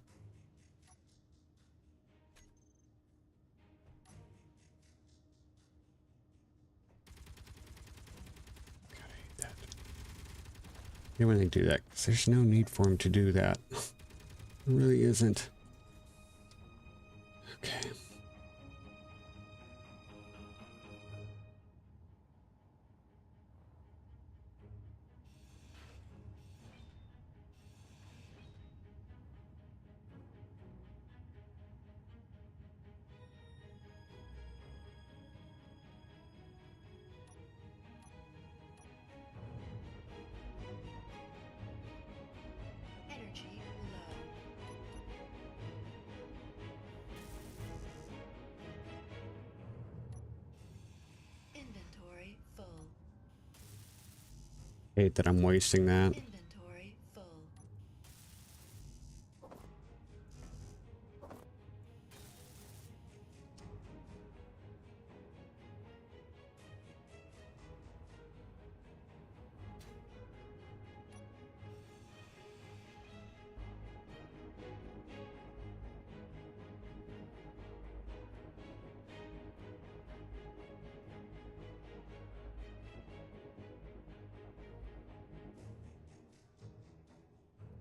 You wouldn't do that because there's no need for him to do that. There really isn't. Okay. Energy low. Inventory full. Hate that I'm wasting that. Inventory full.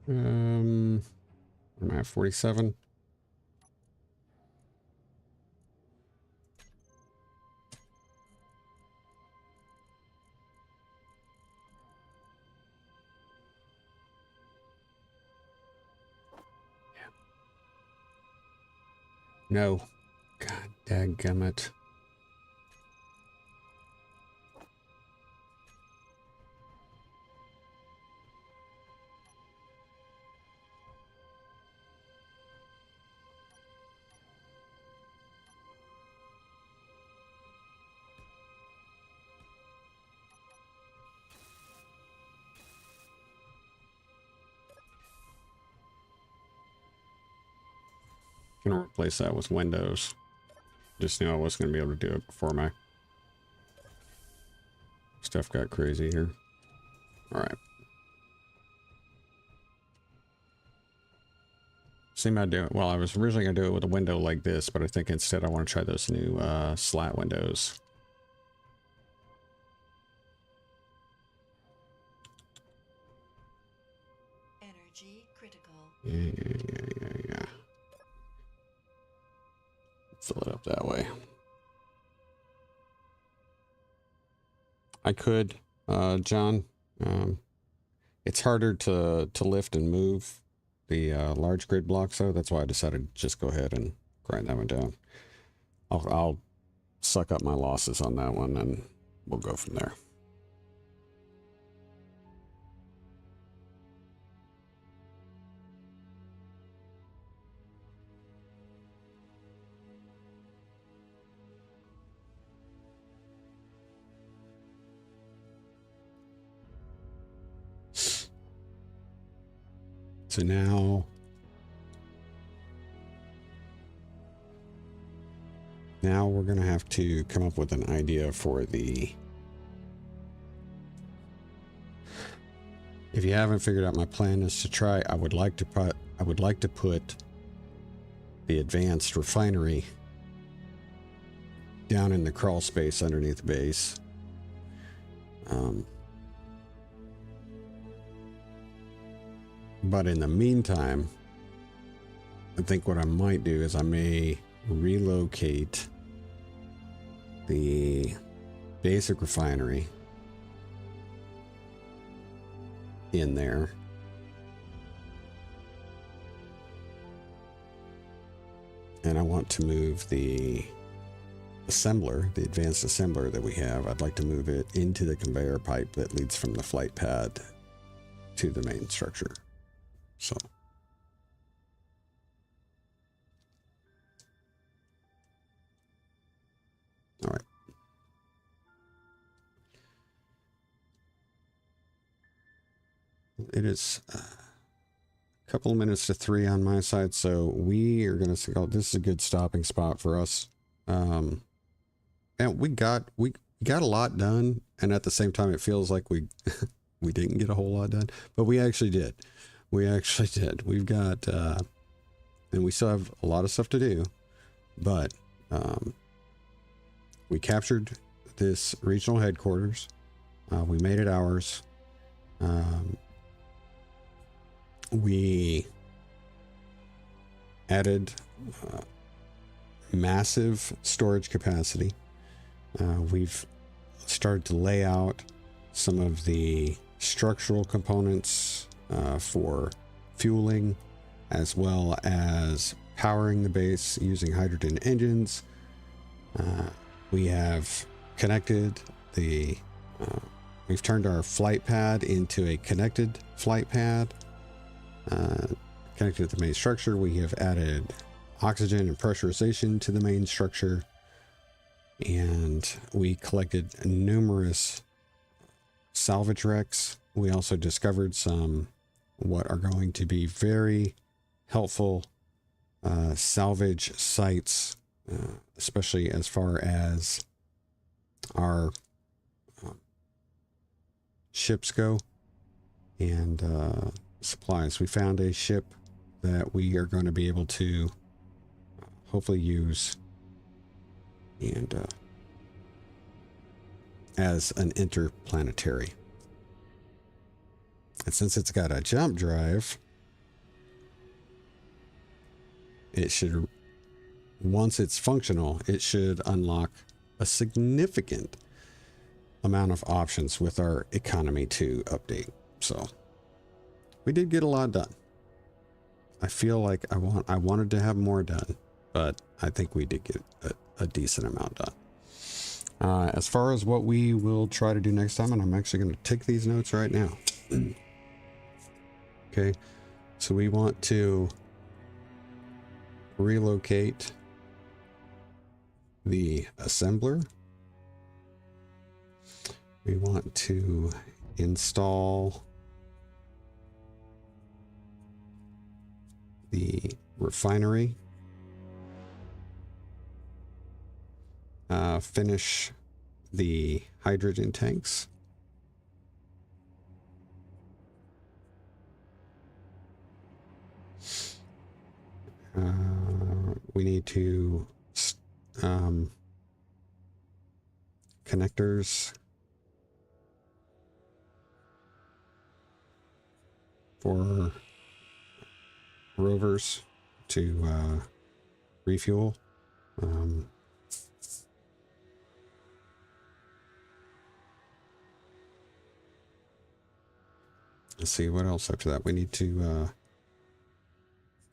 What am I at? 47? No. God dadgummit. Gonna replace that with Windows. Just knew I wasn't gonna be able to do it before my stuff got crazy here. Alright. Same idea. Well, I was originally gonna do it with a window like this, but I think instead I want to try those new slat windows. Energy critical. Yeah. Fill it up that way. I could, John. It's harder to lift and move the large grid blocks, though. That's why I decided to just go ahead and grind that one down. I'll suck up my losses on that one, and we'll go from there. So now we're going to have to come up with an idea for the... If you haven't figured out, my plan is to try, I would like to put the advanced refinery down in the crawl space underneath the base. But in the meantime, I think what I might do is I may relocate the basic refinery in there and I want to move the assembler, the advanced assembler that we have. I'd like to move it into the conveyor pipe that leads from the flight pad to the main structure. So all right. It is a couple of minutes to 3 on my side, so we are going to say, oh, this is a good stopping spot for us. And we got a lot done, and at the same time, it feels like we didn't get a whole lot done, but we actually did. We actually did. We've got, and we still have a lot of stuff to do, but we captured this regional headquarters. We made it ours. We added massive storage capacity. We've started to lay out some of the structural components for fueling, as well as powering the base using hydrogen engines. We have connected the we've turned our flight pad into a connected flight pad, connected to the main structure. We have added oxygen and pressurization to the main structure, and we collected numerous salvage wrecks. We also discovered some what are going to be very helpful salvage sites, especially as far as our ships go and supplies. We found a ship that we are going to be able to hopefully use and as an interplanetary. And since it's got a jump drive, it should, once it's functional, it should unlock a significant amount of options with our economy 2 update. So we did get a lot done. I feel like I wanted to have more done, but I think we did get a decent amount done. As far as what we will try to do next time, and I'm actually going to take these notes right now. Okay, so we want to relocate the assembler. We want to install the refinery. Finish the hydrogen tanks. We need to connectors for rovers to refuel. Let's see what else after that. We need to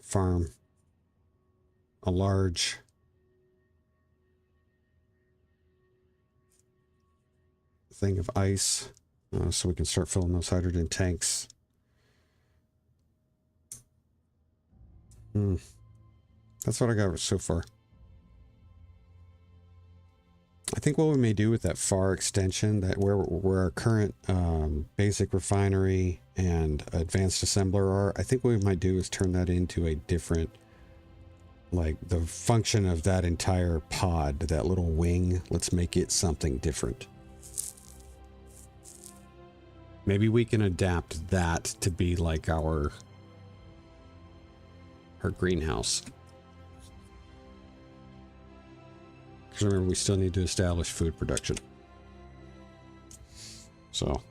farm a large thing of ice so we can start filling those hydrogen tanks. That's what I got so far. I think what we may do with that far extension, that where our current basic refinery and advanced assembler are, I think what we might do is turn that into a different, like the function of that entire pod, that little wing. Let's make it something different. Maybe we can adapt that to be like our greenhouse. Because remember, we still need to establish food production. So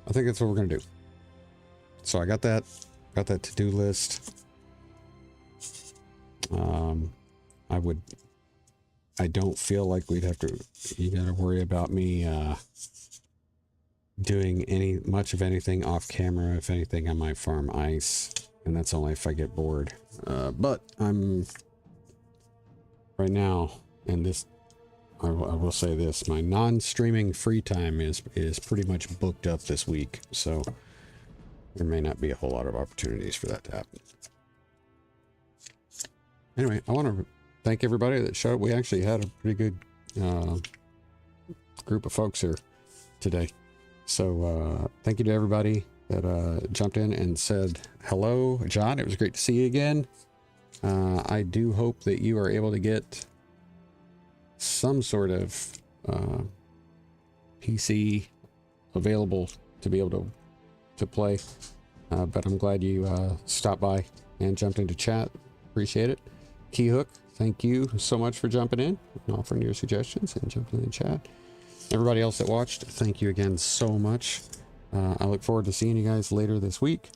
I think that's what we're gonna do. So I got that to-do list. I don't feel like we'd have to, you gotta worry about me doing much of anything off camera. If anything, I might farm ice and that's only if I get bored. But I'm right now, and this I will say this: my non-streaming free time is pretty much booked up this week, so there may not be a whole lot of opportunities for that to happen. Anyway, I want to thank everybody that showed up. We actually had a pretty good group of folks here today. So thank you to everybody that jumped in and said hello. John, it was great to see you again. I do hope that you are able to get some sort of PC available to be able to play. But I'm glad you stopped by and jumped into chat. Appreciate it. Keyhook, thank you so much for jumping in and offering your suggestions and jumping in the chat. Everybody else that watched, thank you again so much. I look forward to seeing you guys later this week.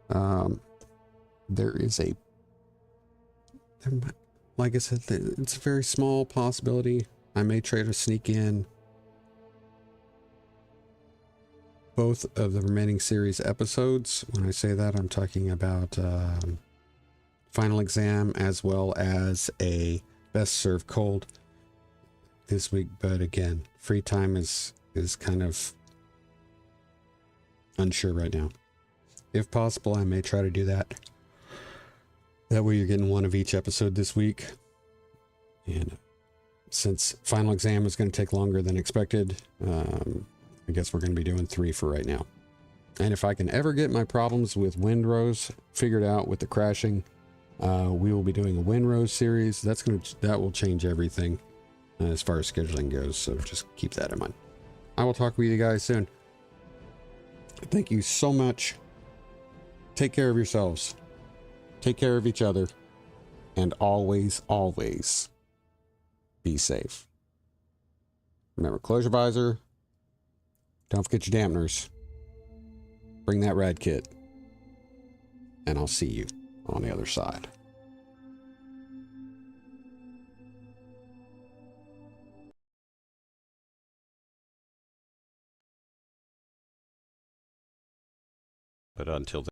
There is like I said, it's a very small possibility. I may try to sneak in both of the remaining series episodes. When I say that, I'm talking about Final Exam as well as a Best Served Cold this week. But again, free time is kind of unsure right now. If possible, I may try to do that. That way you're getting one of each episode this week. And since Final Exam is going to take longer than expected, I guess we're going to be doing 3 for right now. And if I can ever get my problems with Windrose figured out with the crashing, we will be doing a Windrose series. That will change everything as far as scheduling goes. So just keep that in mind. I will talk with you guys soon. Thank you so much. Take care of yourselves. Take care of each other. And always, always be safe. Remember, close your visor. Don't forget your dampeners. Bring that rad kit. And I'll see you on the other side. But until then.